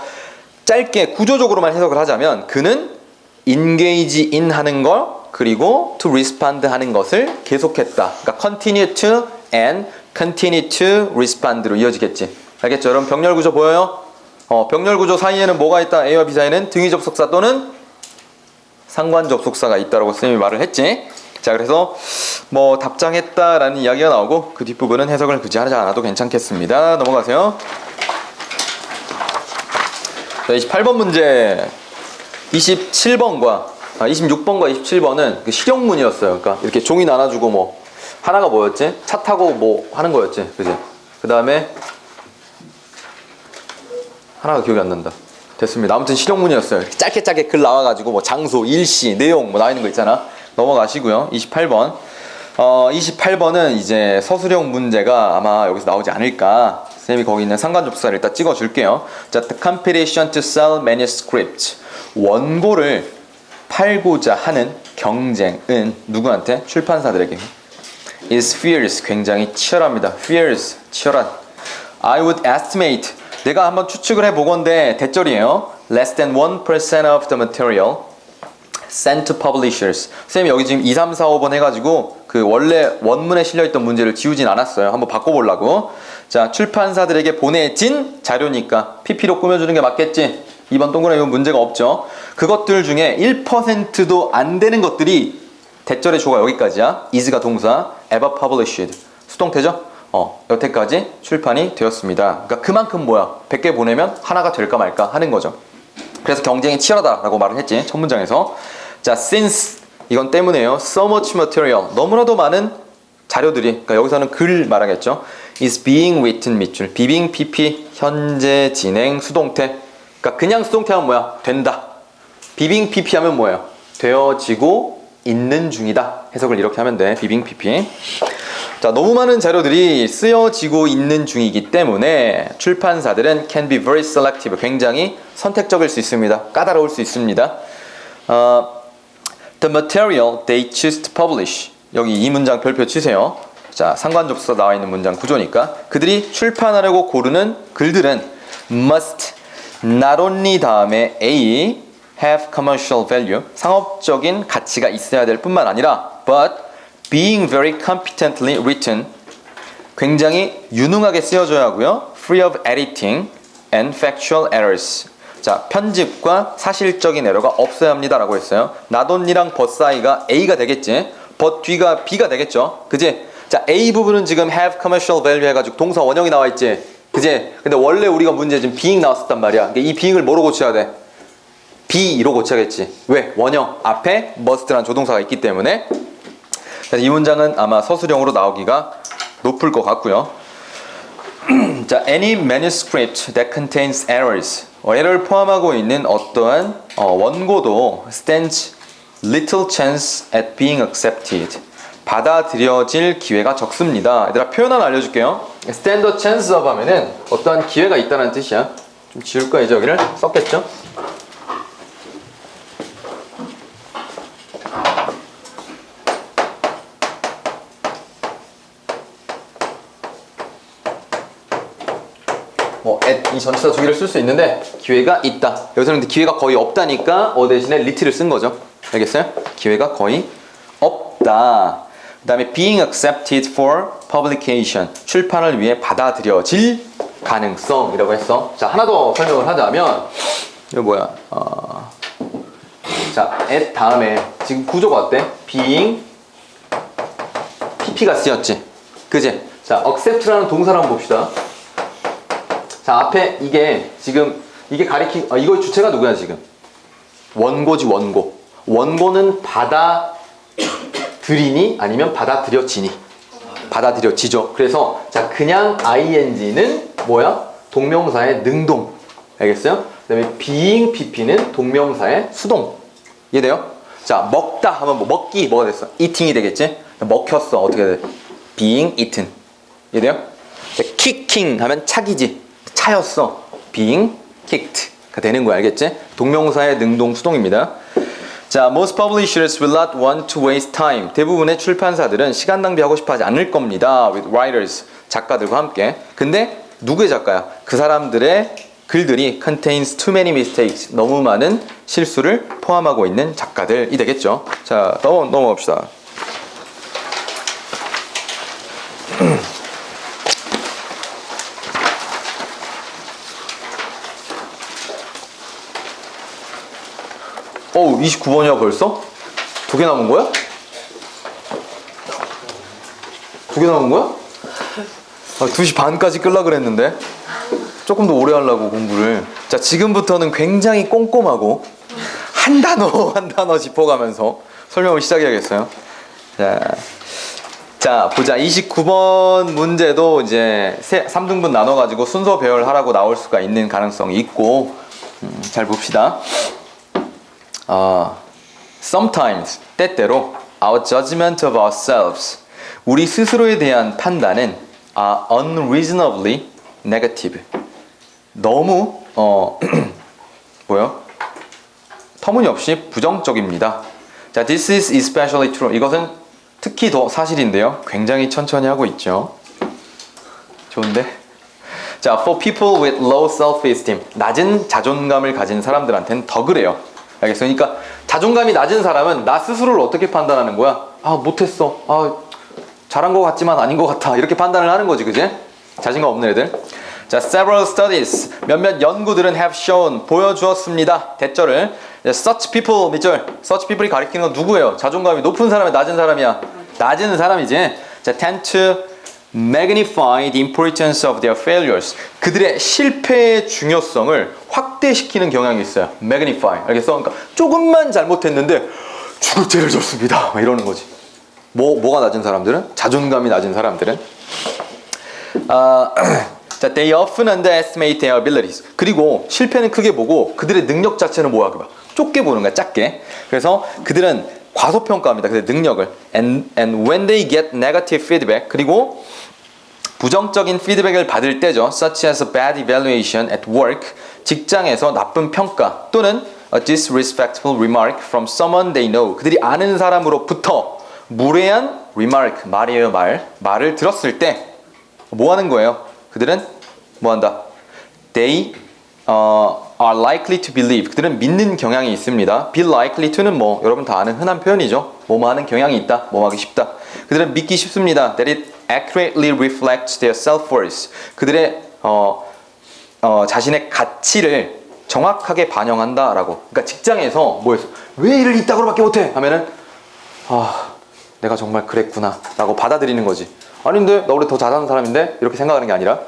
짧게 구조적으로만 해석을 하자면 그는 engage in 하는 걸 그리고 to respond 하는 것을 계속했다. 그러니까 continue to and continue to respond로 이어지겠지. 알겠죠? 여러분 병렬 구조 보여요? 병렬 구조 사이에는 뭐가 있다? A와 B 사이에는 등위 접속사 또는 상관 접속사가 있다라고 선생님이 말을 했지. 자, 그래서 답장했다라는 이야기가 나오고 그 뒷부분은 해석을 굳이 하지 않아도 괜찮겠습니다. 넘어가세요. 자, 28번 문제. 26번과 27번은 그 실용문이었어요. 그러니까 이렇게 종이 나눠주고 하나가 뭐였지? 차 타고 하는 거였지, 그지? 그 다음에 하나가 기억이 안 난다. 됐습니다. 아무튼 실용문이었어요. 짧게 글 나와가지고 장소, 일시, 내용 나와 있는 거 있잖아. 넘어가시고요. 28번. 28번은 이제 서술형 문제가 아마 여기서 나오지 않을까. 선생님이 거기 있는 상관접사를 일단 찍어줄게요. 자, the competition to sell manuscripts. 원고를 팔고자 하는 경쟁은 누구한테? 출판사들에게. is fierce. 굉장히 치열합니다. fierce. 치열한. I would estimate. 내가 한번 추측을 해보건데 대절이에요. less than 1% of the material. sent to publishers. 선생님 여기 지금 2, 3, 4, 5번 해가지고 그 원래 원문에 실려있던 문제를 지우진 않았어요. 한번 바꿔보려고. 자, 출판사들에게 보내진 자료니까 PP로 꾸며주는 게 맞겠지. 2번 동그라미 문제가 없죠. 그것들 중에 1%도 안 되는 것들이 대절의 주어가 여기까지야. is가 동사, ever published. 수동태죠? 여태까지 출판이 되었습니다. 그러니까 그만큼 뭐야? 100개 보내면 하나가 될까 말까 하는 거죠. 그래서 경쟁이 치열하다라고 말을 했지. 첫 문장에서. 자, since 이건 때문에요. So much material. 너무나도 많은 자료들이, 그러니까 여기서는 글 말하겠죠. is being written 밑줄. 비빙, PP, 현재, 진행, 수동태. 그러니까 그냥 수동태 하면 뭐야? 된다. 비빙, PP 하면 뭐예요? 되어지고 있는 중이다. 해석을 이렇게 하면 돼. 비빙, PP. 자, 너무 많은 자료들이 쓰여지고 있는 중이기 때문에 출판사들은 can be very selective. 굉장히 선택적일 수 있습니다. 까다로울 수 있습니다. The material they choose to publish. 여기 이 문장 별표 치세요. 자, 상관접수사 나와 있는 문장 구조니까 그들이 출판하려고 고르는 글들은 must not only 다음에 A have commercial value. 상업적인 가치가 있어야 될 뿐만 아니라 but being very competently written. 굉장히 유능하게 쓰여져야 하고요. free of editing and factual errors. 자, 편집과 사실적인 에러가 없어야 합니다 라고 했어요. not only랑 but 사이가 A가 되겠지. but 뒤가 B가 되겠죠. 그지? 자, A 부분은 지금 have commercial value 해가지고 동사 원형이 나와 있지. 그지? 근데 원래 우리가 문제 지금 being 나왔었단 말이야. 그러니까 이 being을 뭐로 고쳐야 돼? B로 고쳐야겠지. 왜? 원형 앞에 must라는 조동사가 있기 때문에. 이 문장은 아마 서술형으로 나오기가 높을 것 같고요. 자, any manuscript that contains errors. 에러를 포함하고 있는 어떠한 원고도 stands little chance at being accepted. 받아들여질 기회가 적습니다. 얘들아, 표현 하나 알려줄게요. stand a chance of 하면은 어떠한 기회가 있다는 뜻이야. 좀 지울 거야, 이제 여기를. 썼겠죠? 이 전치사 두 개를 쓸 수 있는데 기회가 있다. 여기서는 근데 기회가 거의 없다니까 대신에 little을 쓴 거죠. 알겠어요? 기회가 거의 없다. 그 다음에 being accepted for publication. 출판을 위해 받아들여질 가능성이라고 했어. 자, 하나 더 설명을 하자면 이거 뭐야? 자, at 다음에 지금 구조가 어때? being pp가 쓰였지. 그지? 자, accept라는 동사를 한번 봅시다. 자, 앞에 이게 지금 이게 이거의 주체가 누구야 지금? 원고지, 원고. 원고는 받아들이니 아니면 받아들여지니? 받아들여지죠. 그래서 자, 그냥 ing는 뭐야? 동명사의 능동. 알겠어요? 그 다음에 being pp는 동명사의 수동. 이해돼요? 자, 먹다 하면 뭐 먹기 뭐가 됐어? eating이 되겠지? 먹혔어. 어떻게 돼? being eaten. 이해돼요? 자, kicking 하면 차기지. 차였어. being kicked가 되는 거야. 알겠지? 동명사의 능동 수동입니다. 자, most publishers will not want to waste time. 대부분의 출판사들은 시간 낭비하고 싶어 하지 않을 겁니다. with writers. 작가들과 함께. 근데 누구의 작가야? 그 사람들의 글들이 contains too many mistakes. 너무 많은 실수를 포함하고 있는 작가들이 되겠죠. 자, 넘어갑시다. 어우, 29번이야 벌써? 2개 남은 거야? 2개 남은 거야? 2시 반까지 끌라 그랬는데 조금 더 오래 하려고 공부를. 자, 지금부터는 굉장히 꼼꼼하고 한 단어 한 단어 짚어가면서 설명을 시작해야겠어요. 자, 보자. 29번 문제도 이제 3등분 나눠가지고 순서 배열하라고 나올 수가 있는 가능성이 있고, 잘 봅시다. Sometimes, 때때로 our judgment of ourselves, 우리 스스로에 대한 판단은 are unreasonably negative. 너무 터무니없이 부정적입니다. 자, this is especially true. 이것은 특히 더 사실인데요. 굉장히 천천히 하고 있죠. 좋은데? 자, for people with low self-esteem, 낮은 자존감을 가진 사람들한테는 더 그래요. 알겠어요? 그러니까 자존감이 낮은 사람은 나 스스로를 어떻게 판단하는 거야? 아, 못했어. 아, 잘한 것 같지만 아닌 것 같아. 이렇게 판단을 하는 거지, 그지? 자신감 없는 애들. 자, several studies. 몇몇 연구들은 have shown. 보여주었습니다. 대절을. Such people, 밑절. Such people이 가리키는 건 누구예요? 자존감이 높은 사람이 낮은 사람이야? 낮은 사람이지. 자, tend to magnify the importance of their failures. 그들의 실패의 중요성을 확대시키는 경향이 있어요. magnify. 알겠어? 그러니까 조금만 잘못했는데 죽을 죄를 졌습니다. 막 이러는 거지. 뭐가 낮은 사람들은? 자존감이 낮은 사람들은? 자, they often underestimate their abilities. 그리고 실패는 크게 보고 그들의 능력 자체는 뭐야? 좁게 보는 거야, 작게. 그래서 그들은 과소평가합니다. 그들의 능력을. And when they get negative feedback, 그리고 부정적인 피드백을 받을 때죠. Such as a bad evaluation at work, 직장에서 나쁜 평가 또는 a disrespectful remark from someone they know. 그들이 아는 사람으로부터 무례한 remark, 말이에요, 말을 들었을 때 뭐 하는 거예요? 그들은 뭐 한다? They are likely to believe. 그들은 믿는 경향이 있습니다. be likely to는 뭐 여러분 다 아는 흔한 표현이죠. 뭐뭐 하는 경향이 있다, 뭐 하기 쉽다. 그들은 믿기 쉽습니다. That it accurately reflects their self-worth. 그들의 자신의 가치를 정확하게 반영한다라고. 그러니까 직장에서 뭐였어? 왜 일을 이따구로밖에 못해? 하면은 내가 정말 그랬구나 라고 받아들이는 거지. 아닌데 나 원래 더 잘하는 사람인데 이렇게 생각하는 게 아니라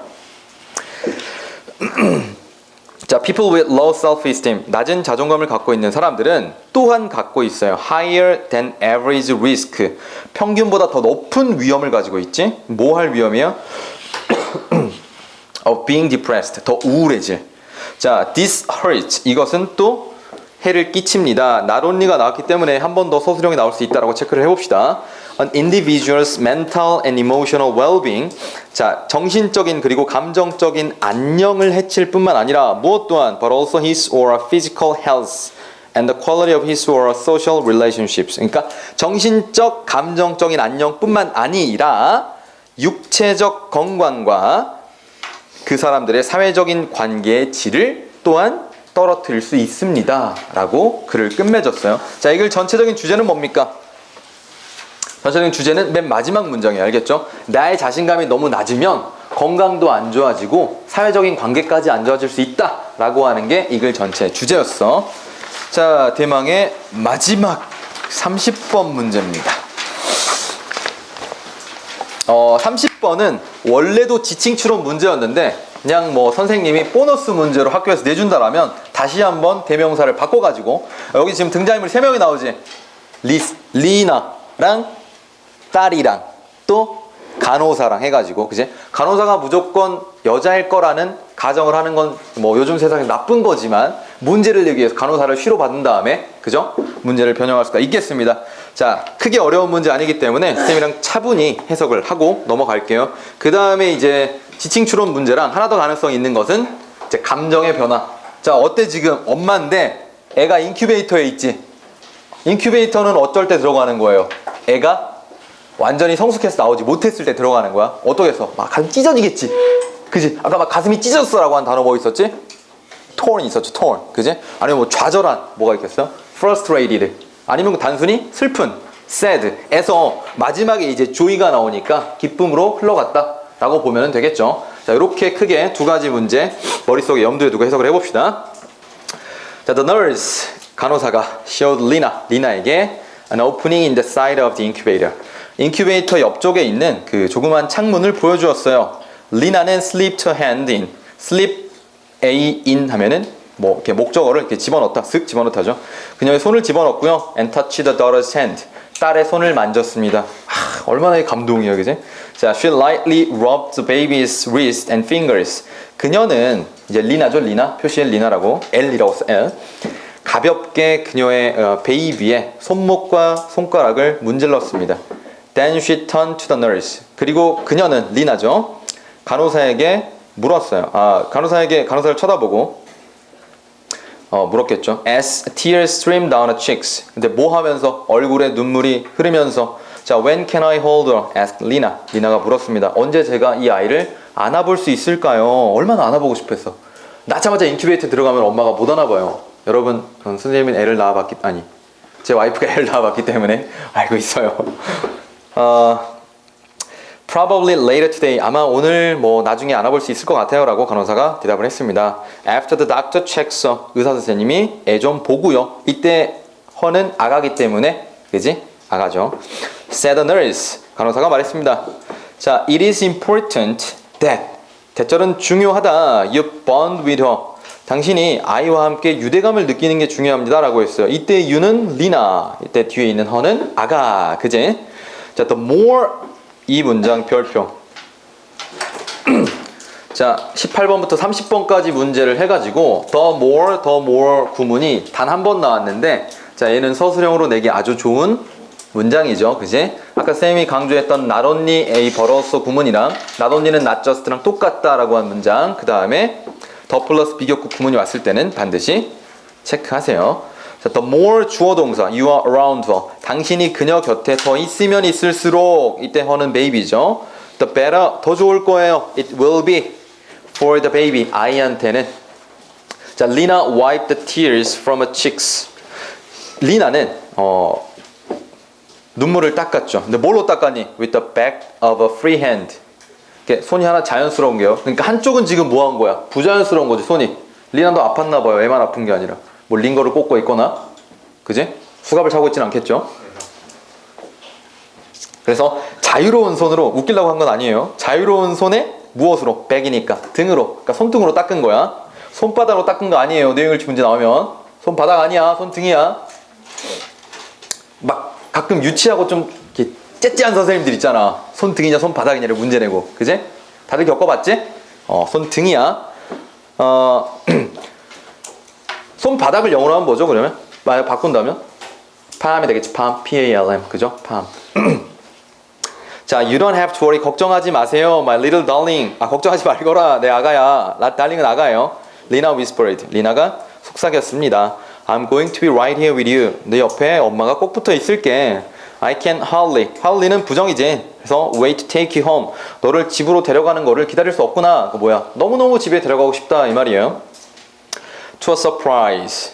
자, people with low self-esteem, 낮은 자존감을 갖고 있는 사람들은 또한 갖고 있어요. higher than average risk, 평균보다 더 높은 위험을 가지고 있지. 뭐 할 위험이야? of being depressed, 더 우울해질. 자, this hurts, 이것은 또 해를 끼칩니다. 나론리가 나왔기 때문에 한 번 더 서술형이 나올 수 있다라고 체크를 해봅시다. An individual's mental and emotional well-being. 자, 정신적인 그리고 감정적인 안녕을 해칠 뿐만 아니라 무엇 또한 but also his or her physical health and the quality of his or her social relationships. 그러니까 정신적, 감정적인 안녕뿐만 아니라 육체적 건강과 그 사람들의 사회적인 관계의 질을 또한 떨어뜨릴 수 있습니다 라고 글을 끝맺었어요. 자, 이 글 전체적인 주제는 뭡니까? 전체적인 주제는 맨 마지막 문장이에요. 알겠죠? 나의 자신감이 너무 낮으면 건강도 안 좋아지고 사회적인 관계까지 안 좋아질 수 있다 라고 하는 게 이 글 전체 주제였어. 자, 대망의 마지막 30번 문제입니다. 30번은 원래도 지칭 추론 문제였는데 그냥 뭐 선생님이 보너스 문제로 학교에서 내준다라면 다시 한번 대명사를 바꿔가지고 여기 지금 등장인물이 3명이 나오지. 리나랑 딸이랑 또 간호사랑 해가지고, 그지? 간호사가 무조건 여자일 거라는 가정을 하는 건 뭐 요즘 세상에 나쁜 거지만 문제를 내기 위해서 간호사를 쉬로 받은 다음에, 그죠? 문제를 변형할 수가 있겠습니다. 자, 크게 어려운 문제 아니기 때문에 쌤이랑 차분히 해석을 하고 넘어갈게요. 그 다음에 이제 지칭 추론 문제랑 하나 더 가능성이 있는 것은 이제 감정의 변화. 자, 어때 지금 엄마인데 애가 인큐베이터에 있지? 인큐베이터는 어쩔 때 들어가는 거예요? 애가 완전히 성숙해서 나오지 못했을 때 들어가는 거야. 어떻겠어? 막 가슴 찢어지겠지. 그지? 아까 막 가슴이 찢어졌어 라고 한 단어 뭐 있었지? torn 있었죠. torn. 그지? 아니면 뭐 좌절한 뭐가 있겠어? frustrated. 아니면 단순히 슬픈 sad 에서 마지막에 이제 joy가 나오니까 기쁨으로 흘러갔다 라고 보면 되겠죠. 자, 이렇게 크게 두 가지 문제 머릿속에 염두에 두고 해석을 해봅시다. 자, the nurse 간호사가 showed 리나에게 an opening in the side of the incubator. 인큐베이터 옆쪽에 있는 그 조그만 창문을 보여주었어요. 리나는 slipped her hand in. slip a in 하면은 뭐 이렇게 목적어를 이렇게 집어넣다, 슥 집어넣다죠. 그녀의 손을 집어넣고요. and touched the daughter's hand. 딸의 손을 만졌습니다. 얼마나 감동이에요, 그지? 자, she lightly rubbed the baby's wrist and fingers. 그녀는 이제 리나죠, 리나 표시에 리나라고 L이라고 써. L. 가볍게 그녀의 베이비의 손목과 손가락을 문질렀습니다. Then she turned to the nurse. 그리고 그녀는 리나죠. 간호사에게 물었어요. 간호사를 쳐다보고 물었겠죠. As tears streamed down her cheeks. 근데 뭐 하면서 얼굴에 눈물이 흐르면서 자, when can I hold her? asked Lina. 리나가 물었습니다. 언제 제가 이 아이를 안아볼 수 있을까요? 얼마나 안아보고 낳자마자 인큐베이터 들어가면 엄마가 못 안아봐요. 여러분, 선생님은 애를 낳아봤기 제 와이프가 애를 낳아봤기 때문에 알고 있어요. Probably later today. 아마 오늘 뭐 나중에 알아볼 수 있을 것 같아요 라고 간호사가 대답을 했습니다. After the doctor checks. 의사 선생님이 애 좀 보고요. 이때 허는 아가기 때문에 그지? 아가죠. Said the nurse. 간호사가 말했습니다. 자, it is important that. 대절은 중요하다. You bond with her. 당신이 아이와 함께 유대감을 느끼는 게 중요합니다 라고 했어요. 이때 you는 리나, 이때 뒤에 있는 her는 아가, 그지? 자, the more 이 문장 별표. 자, 18번부터 30번까지 문제를 해가지고 the more 구문이 단 한 번 나왔는데, 자, 얘는 서술형으로 내기 아주 좋은 문장이죠, 그지? 아까 쌤이 강조했던 not only a but also 구문이랑 not only는 not just랑 똑같다라고 한 문장, 그 다음에 더 플러스 비교급 구문이 왔을 때는 반드시 체크하세요. 자, the more 주어 동사 you are around her. 당신이 그녀 곁에 더 있으면 있을수록, 이때 her는 baby죠. the better 더 좋을 거예요. it will be for the baby 아이한테는. 자, Lina wiped the tears from her cheeks. 리나는 눈물을 닦았죠. 근데 뭘로 닦았니? with the back of a free hand. 이렇게 손이 하나 자연스러운 게요. 그러니까 한쪽은 지금 뭐 한 거야? 부자연스러운 거지, 손이. 리나도 아팠나 봐요. 애만 아픈 게 아니라. 뭐 링거를 꽂고 있거나, 그지? 수갑을 차고 있진 않겠죠? 그래서 자유로운 손으로, 웃기려고 한 건 아니에요. 자유로운 손에 무엇으로? 백이니까 등으로, 그러니까 손등으로 닦은 거야. 손바닥으로 닦은 거 아니에요. 내용일치 문제 나오면 손바닥 아니야, 손등이야. 막 가끔 유치하고 좀 이렇게 째째한 선생님들 있잖아. 손등이냐 손바닥이냐를 문제 내고, 그지? 다들 겪어봤지? 손등이야. 손바닥을 영어로 하면 뭐죠, 그러면? 만약 바꾼다면? palm이 되겠지. palm, P-A-L-M, 그죠? palm. 자, you don't have to worry. 걱정하지 마세요. My little darling. 걱정하지 말거라. 내 아가야. darling은 아가예요. Lina whispered. 리나가 속삭였습니다. I'm going to be right here with you. 내 옆에 엄마가 꼭 붙어 있을게. I can hardly는 부정이지. 그래서 wait to take you home. 너를 집으로 데려가는 거를 기다릴 수 없구나. 그 뭐야? 너무너무 집에 데려가고 싶다 이 말이에요. To a surprise.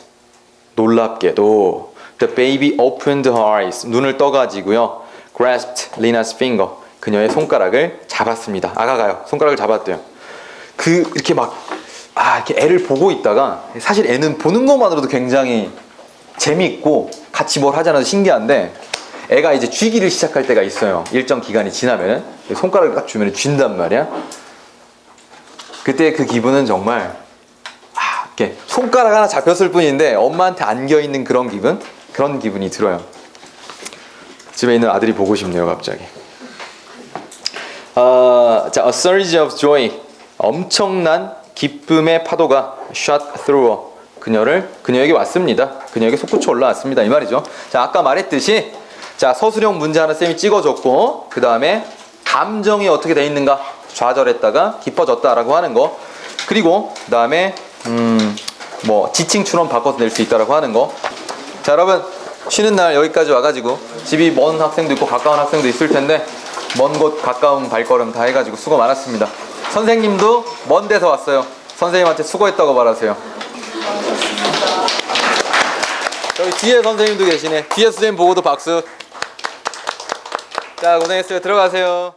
놀랍게도 the baby opened her eyes. 눈을 떠가지고요. grasped Lina's finger. 그녀의 손가락을 잡았습니다. 아가가요. 손가락을 잡았대요. 이렇게 막 이렇게 애를 보고 있다가, 사실 애는 보는 것만으로도 굉장히 재밌고 같이 뭘 하잖아도 신기한데, 애가 이제 쥐기를 시작할 때가 있어요. 일정 기간이 지나면 손가락을 딱 주면 쥔단 말이야. 그때 그 기분은 정말 이렇게 손가락 하나 잡혔을 뿐인데 엄마한테 안겨 있는 그런 기분이 들어요. 집에 있는 아들이 보고 싶네요, 갑자기. 자, a surge of joy. 엄청난 기쁨의 파도가 shot through her. 그녀에게 왔습니다. 그녀에게 솟구쳐 올라왔습니다. 이 말이죠. 자, 아까 말했듯이, 자, 서술형 문제 하나 쌤이 찍어줬고, 그 다음에 감정이 어떻게 돼 있는가? 좌절했다가 깊어졌다라고 하는 거. 그리고 그 다음에 뭐 지칭처럼 바꿔서 낼 수 있다라고 하는 거. 자, 여러분 쉬는 날 여기까지 와가지고, 집이 먼 학생도 있고 가까운 학생도 있을 텐데 먼 곳 가까운 발걸음 다 해가지고 수고 많았습니다. 선생님도 먼 데서 왔어요. 선생님한테 수고했다고 말하세요. 저기 뒤에 선생님도 계시네. 뒤에 선생님 보고도 박수. 자, 고생했어요. 들어가세요.